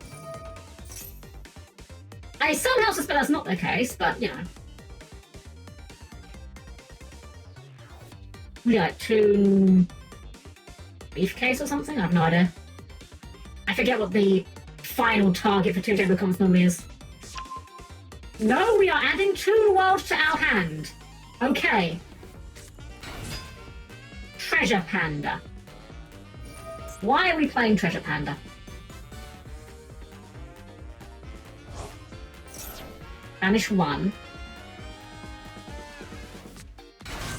I somehow suspect that's not the case, but, you know. What do you like, Toon... Beefcase or something? I have no idea. I forget what the final target for Toon Table of Contents normally is. No, we are adding Toon World to our hand. Okay. Treasure Panda. Why are we playing Treasure Panda? Banish 1.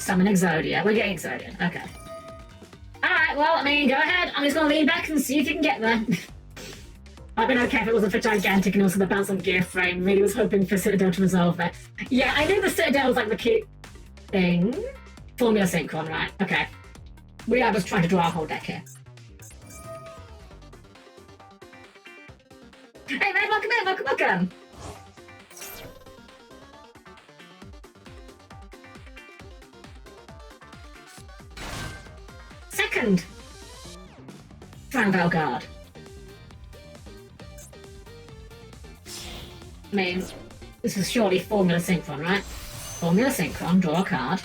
Summon Exodia. We're getting Exodia. Okay. Alright, well, I mean, go ahead. I'm just going to lean back and see if you can get there. I'd been okay if it wasn't for Gigantic and also the bounce on Gear Frame. Really was hoping for Citadel to resolve that. Yeah, I knew the Citadel was like the cute thing. Formula Synchron, right? Okay. We are just trying to draw our whole deck here. Hey man, welcome in, welcome. Second. Franval Guard. I mean, this is surely Formula Synchron, right? Formula Synchron, draw a card.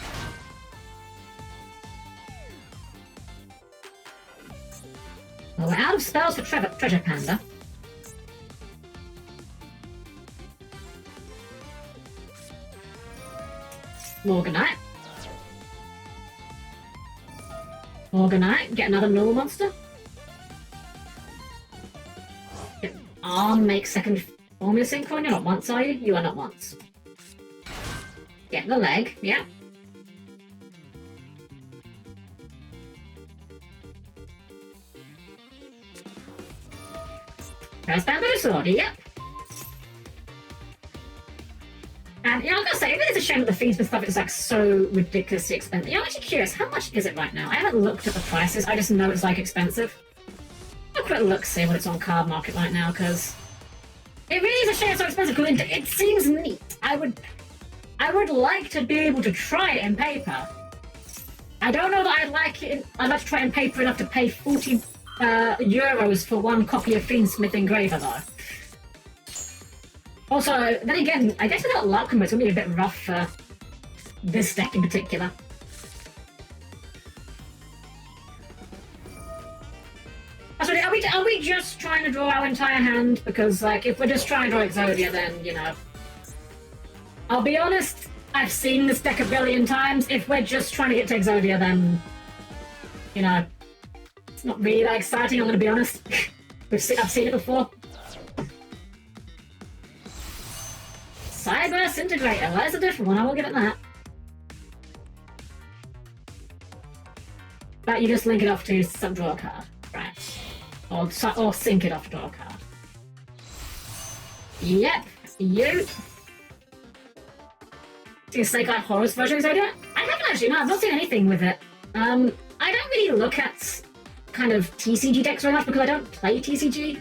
Well, we're out of spells for Treasure Panda. Morganite. Morganite, get another normal monster. Arm, make second Formula Synchron. You're not once, are you? You are not once. Get the leg, yeah. Press Bamboo Sword, yep. And, you know, I'm gonna say, it's a shame that the Fiendsmith stuff is, like, so ridiculously expensive. You know, I'm actually curious, how much is it right now? I haven't looked at the prices, I just know it's, like, expensive. I'll quick look, see what it's on Card Market right now, because it really is a shame it's so expensive, because it seems neat. I would like to be able to try it in paper. I don't know that I'd like to try it in paper enough to pay 40 euros for one copy of Fiendsmith Engraver, though. Also, then again, I guess without luck, it's going to be a bit rough for this deck in particular. So are we just trying to draw our entire hand? Because, like, if we're just trying to draw Exodia, then, you know... I'll be honest, I've seen this deck a billion times. If we're just trying to get to Exodia, then... You know... It's not really that exciting, I'm going to be honest. I've seen it before. Cyber Disintegrator, that is a different one, I will give it that. But you just link it off to some draw card, right? Or sync it off draw card. Yep, you. See a Snake Eye Horus version of Exodia? I haven't actually, no, I've not seen anything with it. I don't really look at kind of TCG decks very much because I don't play TCG.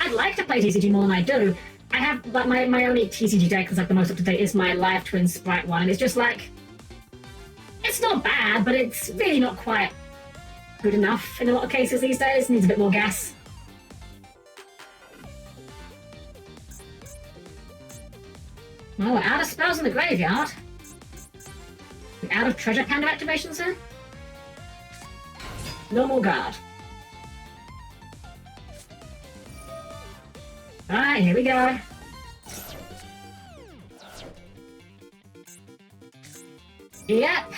I'd like to play TCG more than I do. I have, like, my only TCG deck that's like the most up-to-date is my Live Twin Sprite one, and it's just like, it's not bad, but it's really not quite good enough in a lot of cases these days. It needs a bit more gas. Oh, we're out of spells in the graveyard. We're out of treasure panda activations here. No more guard. Alright, here we go. Yep.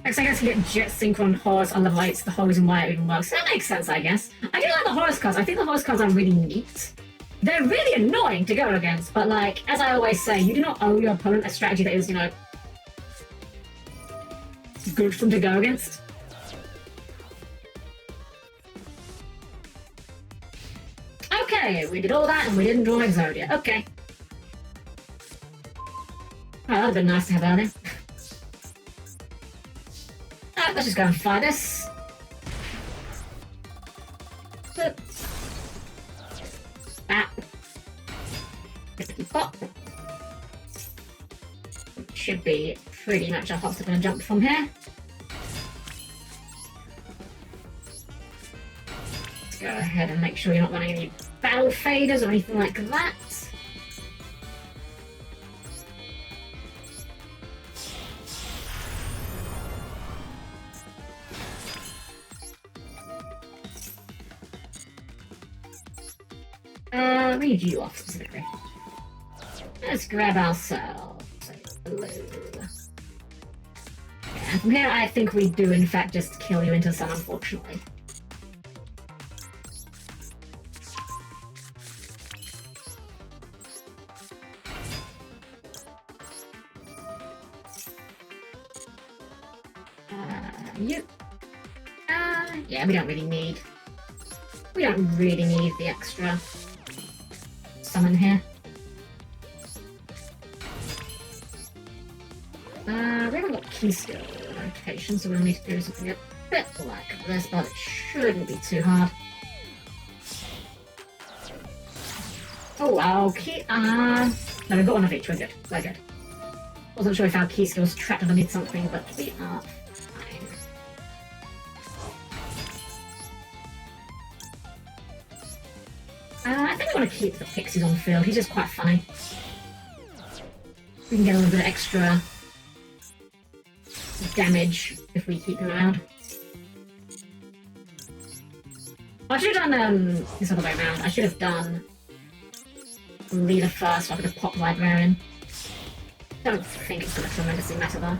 I guess I can get Jet Synchron Horus on the lights, the whole reason why it even works. That makes sense, I guess. I do like the Horus cards. I think the Horus cards are really neat. They're really annoying to go against, but like, as I always say, you do not owe your opponent a strategy that is, you know, good for them to go against. Okay, we did all that and we didn't draw Exodia. Okay. Oh, that would have been nice to have earlier. Alright, let's just go and fire this. Ah. Pop. Should be pretty much a hop, step and a jump from here. Let's go ahead and make sure you're not running any battle faders or anything like that. Read you off specifically. Let's grab ourselves a blue. Yeah, from here I think we do in fact just kill you into the sun, unfortunately. You. Yeah, we don't really need the extra summon here. We haven't got key skill rotation, so we'll need to do something a bit like this, but it shouldn't be too hard. Oh, our key. No, we've got one of each. We're good. We're good. Wasn't sure if our key skill was trapped underneath something, but we are fine. I think I want to keep the pixies on the field. He's just quite funny. We can get a little bit of extra damage if we keep him around. I should have done this other way around. I should have done leader first, so I could have popped librarian in. Don't think it's going to tremendously matter though.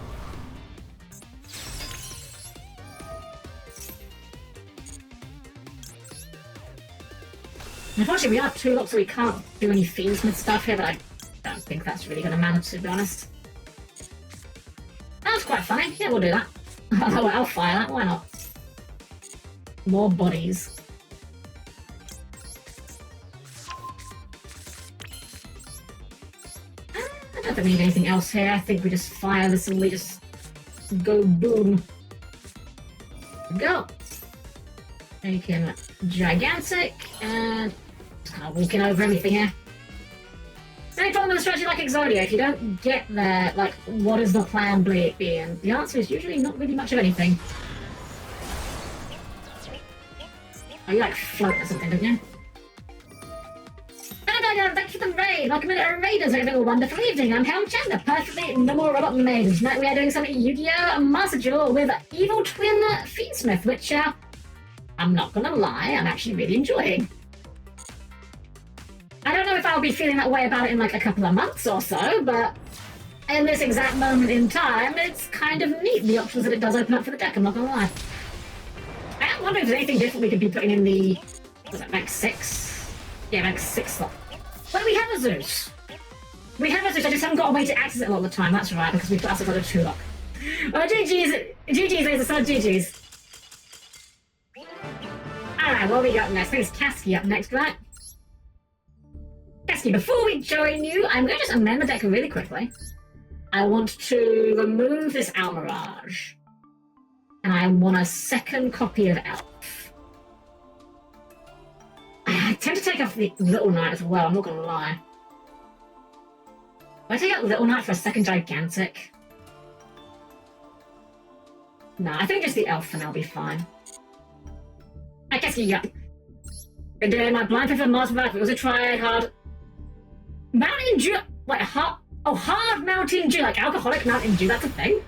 Unfortunately, we are 2 locks, so we can't do any Fiendsmith stuff here, but I don't think that's really going to matter, to be honest. That's quite funny. Yeah, we'll do that. I'll fire that. Why not? More bodies. I don't think we need anything else here. I think we just fire this and we just go boom. Go. Make him gigantic and just kind of walking over everything here. Any problem with a strategy like Exodia? If you don't get there, like, what is the plan B? And the answer is usually not really much of anything. Oh, you like float or something, didn't you? Thank you for the raid! Welcome to our raiders! We're having a wonderful evening. I'm Helm-Chan, the perfectly normal robot maid. Tonight we are doing some Yu-Gi-Oh! Master Duel with Evil Twin Fiendsmith, which, I'm not gonna lie, I'm actually really enjoying. I don't know if I'll be feeling that way about it in like a couple of months or so, but in this exact moment in time, it's kind of neat, the options that it does open up for the deck, I'm not gonna lie. I am wondering if there's anything different we could be putting in the... was that rank 6? Yeah, rank 6 slot. Well, we have a Zeus. We have a Zeus, I just haven't got a way to access it a lot of the time, that's right, because we've also got a 2-lock. Oh, GG's, ladies and son, GG's. Alright, what we got next? I think it's Kasky up next, right? Kasky, before we join you, I'm going to just amend the deck really quickly. I want to remove this Almirage. And I want a second copy of Elf. I tend to take off the Little Knight as well, I'm not gonna lie. Will I take out Little Knight for a second Gigantic? No, I think just the Elf for now will be fine. I guess you got. And then my blind for Mars Back, we also tried hard. Mountain Dew. Wait, hard. Oh, hard Mountain Dew, like alcoholic Mountain Dew, that's a thing?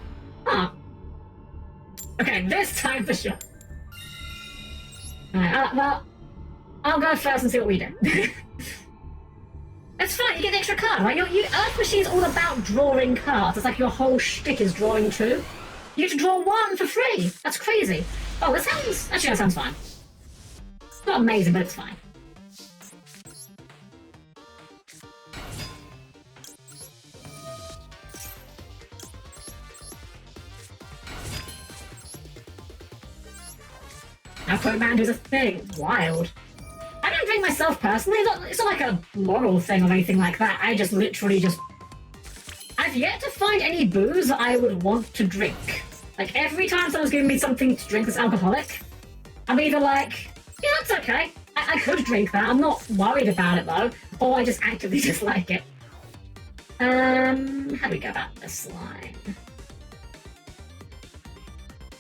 Huh. Okay, this time for sure. Alright, well, I'll go first and see what we do. It's fine, you get the extra card, right? Your Earth Machine's all about drawing cards. It's like your whole shtick is drawing two. You get to draw one for free. That's crazy. Oh, that sounds... Actually, that sounds fine. It's not amazing, but it's fine. Alcoholic Man is a thing. Wild. I don't drink myself personally. It's not like a moral thing or anything like that. I just literally just... I've yet to find any booze I would want to drink. Like, every time someone's giving me something to drink that's alcoholic, I'm either like, yeah, that's okay. I could drink that. I'm not worried about it, though. Or I just actively dislike it. How do we go about this line?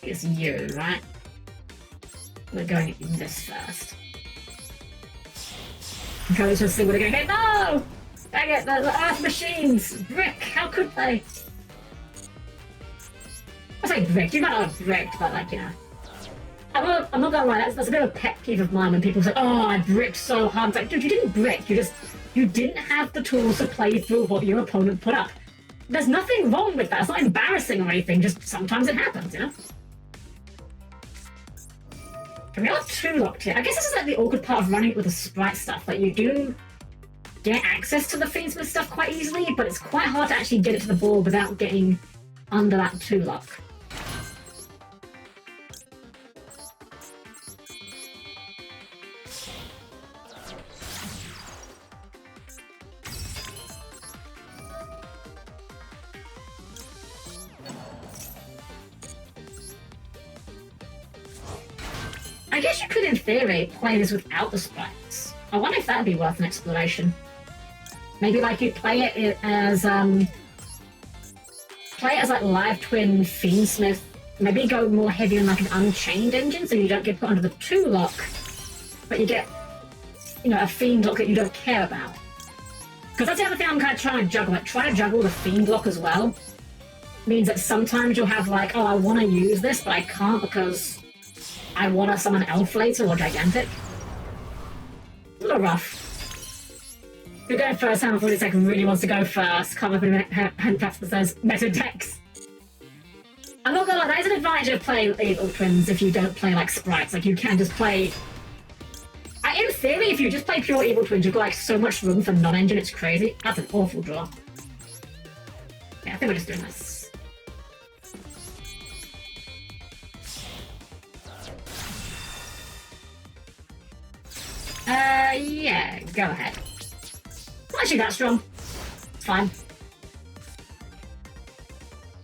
It's you, right? We're going in this first. Okay, let's just see what we're gonna get. No! Dang it, the Earth Machines! Brick, how could they? I say bricked, you might not have bricked, but like, you know. I'm not gonna lie, that's a bit of a pet peeve of mine when people say, oh, I bricked so hard. It's like, dude, you didn't brick, you didn't have the tools to play through what your opponent put up. There's nothing wrong with that, it's not embarrassing or anything, just sometimes it happens, you know? We are two locked here. I guess this is like the awkward part of running it with the sprite stuff. Like, you do get access to the Fiendsmith stuff quite easily, but it's quite hard to actually get it to the board without getting under that 2-lock. I guess you could, in theory, play this without the sprites. I wonder if that would be worth an exploration. Maybe, like, you play it as, like, Live Twin Fiendsmith. Maybe go more heavy on, like, an Unchained engine, so you don't get put under the 2-lock, but you get, you know, a Fiend lock that you don't care about. Because that's the other thing I'm kind of trying to juggle. Like, trying to juggle the Fiend lock as well means that sometimes you'll have, like, oh, I want to use this, but I can't because I want to summon Elf later or Gigantic. A little rough. You're going first, Hammer 42nd really wants to go first. Come up in Handclaps that says meta decks. I'm not gonna lie, that is an advantage of playing Evil Twins if you don't play like sprites. Like, you can just play. In theory, if you just play pure Evil Twins, you've got like so much room for non-engine, it's crazy. That's an awful draw. Yeah, I think we're just doing this. Yeah, go ahead. Not actually that strong. It's fine.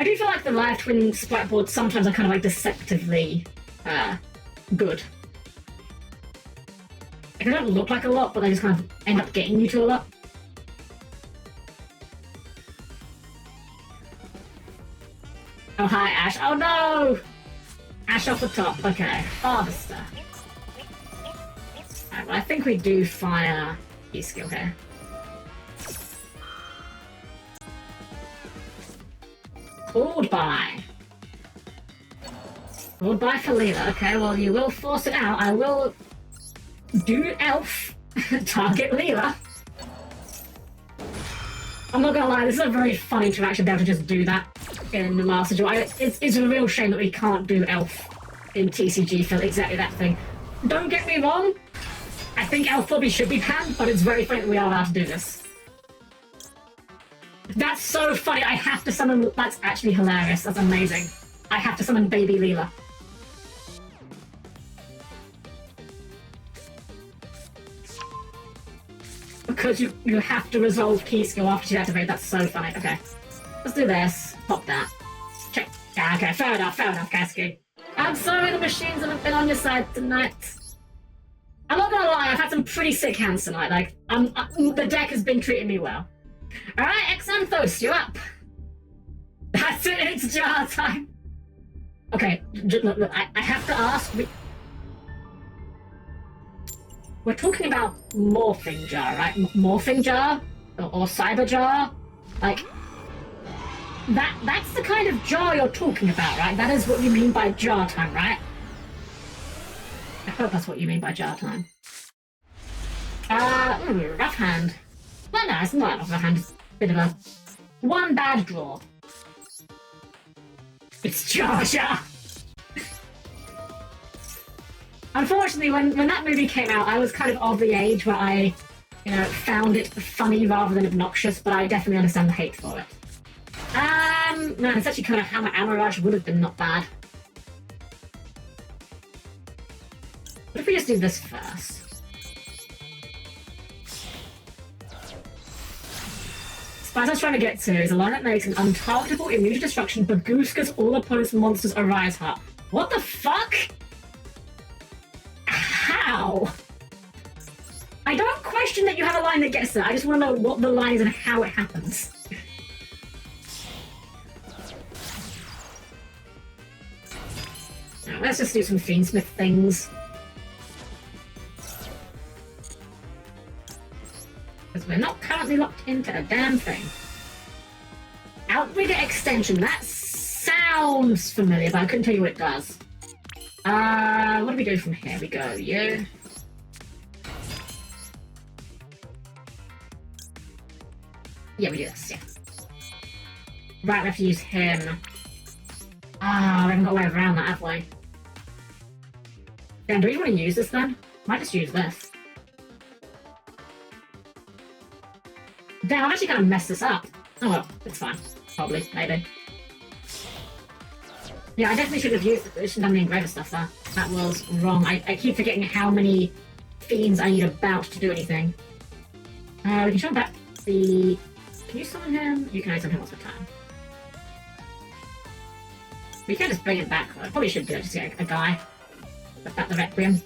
I do feel like the Live Twin sprite boards sometimes are kind of like deceptively good. Like, they don't look like a lot, but they just kind of end up getting you to a lot. Oh, hi, Ash. Oh, no! Ash off the top. Okay. Harvester. Alright, well, I think we do fire E-skill here. Called by. Called by for Leela. Okay, well, you will force it out. I will do Elf. Target Leela. I'm not gonna lie, this is a very fun interaction to be able to just do that in the Master Duel. It's a real shame that we can't do Elf in TCG for exactly that thing. Don't get me wrong, I think Elf probably should be banned, but it's very funny that we are allowed to do this. That's so funny, I have to summon... That's actually hilarious, that's amazing. I have to summon Baby Leela. Because you have to resolve key skill after you activate, that's so funny, okay. Let's do this. Pop that. Check. Yeah, okay, fair enough, Kasky. I'm sorry the machines haven't been on your side tonight. I'm not gonna lie, I've had some pretty sick hands tonight. Like, the deck has been treating me well. Alright, Xanthos, you're up. That's it, it's jar time. Okay, look, I have to ask. We're talking about morphing jar, right? Morphing jar? Or cyber jar? Like, that's the kind of jar you're talking about, right? That is what you mean by jar time, right? I hope that's what you mean by jar time. Rough hand. Well, no, it's not a rough hand. It's a bit of a one bad draw. It's Jar Jar. Unfortunately, when that movie came out, I was kind of the age where I, found it funny rather than obnoxious, but I definitely understand the hate for it. Man, it's actually kind of how my Amarage would have been not bad. What if we just do this first? What I was trying to get to is a line that makes an untargetable immune destruction Bagooskas all opponents' monsters arise heart. What the fuck? How? I don't question that you have a line that gets there. I just want to know what the line is and how it happens. Now, let's just do some Fiendsmith things. Because we're not currently locked into a damn thing. Outrigger extension. That sounds familiar, but I couldn't tell you what it does. What do we do from here? We go, you. Yeah, we do this, yeah. Right, we have to use him. Ah, we haven't got a way around that, have we? Then, do we want to use this then? Might just use this. Damn, I'm actually gonna mess this up. Oh well, it's fine. Probably, maybe. Yeah, I definitely should have used it. I shouldn't have any engraver stuff there. That was wrong. I keep forgetting how many fiends I need about to do anything. We can show him back the... Can you summon him? You can only summon him once per time. We can just bring him back though. Probably should do it, just get a guy. Put back the Requiem.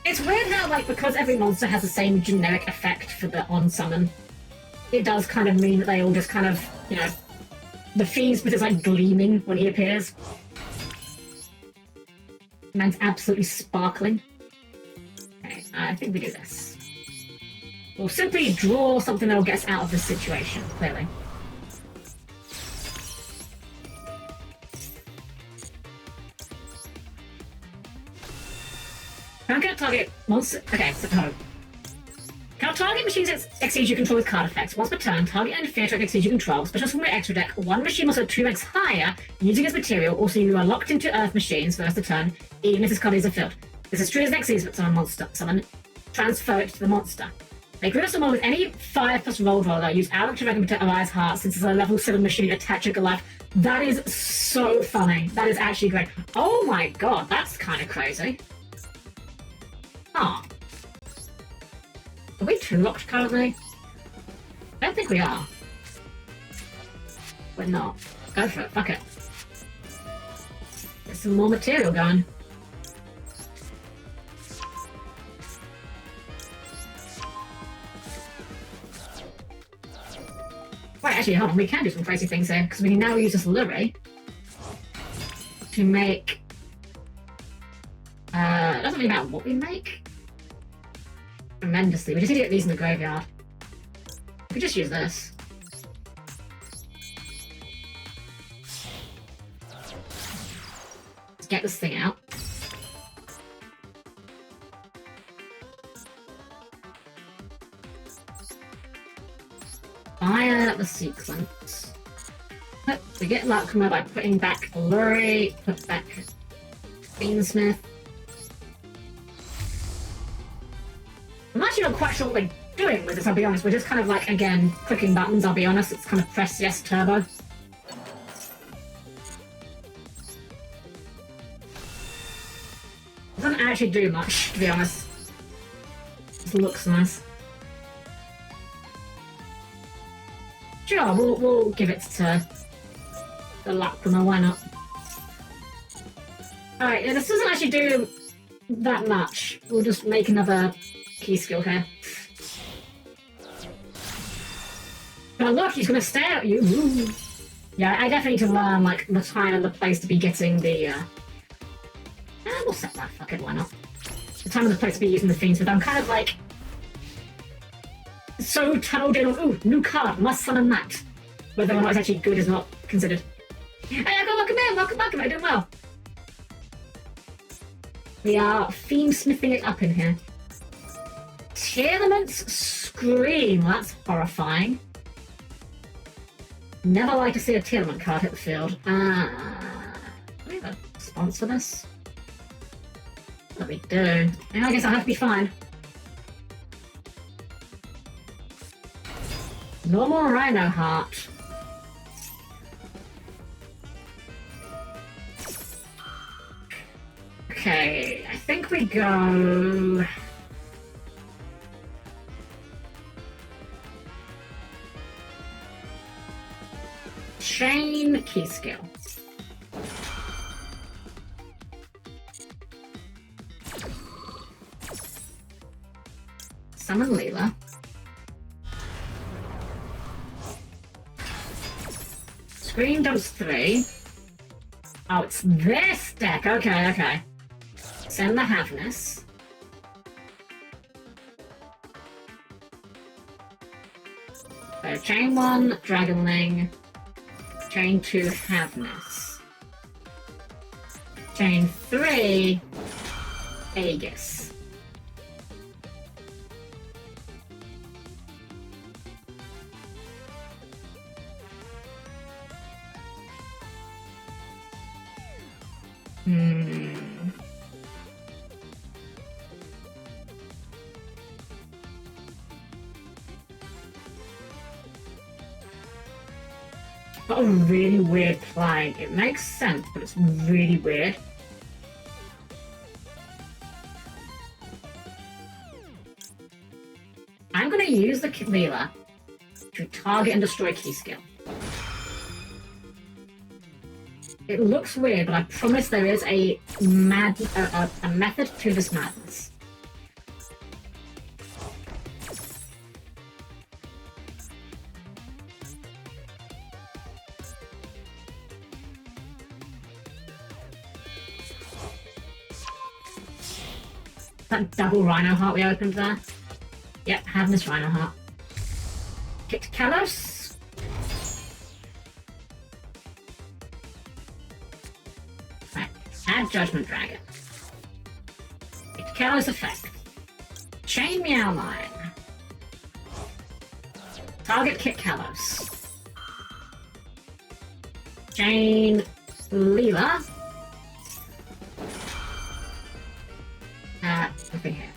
It's weird how, like, because every monster has the same generic effect for the on-summon, it does kind of mean that they all just kind of, the Fiendsmith is like gleaming when he appears. Man's absolutely sparkling. Okay, I think we do this. We'll simply draw something that will get us out of this situation, clearly. I'm going to target monster. Okay, so can target machines that exceed your control with card effects. Once per turn, target and interfere to exceed your control. Special from your extra deck, one machine must have 2 ranks higher using its material. Also, you are locked into Earth machines for the rest of the turn, even if this card is a field. This is true as next season, but summon monster. Summon, transfer it to the monster. Make rid of someone with any 5+ roll roller. Use Alec to recommend to Arise Heart since it's a level 7 machine attached to life. That is so funny. That is actually great. Oh my god, that's kind of crazy. Oh. Are we 2 locked currently? I don't think we are. We're not. Go for it, fuck it. Get some more material going. Wait, actually, hold on, we can do some crazy things here, because we can now use this lure to make... it doesn't really matter what we make. Tremendously. We just need to get these in the graveyard. We could just use this. Let's get this thing out. Fire the sequence. We get Lakuma by putting back Luri, put back Fiendsmith. I'm actually not quite sure what we're doing with this, I'll be honest. We're just kind of like, again, clicking buttons, I'll be honest. It's kind of press yes turbo. There's an actually do much, to be honest. Just looks nice. Sure, we'll give it to the Lacryma, why not? Alright, yeah, this doesn't actually do that much. We'll just make another key skill here. But look, he's gonna stare at you. Ooh. Yeah, I definitely need to learn, like, the time and the place to be getting the, we'll set that, fuck it, why not? The time and the place to be using the Fiendsmith. I'm kind of, like, so tunneled in on, ooh, new card, must summon that. Whether or not it's actually good is not considered. Hey, welcome in, welcome, I'm doing well. We are Fiendsmithing it up in here. Tearlaments Scream, that's horrifying. Never like to see a Tearlament card hit the field. Do we have a response for this? What we do? I guess I'll have to be fine. Normal Rhino Heart. Okay, I think we go... Chain key skill. Summon Leela. Screen dumps 3. Oh, it's this deck. Okay. Send the Havness. So chain 1, Dragonling. Chain 2, Havness. Chain 3, Aegis. Got a really weird play. It makes sense, but it's really weird. I'm going to use the Leela to target and destroy key skill. It looks weird, but I promise there is a method to this madness. That double Rhino Heart we opened there. Yep, have this Rhino Heart. Kicked Kalos. Right, add Judgment Dragon. Kicked Kalos effect. Chain Meowmine. Target Kick Kalos. Chain Leela. Nothing here.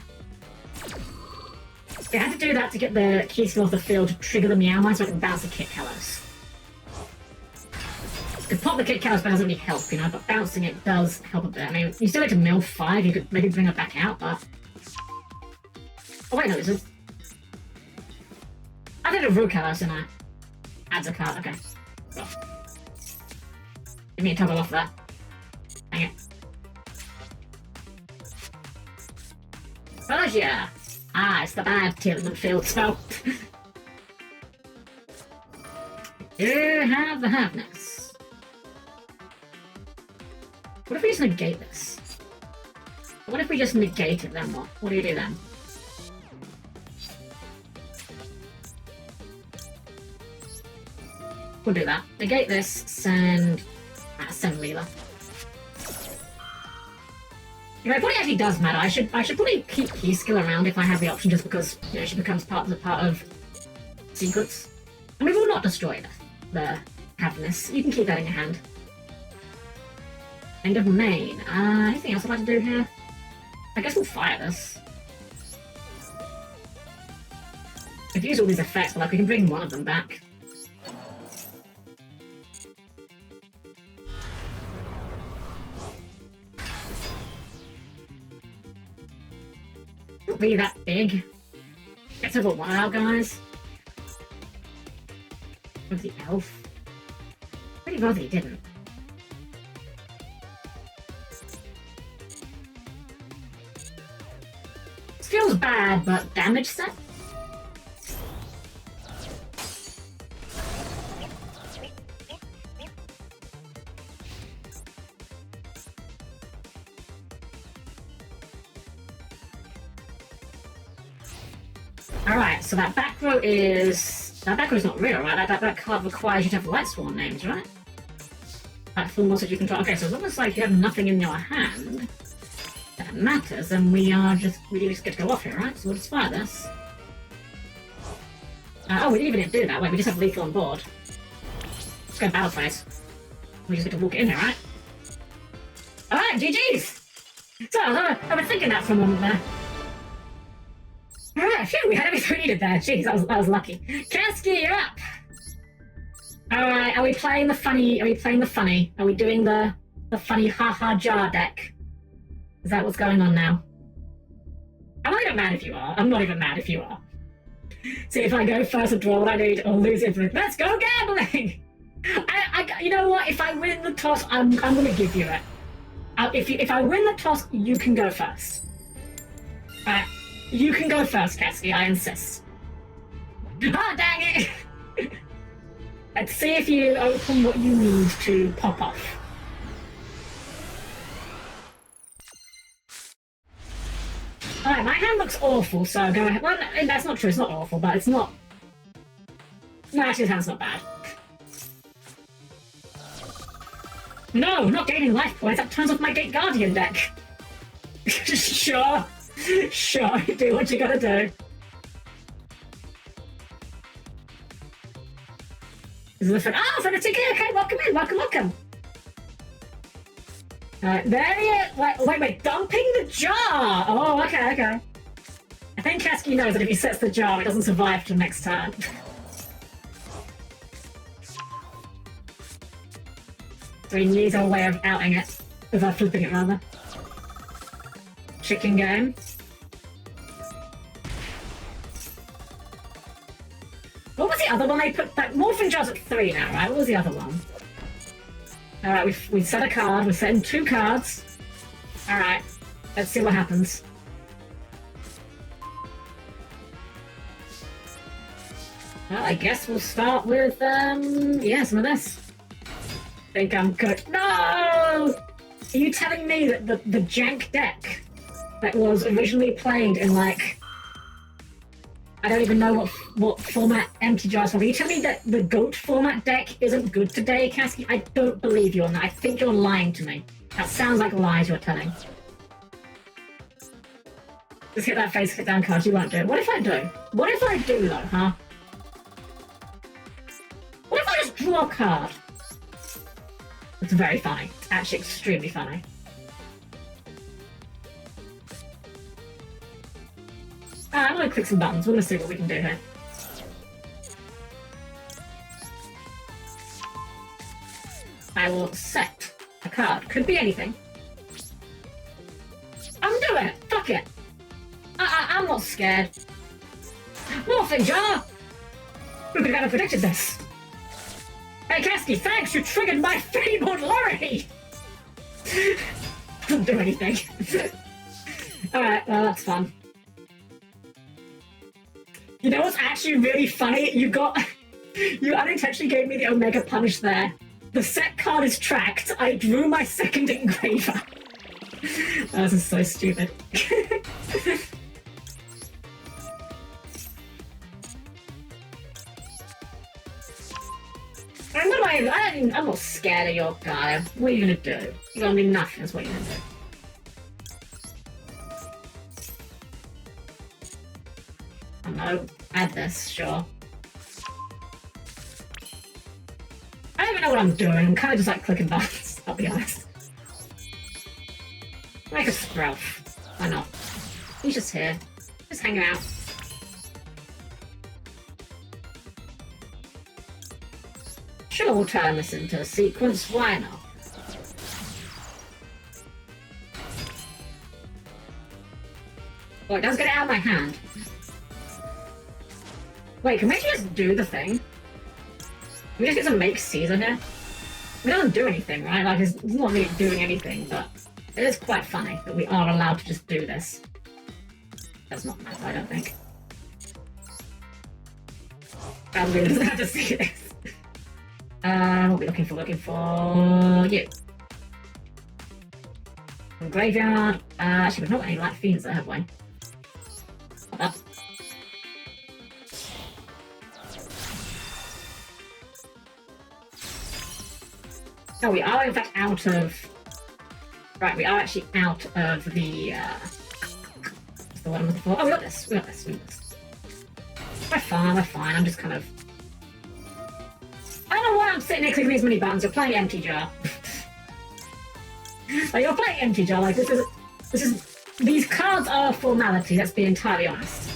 I had to do that to get the key skill off the field to trigger the Meowmine so I can bounce the Kick Kalos. You could pop the Kick Kalos, but it doesn't really help, you know, but bouncing it does help a bit. I mean, you still need to mill 5, you could maybe bring her back out, but... Oh wait, no, this is... I did a Rue Kalos and I adds a card, okay. Well, give me a toggle off that. Hang it. Persia! Ah, it's the bad Tearlament field spell. You have the Havness. What if we just negate this? What if we just negate it, then what? What do you do then? We'll do that. Negate this, send Leela. You know, it probably actually does matter. I should probably keep key skill around if I have the option, just because, you know, she becomes part of sequence. And we will not destroy the Havness. You can keep that in your hand. End of main. Anything else I'd like to do here? I guess we'll fire this. We've used all these effects, but like we can bring one of them back. not really that big. It took a while, guys. With the elf. Pretty well that he didn't. This feels bad, but damage set? Alright, so that back row is... That back row is not real, right? That card requires you to have light sworn names, right? That full monster you control. Okay, so as long as like you have nothing in your hand that matters, then we just get to go off here, right? So we'll just fire this. Oh, we didn't even do that. Wait, we just have lethal on board. Let's go battle phase. We just get to walk in here, right? Alright, GG's! So, I've been thinking that for a moment there. Alright, phew, we had everything we needed there. Jeez, that was lucky. Kasky, you're up! Alright, are we playing the funny? Are we doing the funny ha-ha jar deck? Is that what's going on now? I'm not even mad if you are. See, if I go first and draw what I need, or lose everything. Let's go gambling! You know what? If I win the toss, I'm gonna give you it. If I win the toss, you can go first. Alright, you can go first, Kasky, I insist. Ah, dang it! Let's see if you open what you need to pop off. Alright, my hand looks awful, so go ahead. Well, no, that's not true, it's not awful, but it's not... No, actually, this hand's not bad. No, not gaining life points, that turns off my Gate Guardian deck. Sure, do what you gotta do. Is this oh, for the ticket? Okay, welcome in, welcome. There he is. Wait, dumping the jar! Oh, okay. I think Kasky knows that if he sets the jar, it doesn't survive till next turn. So he needs a way of outing it, without flipping it rather. Chicken game. What was the other one they put back? Morphing jar's at 3 now, right? What was the other one? Alright, we set a card. We're setting 2 cards. Alright, let's see what happens. Well, I guess we'll start with, yeah, some of this. I think I'm good. No! Are you telling me that the jank deck that was originally played in, like... I don't even know what format Empty Jars for. Are you telling me that the GOAT format deck isn't good today, Kasky? I don't believe you on that. I think you're lying to me. That sounds like lies you're telling. Just hit that face, hit down cards, you won't do it. What if I do? What if I do, though, huh? What if I just draw a card? It's very funny. It's actually extremely funny. I'm gonna click some buttons. We're gonna see what we can do here. I will set a card. Could be anything. I'm doing it! Fuck it! I'm not scared. Morphing jar! We could have predicted this. Hey Kasky, thanks! You triggered my fabled lorry! Doesn't do anything. Alright, well that's fun. You know what's actually really funny? You unintentionally gave me the Omega Punish there. The set card is tracked. I drew my second engraver. Oh, this is so stupid. I'm not scared of your guy. What are you gonna do? You're gonna do nothing, is what you're gonna do. No, add this, sure. I don't even know what I'm doing. I'm kind of just like clicking buttons, I'll be honest. Make a Sprout. Why not? He's just here. Just hanging out. Sure, we'll turn this into a sequence. Why not? Oh, it does get it out of my hand. Wait, can we just do the thing? Can we just get some make Caesar here? It doesn't do anything, right? Like, it's not really doing anything, but it is quite funny that we are allowed to just do this. That's not matter, I don't think. I'm going to have to see this. What are we looking for? Looking for you. Graveyard. Actually, we've not got any light fiends there, have we? Hold up. Oh, we are in fact out of... Right, we are actually out of the... What's the word I'm looking for? Oh, we got this. We got this. We got this. We're fine, we're fine. I'm just kind of... I don't know why I'm sitting here clicking these mini buttons. You're playing Empty Jar. Like, you're playing Empty Jar. Like, this is... These cards are a formality, let's be entirely honest.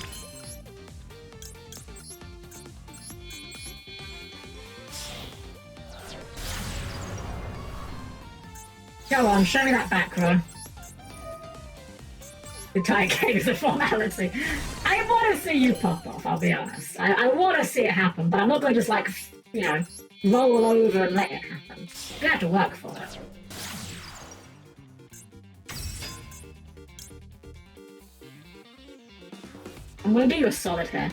Go on, show me that back row. The entire game is a formality. I want to see you pop off, I'll be honest. I want to see it happen, but I'm not going to just, like, you know, roll over and let it happen. You're going to have to work for it. I'm going to do you a solid here.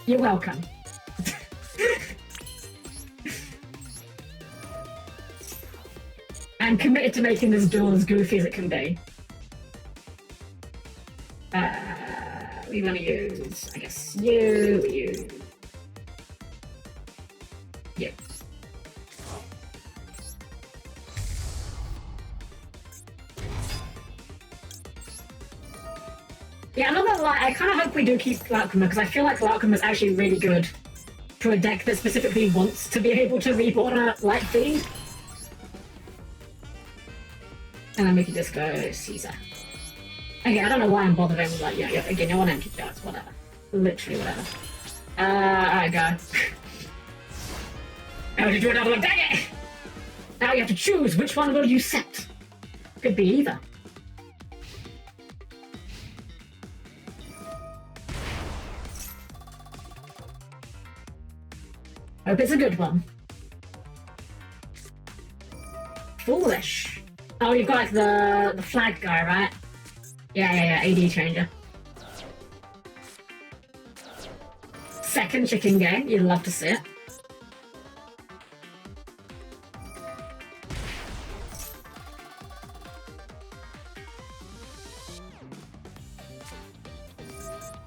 You're welcome. I'm committed to making this duel as goofy as it can be. We want to use, I guess, you. Yeah, I'm not gonna lie, I kind of hope we do keep Glaucoma, because I feel like Glaucoma is actually really good for a deck that specifically wants to be able to reborn a Light Fiend. And then we can just go Caesar. Okay, I don't know why I'm bothering with, like, yeah, again, you're on empty jars, whatever. Literally whatever. Alright, go. Now you do another one, dang it! Now you have to choose which one will you set. Could be either. Hope it's a good one. Foolish. Oh, you've got like the flag guy, right? Yeah, AD changer. Second chicken game, you'd love to see it.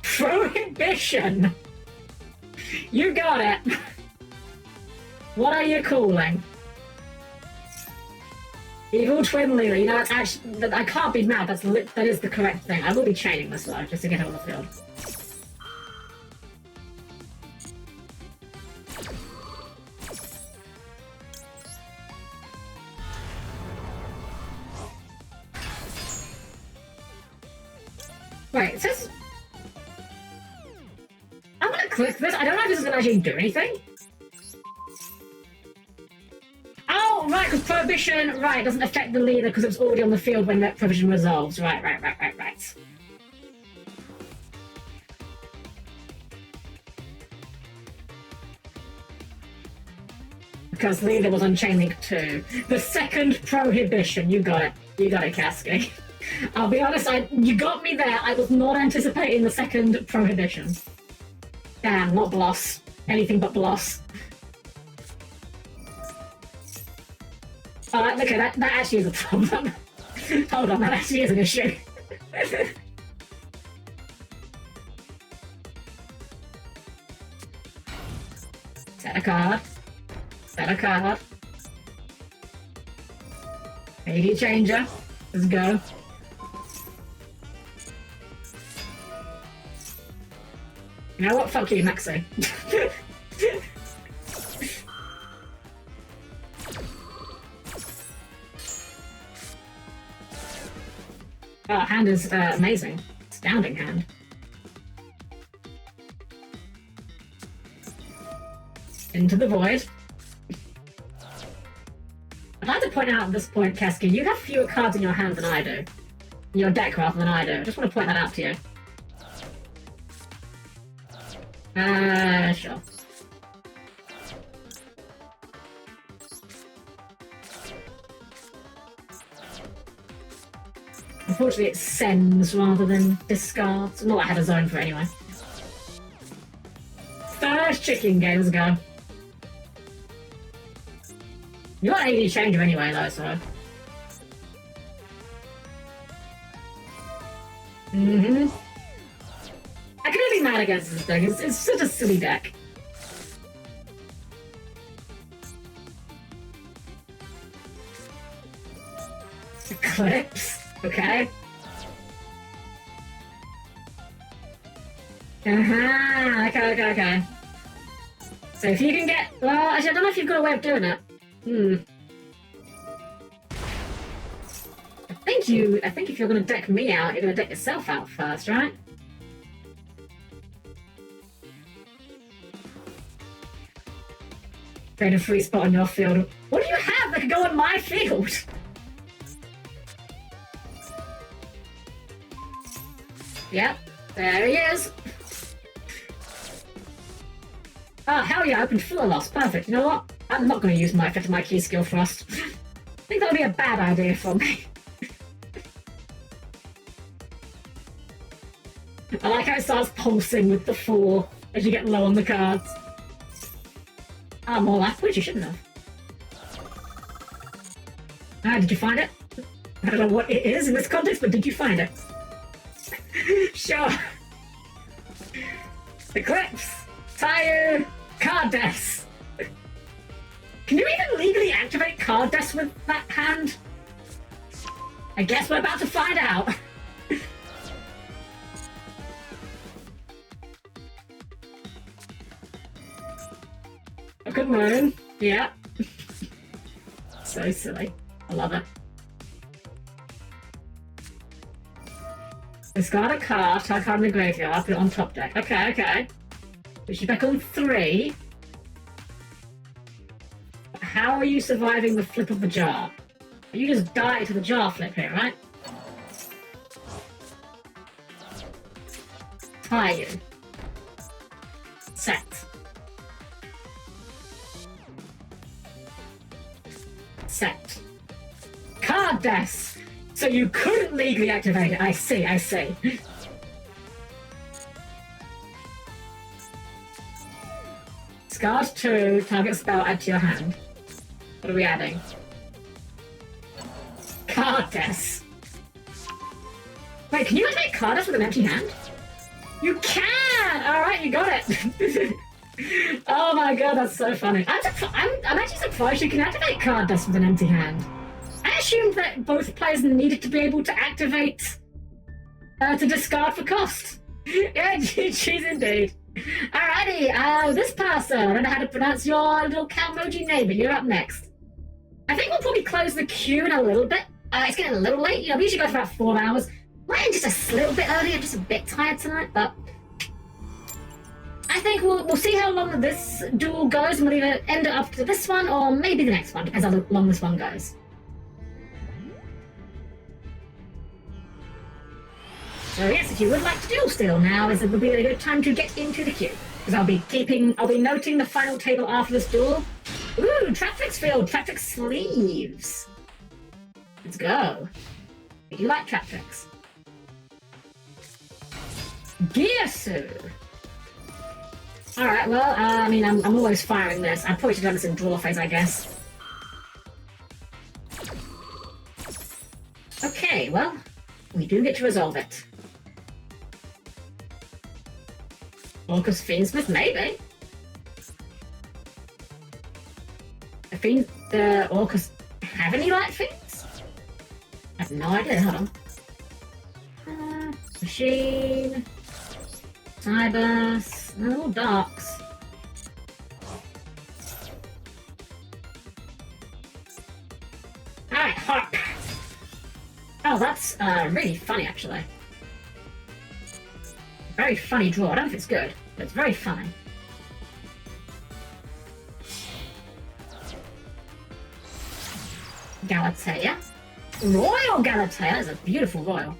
Prohibition! You got it! What are you calling? Evil Twin Leader, you know, it's actually, I can't be mad, that is the correct thing. I will be chaining this though, just to get it on the field. Right, it says... I'm gonna click this, I don't know if this is gonna actually do anything. Oh, right, because Prohibition, right, doesn't affect the leader because it's already on the field when that Prohibition resolves. Right. Because leader was on Chain Link 2. The second Prohibition, you got it. You got it, Casky. I'll be honest, you got me there. I was not anticipating the second Prohibition. Damn, not Bloss. Anything but Bloss. Okay, that actually is a problem. Hold on, that actually is an issue. Set a card. Set a card. AD changer. Let's go. You know what? Fuck you, Maxi. Oh, hand is amazing. Astounding hand. Into the void. I'd like to point out at this point, Keski, you have fewer cards in your hand than I do. In your deck rather than I do. I just want to point that out to you. Sure. Unfortunately, it sends rather than discards. Not that I had a zone for it anyway. First chicken games go. You got an AD changer anyway, though, so. I couldn't be mad against this deck. It's such a silly deck. Eclipse. Okay. Okay. So if you can get... Well, actually, I don't know if you've got a way of doing it. I think if you're going to deck me out, you're going to deck yourself out first, right? Create a free spot on your field. What do you have that could go on my field? Yep, there he is. Oh, hell yeah, I opened full loss. Perfect. You know what? I'm not going to use my effect of my key skill thrust. I think that would be a bad idea for me. I like how it starts pulsing with the 4 as you get low on the cards. Ah, more life, which you shouldn't have. Ah, did you find it? I don't know what it is in this context, but did you find it? Sure. Eclipse, Tire, Card Death. Can you even legally activate Card Death with that hand? I guess we're about to find out. A good moon. Yeah. So silly. I love it. Discard a card, try a card in the graveyard, put it on top deck. Okay. Push you back on 3. How are you surviving the flip of the jar? You just die to the jar flip here, right? Tie you. Set. Card death! So you couldn't legally activate it. I see. Discard 2, target spell, add to your hand. What are we adding? Card death. Wait, can you activate card death with an empty hand? You can! Alright, you got it. Oh my god, that's so funny. I'm actually surprised you can activate card death with an empty hand. I assumed that both players needed to be able to activate to discard for cost. Yeah, GG's indeed. Alrighty, this person, I don't know how to pronounce your little Calmoji name, but you're up next. I think we'll probably close the queue in a little bit. It's getting a little late. You know, we usually go for about 4 hours. Might end just a little bit early. I'm just a bit tired tonight, but I think we'll see how long this duel goes, and we'll either end it up to this one or maybe the next one. Depends how long this one goes. So yes, if you would like to duel still, now would be a good time to get into the queue. Because I'll be noting the final table after this duel. Ooh, Traptrix field, Traptrix sleeves. Let's go. I do like Traptrix. Gearsu. Alright, well, I mean, I'm always firing this. I probably should have done this in draw phase, I guess. Okay, well, we do get to resolve it. Orcus Fiendsmith, maybe. The Orcus have any light fiends? I have no idea, hold on. Machine. Cybers. No darks. Alright, Harp. Oh, that's really funny, actually. Very funny draw. I don't know if it's good, but it's very funny. Galatea. Royal Galatea is a beautiful royal.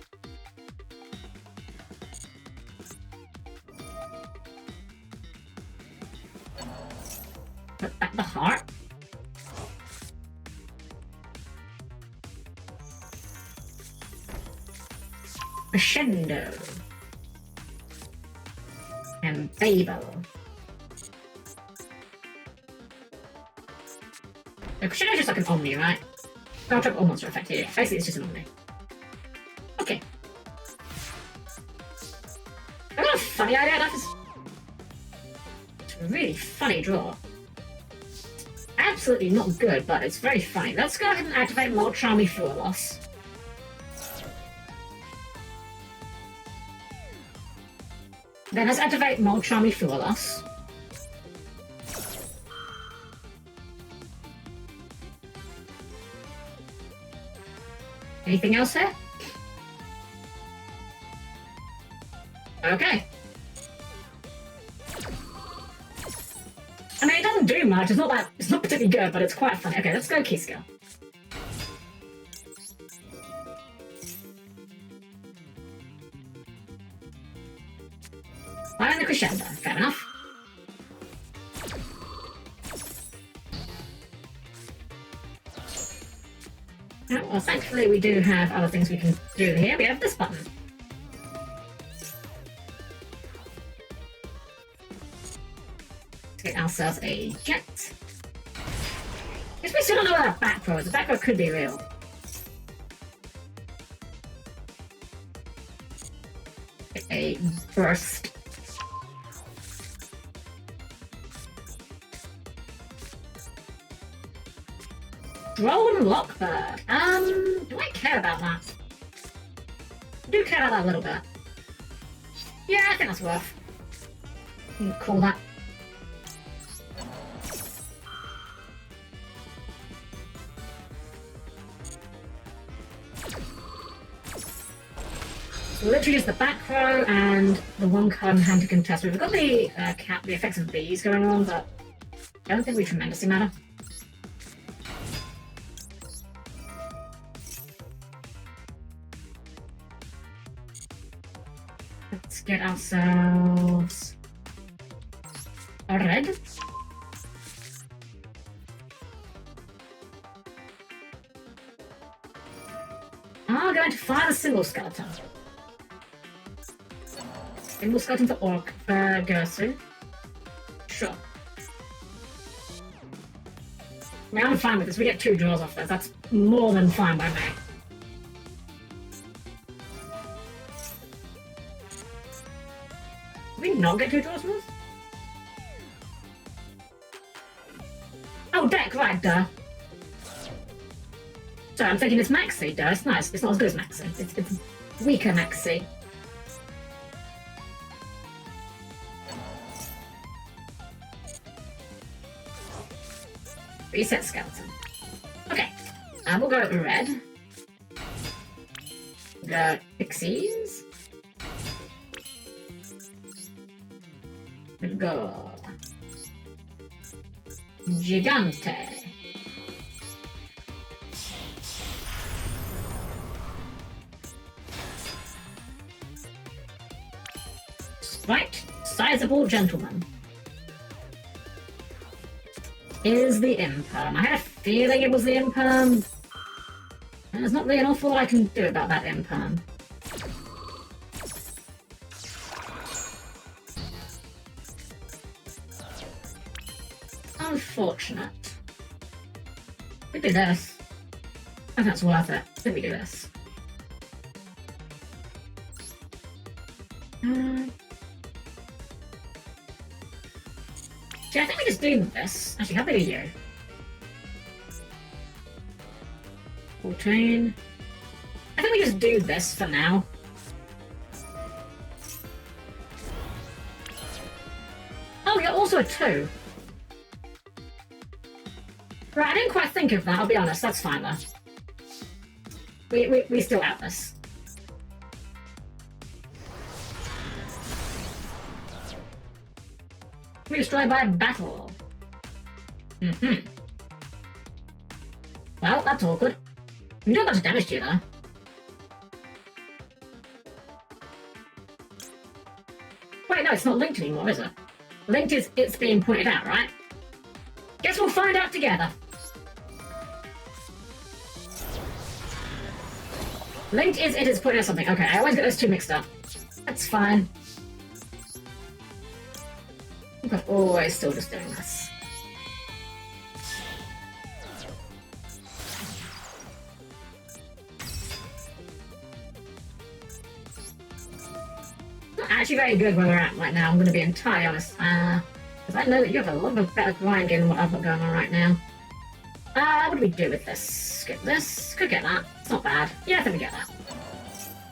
Put back the heart. Crescendo. And Babel. The Crescendo is just like an Omni, right? I'll drop all monster effect here. Basically, it's just an Omni. Okay. I've got a funny idea. It's a really funny draw. Absolutely not good, but it's very funny. Let's go ahead and activate more Charmy Fuel Loss. Then let's activate more Charmy Fuel Loss. Anything else there? Okay. I mean, it doesn't do much. It's not particularly good, but it's quite funny. Okay, let's go Keyskill. Fire the Crescendo. Fair enough. Oh, well, thankfully we do have other things we can do here. We have this button. Let's get ourselves a jet. Guess we still don't know what that back row is. The back row could be real. Get a burst. Rolling Lockbird. Do I care about that? I do care about that a little bit. Yeah, I think that's worth. Call that. So literally just the back row and the one card in hand to contest. We've got the the effects of bees going on, but I don't think we tremendously matter. Let's get ourselves a red. I'm going to fire a single skeleton. Single skeleton for Orc for Gersu. Sure. I mean, I'm fine with this. We get 2 draws off this. That's more than fine by me. Did we not get 2 draws from this? Oh, deck, right, duh. Sorry, I'm thinking it's Maxi, duh. It's nice. It's not as good as Maxi. It's weaker Maxi. Reset skeleton. Okay, we'll go red. Go pixies. We'll go Gigante. Right, sizable gentleman. Is the Imperm. I had a feeling it was the Imperm. And there's not really an awful lot I can do about that Imperm. Unfortunate. We do this. I think that's worth it. I think we do this. See, I think we just do this. Actually, how big are you? 14. I think we just do this for now. Oh, you're also a 2. Right, I didn't quite think of that, I'll be honest. That's fine, though. We still have this. We destroyed by battle. Well, that's awkward. You don't have much damage to you, though. Wait, no, it's not linked anymore, is it? Linked is it's being pointed out, right? Guess we'll find out together. Linked is it is pointing out something. Okay, I always get those two mixed up. That's fine. But always still just doing this. Not actually very good where we're at right now, I'm going to be entirely honest. Because I know that you have a lot of a better grind game than what I've got going on right now. What do we do with this? Skip this? Could get that. It's not bad. Yeah, I think we get that.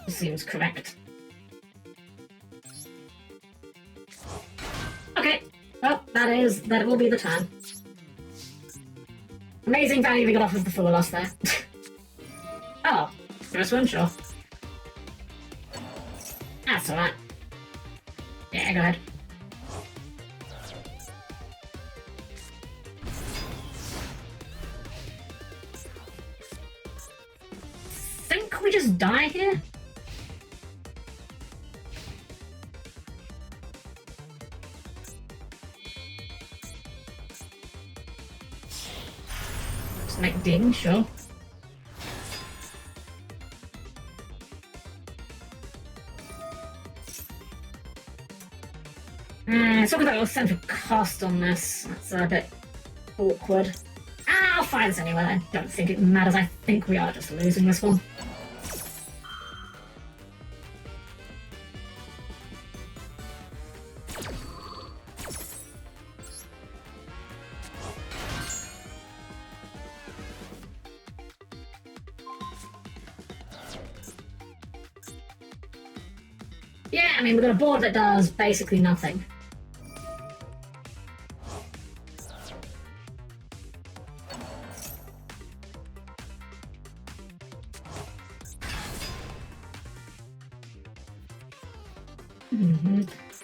This seems correct. Okay. Well, that will be the turn. Amazing value we got off of the full loss there. Oh, first one, sure. That's alright. Yeah, go ahead. Think we just die here? Just make ding, sure. Talking about your central cost on this, that's a bit awkward. I'll find this anyway, I don't think it matters, I think we are just losing this one. Yeah, I mean, we've got a board that does basically nothing.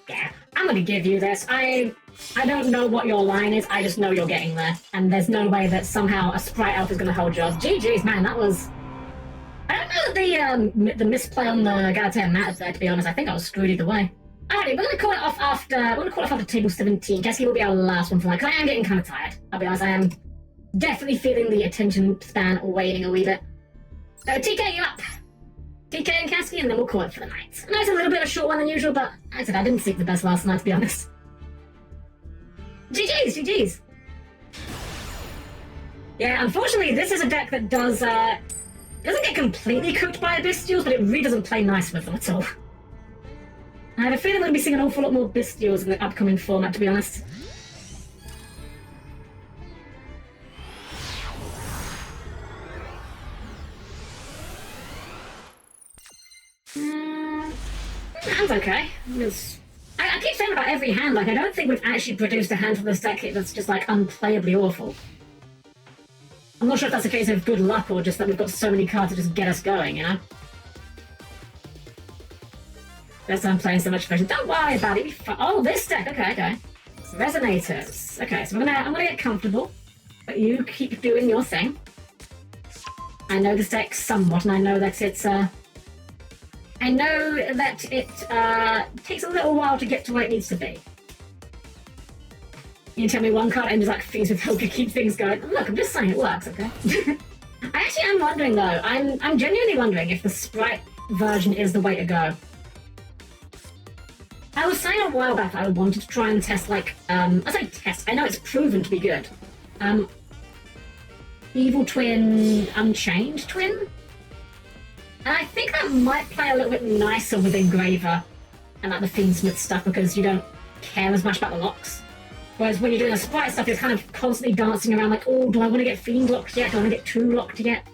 Yeah, I'm gonna give you this. I don't know what your line is, I just know you're getting there. And there's no way that somehow a Sprite Elf is gonna hold yours. GG's, man, that was... I don't know that the misplay on the goddamn mattered there, to be honest. I think I was screwed either way. Alrighty, we're gonna call it off after table 17. Kesky will be our last one for like, 'cause I am getting kind of tired. I'll be honest, I am definitely feeling the attention span waning a wee bit. TK, you up? TK and Kasky, and then we'll call it for the night. I know it's a little bit of a short one than usual, but like I said, I didn't sleep the best last night, to be honest. GG's, GG's. Yeah, unfortunately, this is a deck that doesn't get completely cooked by Bestials, but it really doesn't play nice with them at all. I have a feeling we're going to be seeing an awful lot more Bestials in the upcoming format, to be honest. Hand's okay. I keep saying about every hand, like, I don't think we've actually produced a hand for this deck that's just, like, unplayably awful. I'm not sure if that's a case of good luck or just that we've got so many cards to just get us going, you know? Guess I'm playing so much version. Don't worry about it. Oh, this deck. Okay, okay. Resonators. Okay, so I'm gonna get comfortable, but you keep doing your thing. I know this deck somewhat, and I know that it's I know that it takes a little while to get to where it needs to be. You tell me one card and just like Fiendsmith help you keep things going. Look, I'm just saying it works, okay? I actually am wondering though. I'm genuinely wondering if the Sprite version is the way to go. I was saying a while back I wanted to try and test like I say test. I know it's proven to be good. Evil Twin, Unchained Twin. And I think that might play a little bit nicer with Engraver and like the Fiendsmith stuff because you don't care as much about the locks. Whereas when you're doing the Sprite stuff, you're kind of constantly dancing around like, oh, do I want to get Fiend locked yet? Do I want to get True locked yet?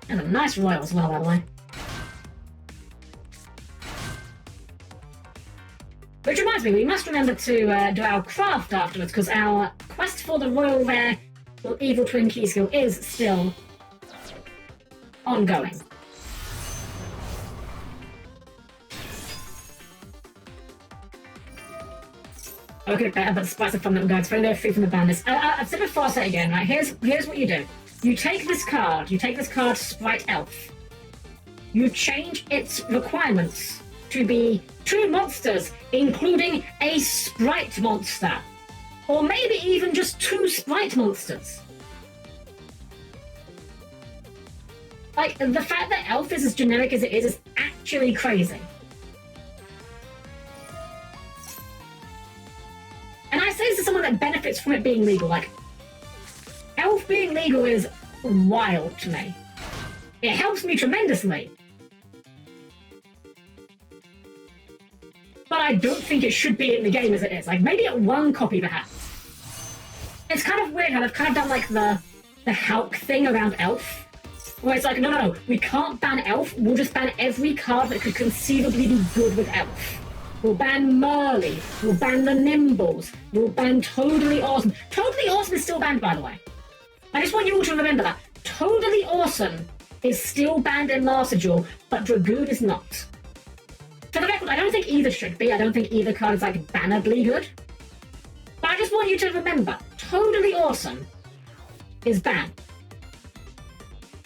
And a nice Royal as well, by the way. Which reminds me, we must remember to do our craft afterwards, because our quest for the Royal Rare Evil Twin Key skill is still ongoing. Okay, better, but despite the fun that guides further free from the ban list. I've said it before, I'll say it again, right? Here's what you do. You take this card, Sprite Elf. You change its requirements to be 2 monsters, including a Sprite monster. Or maybe even just 2 Sprite monsters. Like, the fact that Elf is as generic as it is actually crazy. And I say this to someone that benefits from it being legal. Like, Elf being legal is wild to me. It helps me tremendously. But I don't think it should be in the game as it is. Like, maybe at 1 copy, perhaps. It's kind of weird how they've kind of done, like, the Hulk thing around Elf. Where it's like, no, we can't ban Elf. We'll just ban every card that could conceivably be good with Elf. We'll ban Merly. We'll ban the Nimbles. We'll ban Totally Awesome. Totally Awesome is still banned, by the way. I just want you all to remember that. Totally Awesome is still banned in Master Duel, but Dragoon is not. For the record, I don't think either should be. I don't think either card is, like, bannably good. But I just want you to remember, Totally Awesome is banned.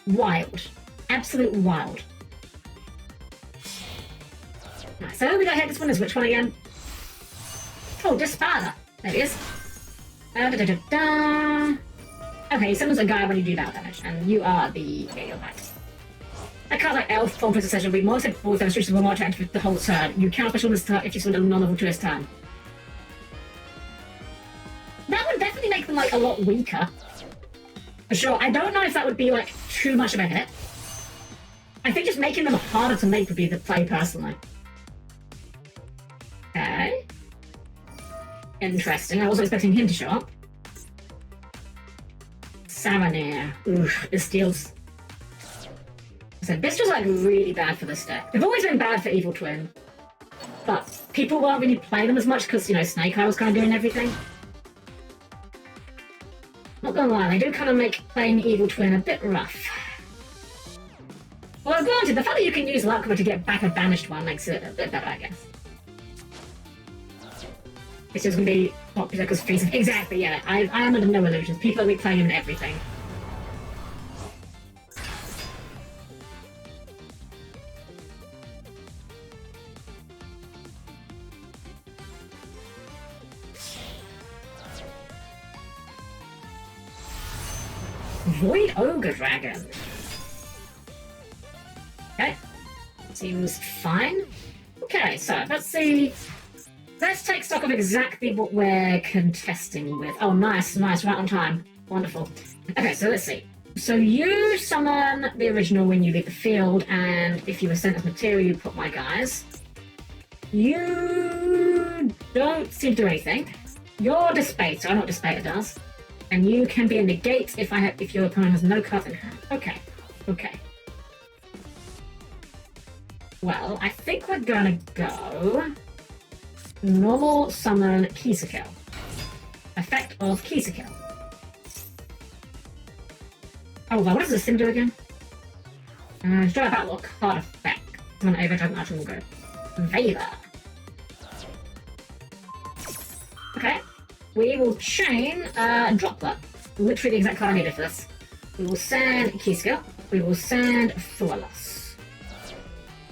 Wild. Absolute wild. Right, so we got here. This one is which one again? Oh, Dispada. There it is. Okay, summons a guy when you do battle damage, and you are the... Yeah, you're right. A card like Elf, Form Princess Session, will be more simple with demonstration of more attack for the whole turn. You cannot special this turn if you summon a non-level to this turn. That would definitely make them, like, a lot weaker. For sure. I don't know if that would be, like, too much of a hit. I think just making them harder to make would be the play, personally. Okay. Interesting. I wasn't expecting him to show up. Saranir. Oof, this deals... So this was, like, really bad for this deck. They've always been bad for Evil Twin. But people won't really play them as much because, you know, Snake Eye was kind of doing everything. Not gonna lie, they do kind of make playing Evil Twin a bit rough. Well, granted, the fact that you can use Luckra to get back a banished one makes it a bit better, I guess. It's just gonna be popular because Fiendsmith... Exactly, yeah. I am under no illusions. People will be playing him in everything. Void Ogre Dragon. Okay. Seems fine. Okay, so let's see. Let's take stock of exactly what we're contesting with. Oh, nice, right on time. Wonderful. Okay, so let's see. So you summon the original when you leave the field, and if you were sent as material, you put my guys. You don't seem to do anything. You're Dispater, I know what Dispater does. And you can be a negate if your opponent has no cards in hand. Okay. Well, I think we're gonna go normal summon Kisako. Effect of Kisako. Oh well, what does this thing do again? Draw a battle card effect. Summon over dragon action will go. Veiler. Okay. We will chain Droplet. Literally the exact card I needed for this. We will send Kisako. We will send Flawless.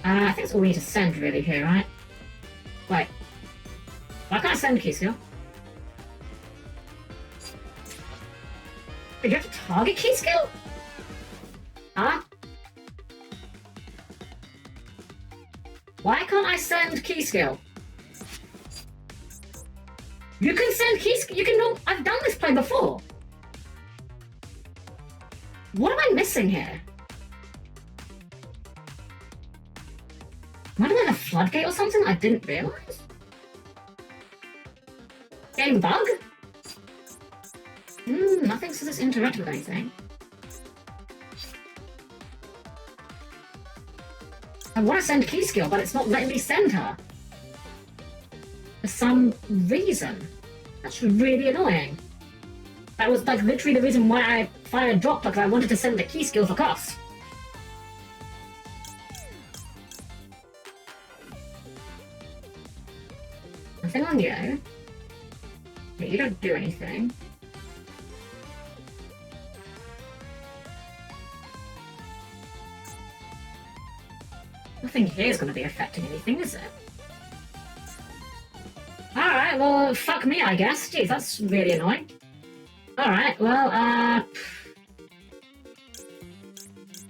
I think that's all we need to send really here, right? Wait. Why can't I send Kisako? Do you have to target Kisako? Huh? Why can't I send Kisako? You can send Kisako. You can know. I've done this play before. What am I missing here? Am I doing a floodgate or something I didn't realize? Game bug? Nothing says it's interactive with anything. I want to send Kisako, but it's not letting me send her. For some reason. That's really annoying. That was like literally the reason why I fired Droplet, because I wanted to send the Kisako for cost. Nothing on you. Yeah, you don't do anything. Nothing here is going to be affecting anything, is it? Alright, well, fuck me, I guess. Jeez, that's really annoying. Alright, well,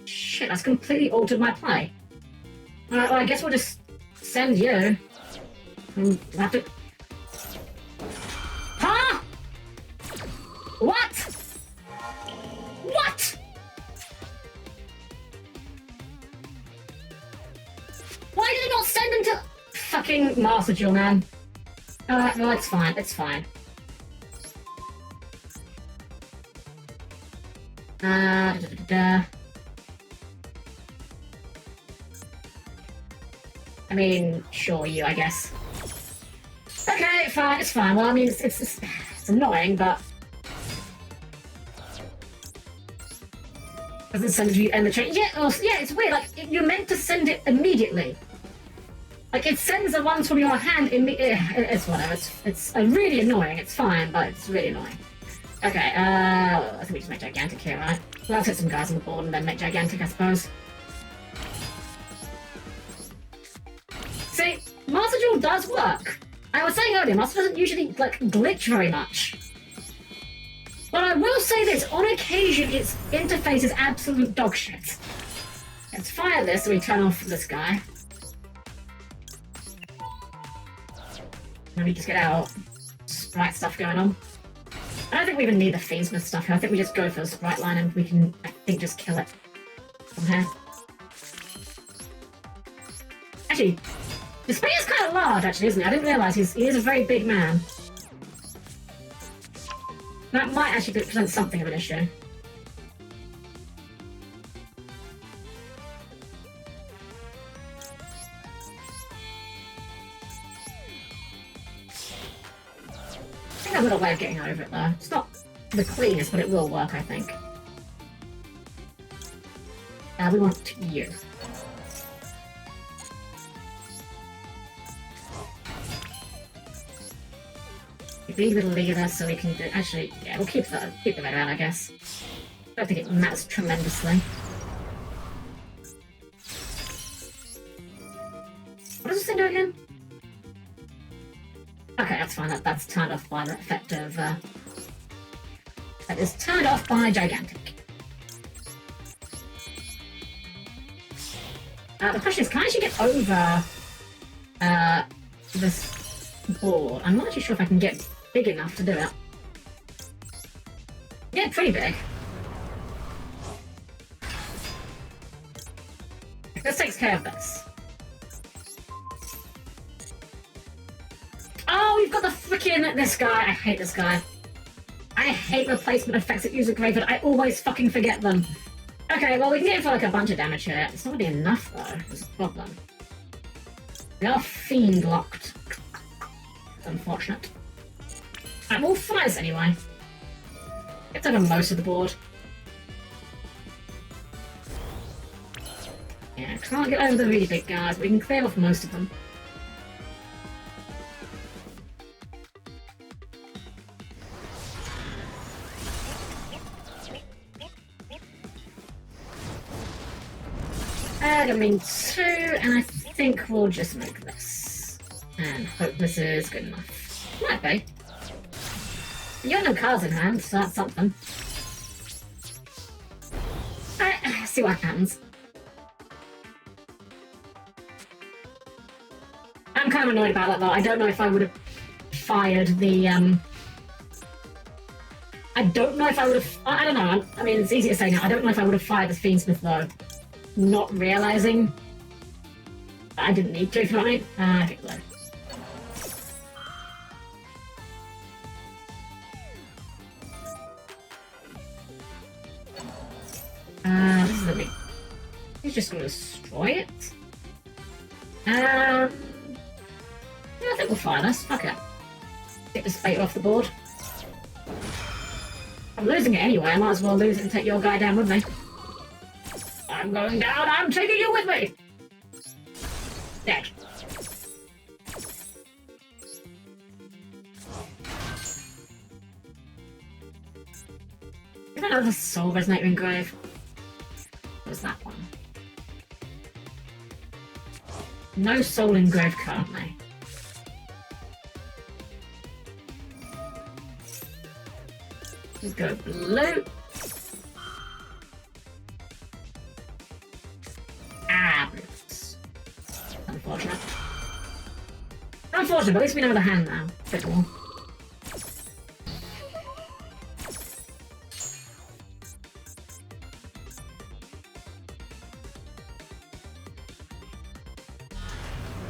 shit, that's completely altered my play. Alright, well, I guess we'll just send you. And have to... Huh? What? What? Why did it not send him to... Fucking Master Duel, man. Alright, well, it's fine, it's fine. I mean, sure, you, I guess. Okay, fine, it's fine. Well, I mean, it's annoying, but... Doesn't send you end the chain. Yeah, well, yeah, it's weird. Like, you're meant to send it immediately. Like, it sends the ones from your hand it's whatever. It's really annoying. It's fine, but it's really annoying. Okay, I think we just make Gigantic here, right? Well, let's hit some guys on the board and then make Gigantic, I suppose. See, Master Duel does work. I was saying earlier, Master doesn't usually, like, glitch very much. But I will say this, on occasion, its interface is absolute dog shit. Let's fire this so we turn off this guy. Let me just get out sprite stuff going on. I don't think we even need the Fiendsmith stuff here. I think we just go for the sprite line and we can, I think, just kill it from here. Actually, the speed is kind of large, actually, isn't it? I didn't realise he is a very big man. That might actually present something of an issue. I think I've got a way of getting over it, though. It's not the cleanest, but it will work, I think. We want you. Leave the leader so we can do... Actually, yeah, we'll keep the red around, I guess. I don't think it matters tremendously. What does this thing do again? Okay, that's fine. That's turned off by the effect of... that is turned off by Gigantic. The question is, can I actually get over... this board? I'm not actually sure if I can get big enough to do it. Yeah, pretty big. This takes care of this. Oh, we've got the frickin' this guy. I hate this guy. I hate replacement effects that use a graveyard. I always fucking forget them. Okay, well, we can get him for like a bunch of damage here. It's not really enough, though. There's a problem. We are fiend locked. It's unfortunate. Alright, we'll fire this anyway. Gets over most of the board. Yeah, can't get over the really big guys, but we can clear off most of them. I mean 2, and I think we'll just make this. And hope this is good enough. Might be. You got no cards in hand, so that's something. Alright, see what happens. I'm kind of annoyed about that though. I don't know if I would have fired the, I don't know if I would have... I don't know. I mean, it's easy to say now. I don't know if I would have fired the Fiendsmith though. Not realizing that I didn't need to, if you know what I mean. I think so. This is the big... He's just going to destroy it. Yeah, I think we'll fire this. Fuck it. Get this bait off the board. I'm losing it anyway. I might as well lose it and take your guy down with me. I'm going down. I'm taking you with me. Dead. Another Soul Resonator engrave. What was that one? No soul engrave currently. Let's go blue. Ah, blues. Unfortunate. Unfortunate, but at least we know the hand now. Bit more.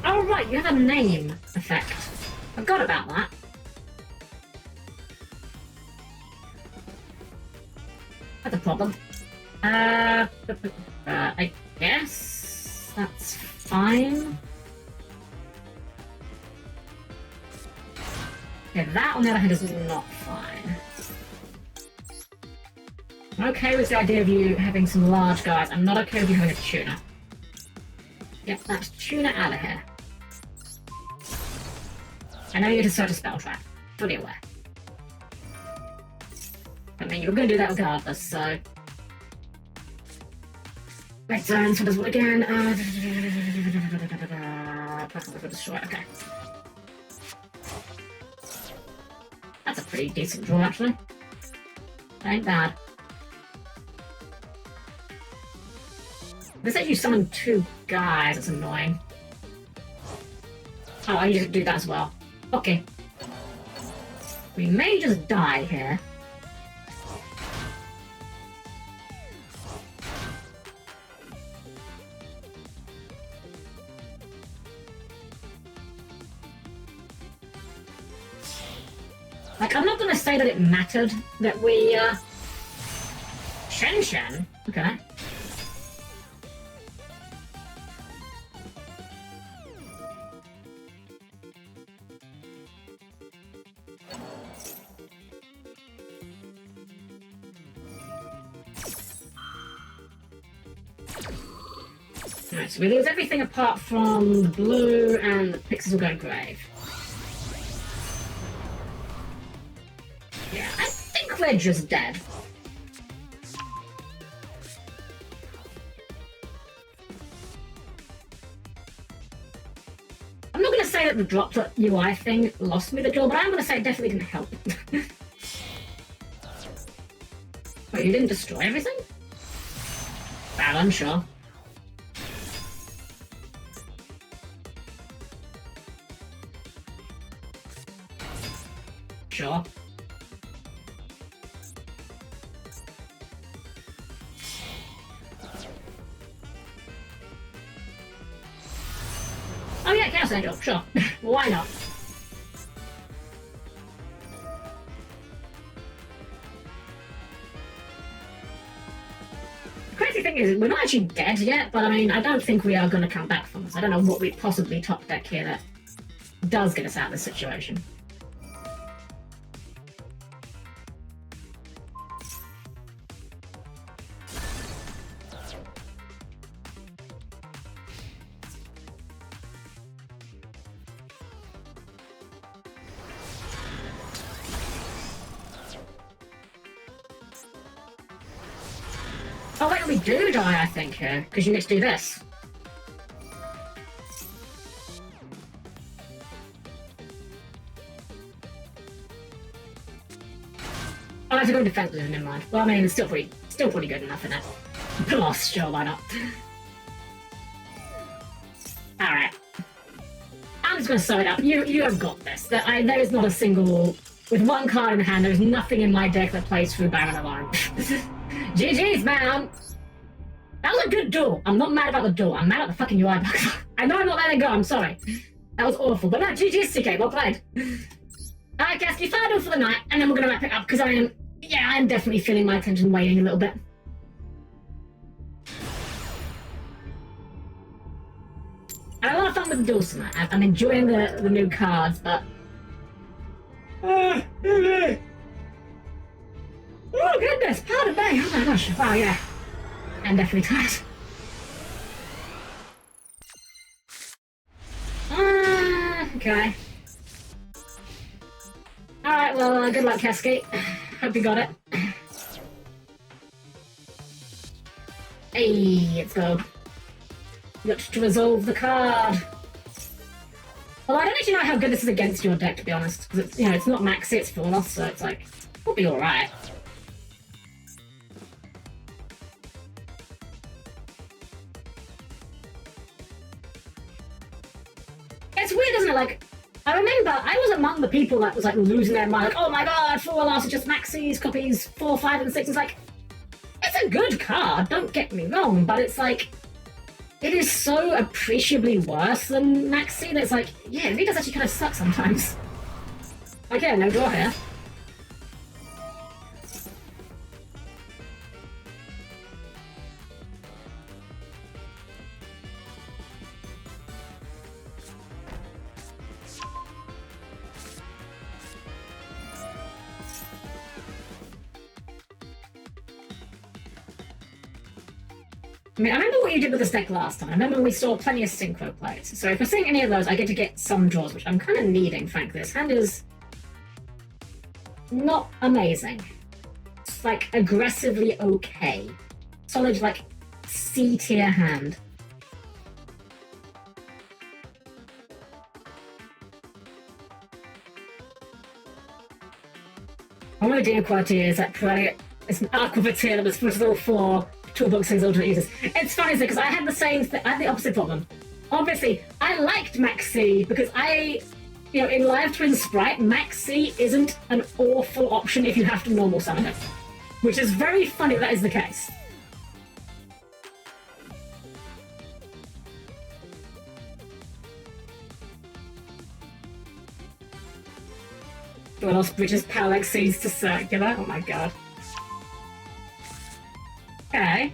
Oh right, you have a name effect. Forgot about that. That's a problem. I guess that's fine. Okay, that on the other hand is not fine. I'm okay with the idea of you having some large guys. I'm not okay with you having a tuner. Yep, that's tuner out of here. I know you just search a spell trap. Fully aware. I mean, you were going to do that regardless, so... Red zones for this one again. Destroy. Okay. That's a pretty decent draw, actually. That ain't bad. They said you summon 2 guys. That's annoying. Oh, I need to do that as well. Okay. We may just die here. Like, I'm not going to say that it mattered that we, Shen-Shen? Okay. Alright, so we lose everything apart from the blue and the pixels will go grave. Yeah, I think we're just dead. I'm not going to say that the drop.ui thing lost me the draw, but I'm going to say it definitely didn't help. Wait, you didn't destroy everything? Well, I'm sure. Sure. Oh yeah, Chaos Angel, sure. Why not? The crazy thing is, we're not actually dead yet, but I mean, I don't think we are going to come back from this. I don't know what we possibly top deck here that does get us out of this situation. Oh wait, we do die, I think, here, because you get to do this. Oh, I have to go defensive, never mind. Well, I mean, it's still pretty good enough, isn't it? Plus, sure, why not? Alright. I'm just gonna sew it up. You have got this. There is not a single... With one card in hand, there is nothing in my deck that plays through Baron alone. GG's, man! That was a good duel. I'm not mad about the duel. I'm mad at the fucking UI bug. I know I'm not letting go. I'm sorry. That was awful. But no, GG's, CK. Well played. Alright, guys, you final duel for the night, and then we're going to wrap it up, because I am definitely feeling my attention waning a little bit. I had a lot of fun with the duels tonight. I'm enjoying the new cards, but... Oh, goodness. Pardon me. Oh, my gosh. Wow, yeah. I'm definitely tired. Okay. Alright, well, good luck, Cascade. Hope you got it. Hey, let's go. Got to resolve the card. Well, I don't actually know how good this is against your deck, to be honest. Because it's, you know, it's not maxi, it's full off, so it's like, we'll be alright. It's weird, isn't it? Like, I remember I was among the people that was like losing their mind, like, oh my god, 4 loss are just maxis, copies 4, 5, and 6. It's like, it's a good card, don't get me wrong, but it's like, it is so appreciably worse than maxi that it's like, yeah, it really does actually kind of suck sometimes. Okay, no draw here. I mean, I remember what you did with this deck last time. I remember we saw plenty of synchro plays. So if we're seeing any of those, I get to get some draws, which I'm kind of needing, frankly. This hand is not amazing. It's like aggressively okay. Solid, like, C-tier hand. One of the deal quality is that it's an Aqua tier that was split all 4 Toolbox things alternate users. It's funny because I had the same I had the opposite problem. Obviously, I liked Maxi because you know, in Live Twin Sprite, Maxi isn't an awful option if you have to normal summon it. Which is very funny that is the case. What else bridges Parallax Seeds to circular? Oh my god. Okay.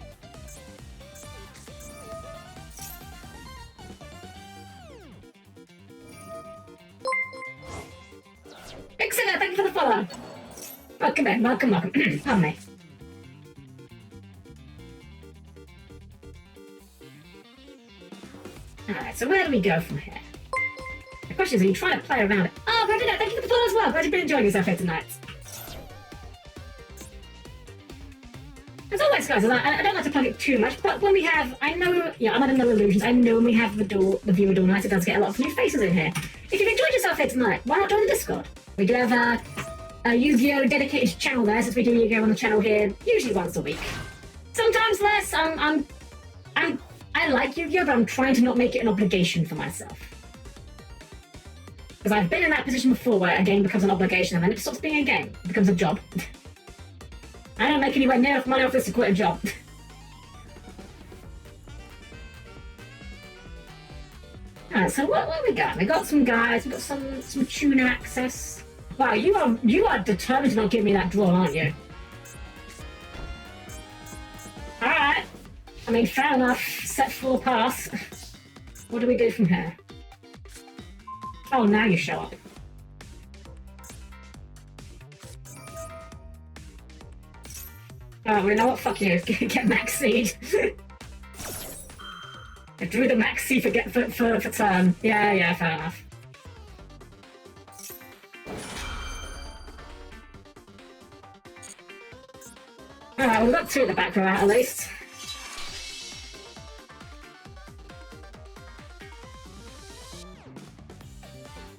Excellent, thank you for the follow. Welcome in, welcome. Pardon me. Alright, so where do we go from here? The question is, are you trying to play around it? Oh, Bradley, thank you for the follow as well. Glad you've been enjoying yourself here tonight. As always, guys, I don't like to plug it too much, but when we have, I know, yeah, I'm under no illusions, I know when we have the viewer duel night, it does get a lot of new faces in here. If you've enjoyed yourself here tonight, why not join the Discord? We do have a Yu-Gi-Oh! Dedicated channel there, since we do Yu-Gi-Oh! On the channel here, usually once a week. Sometimes less, I like Yu-Gi-Oh! But I'm trying to not make it an obligation for myself. Because I've been in that position before where a game becomes an obligation and then it stops being a game, it becomes a job. I don't make anywhere near enough money off this to quit a job. Alright, so what we got? We got some guys, we got some tuner access. Wow, you are determined to not give me that draw, aren't you? Alright. I mean, fair enough. Set 4 pass. What do we do from here? Oh, now you show up. Oh, well, you know what? Fuck you. Get Max Seed. I drew the Max Seed for turn. Yeah, fair enough. Alright, well, we've got 2 at the back row out at least.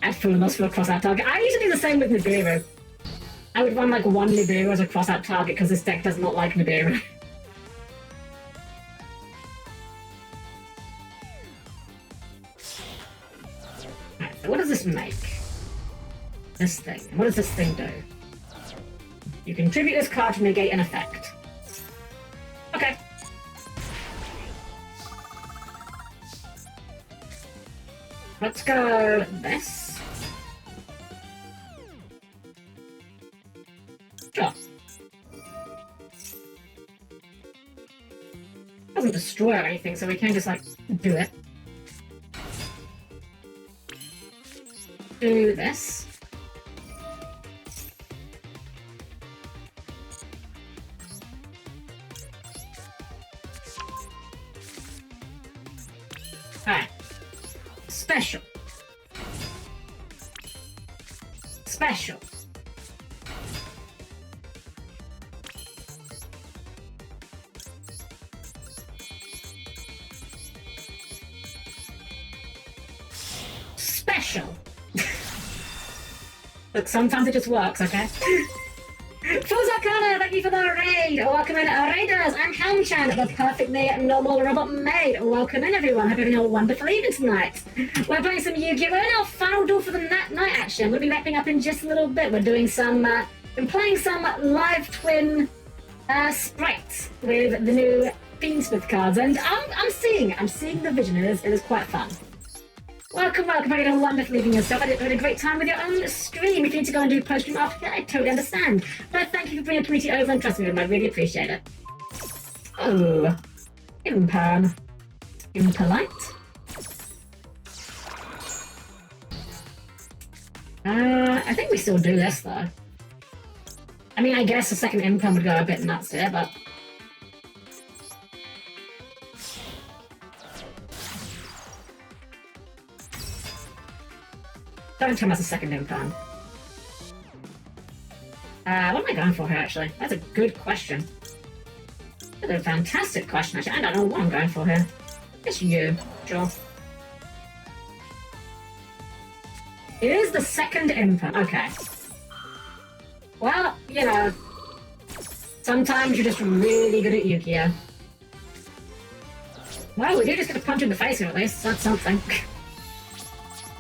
Add full loss for a cross-out target. I usually do the same with Nibiru. I would run like 1 Nibiru as a cross-out target because this deck does not like Nibiru. Alright, so what does this make? This thing. What does this thing do? You contribute this card to negate an effect. Okay. Let's go this. Sure. Doesn't destroy or anything, so we can just like do it. Do this. Alright. Special. Special. special. Look, sometimes it just works, okay? Fuzakana, thank you for the raid! Welcome in, raiders! I'm Helm-Chan, the perfectly normal robot maid. Welcome in, everyone. Hope you're having a wonderful evening tonight. We're playing some Yu-Gi-Oh! In our final duel for the night, actually. I'm going to be wrapping up in just a little bit. We're doing some, been playing some live twin sprites with the new Fiendsmith cards, and I'm seeing the vision. It is quite fun. Welcome, welcome. I had a wonderful evening yourself. I had a great time with your own stream. If you need to go and do post-stream after, I totally understand. But thank you for bringing the community over and trusting me. I really appreciate it. Oh, imperm. Impolite. I think we still do this, though. I mean, I guess the second imperm would go a bit nuts here, but... Don't tell me that's a second imperm. What am I going for here, actually? That's a good question. That's a fantastic question, actually. I don't know what I'm going for here. It's you, sure. It is the second imperm. Okay. Well, you know, sometimes you're just really good at Yu-Gi-Oh! Well, we do just get a punch in the face here, at least. That's something.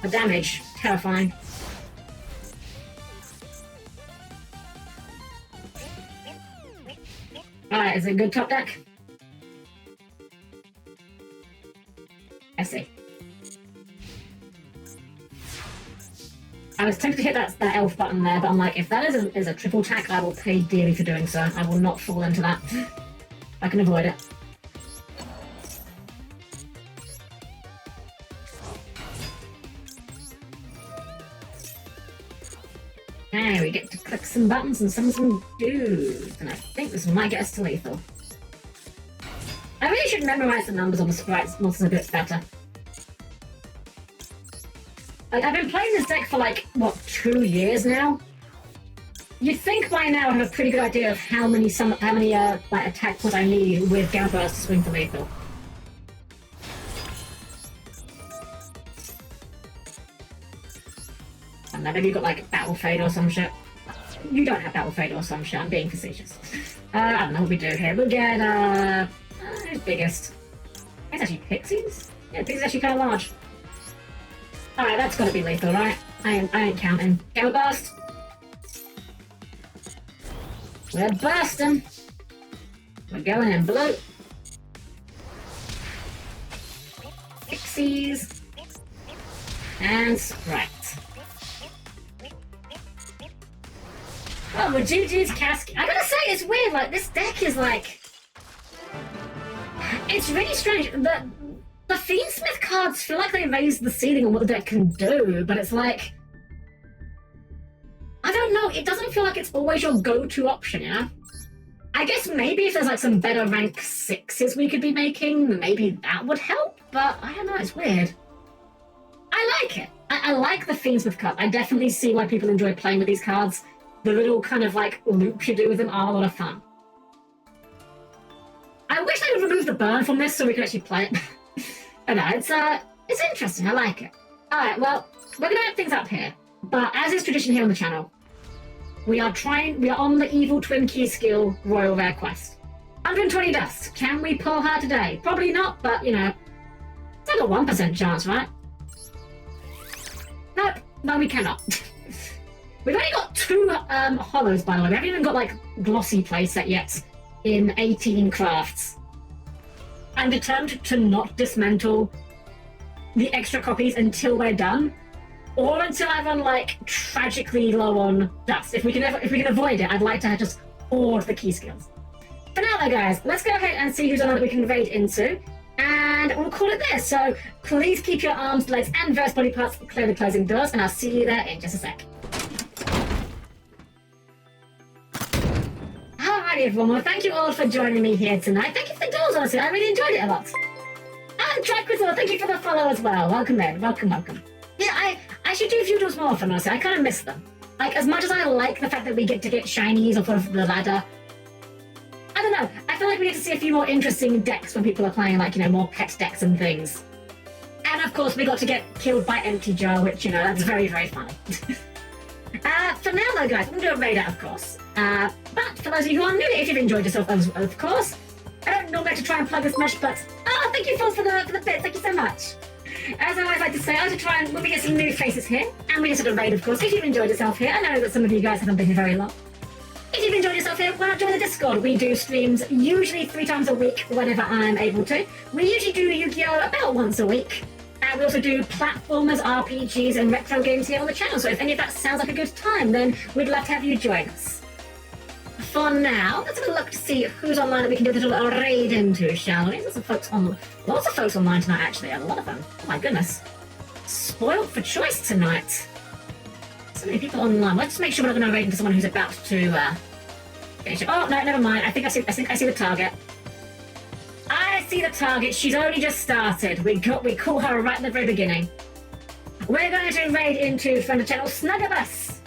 The damage. Terrifying. Alright, is it a good top deck? I see. I was tempted to hit that elf button there, but I'm like, if that is a triple attack, I will pay dearly for doing so. I will not fall into that. I can avoid it. Now we get to click some buttons and summon some dudes, and I think this might get us to lethal. I really should memorize the numbers on the sprites monsters a bit better. Like, I've been playing this deck for like, what, 2 years now? You'd think by now I have a pretty good idea of how many like attack points I need with Gamma Burst to swing for lethal. And then maybe you've got like Battle Fade or some shit. You don't have Battle Fade or some shit, I'm being facetious. I don't know what we do here. We'll get, who's biggest? It's actually Pixies? Yeah, Pixies actually kind of large. Alright, that's gotta be lethal, right? I ain't counting. Gamma Burst! We're bursting! We're going in blue. Pixies. And Sprite. Oh, with GG's Cascade. I gotta say, it's weird, like, this deck is like... It's really strange. The Fiendsmith cards feel like they raised the ceiling on what the deck can do, but it's like... I don't know, it doesn't feel like it's always your go-to option, you know? I guess maybe if there's like some better rank 6s we could be making, maybe that would help, but I don't know, it's weird. I like it. I like the Fiendsmith card. I definitely see why people enjoy playing with these cards. The little kind of like loops you do with them are a lot of fun. I wish they would remove the burn from this so we could actually play it. I know, it's interesting, I like it. Alright, well, we're gonna wrap things up here. But as is tradition here on the channel, we are on the Evil Twin Key Skill Royal Rare Quest. 120 dust. Can we pull her today? Probably not, but you know, it's like a 1% chance, right? Nope, no we cannot. We've only got 2 hollows, by the way. We haven't even got, like, glossy playset yet in 18 crafts. I'm determined to not dismantle the extra copies until we're done, or until I run, like, tragically low on dust. If we can avoid it, I'd like to just hoard the key skills. For now, though, guys, let's go ahead and see who's on that we can raid into, and we'll call it there. So please keep your arms, legs, and various body parts clear the closing doors, and I'll see you there in just a sec. Alrighty everyone, well thank you all for joining me here tonight. Thank you for the duels, honestly, I really enjoyed it a lot. And Trackwizzle, thank you for the follow as well. Welcome in, welcome. Yeah, I should do a few duels more often, honestly, I kind of miss them. Like, as much as I like the fact that we get to get shinies off of the ladder, I don't know, I feel like we get to see a few more interesting decks when people are playing, like, you know, more pet decks and things. And of course, we got to get killed by Empty Jar, which, you know, that's very, very funny. For now, though, guys, I'm going to do a raid out, of course. But for those of you who are new, if you've enjoyed yourself, of course, I don't normally like to try and plug as much, but thank you, Falls, for the bit. Thank you so much. As I always like to say, I like to try and, when we get some new faces here, and we just sort of raid, of course, if you've enjoyed yourself here. I know that some of you guys haven't been here very long. If you've enjoyed yourself here, why not join the Discord? We do streams usually 3 times a week whenever I'm able to. We usually do Yu-Gi-Oh! About once a week. And we also do platformers, RPGs, and retro games here on the channel. So if any of that sounds like a good time, then we'd love to have you join us. For now, let's have a look to see who's online that we can do a little raid into, shall we? There's some folks on, lots of folks online tonight, actually. A lot of them. Oh my goodness. Spoiled for choice tonight. So many people online. Let's make sure we're not going to raid into someone who's about to finish it. Oh no, never mind. I think I see the target. I see the target. She's only just started. We caught her right in the very beginning. We're going to raid into friend of the channel Snuggabus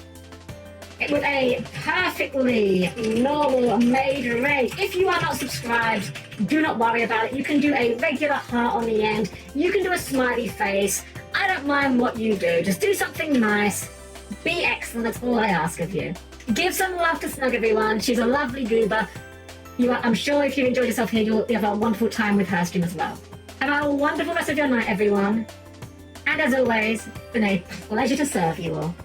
with a perfectly normal made raid. If you are not subscribed, do not worry about it. You can do a regular heart on the end. You can do a smiley face. I don't mind what you do. Just do something nice. Be excellent. That's all I ask of you. Give some love to Snug, everyone. She's a lovely goober. I'm sure if you enjoyed yourself here, you'll have a wonderful time with her stream as well. Have a wonderful rest of your night, everyone. And as always, it's been a pleasure to serve you all.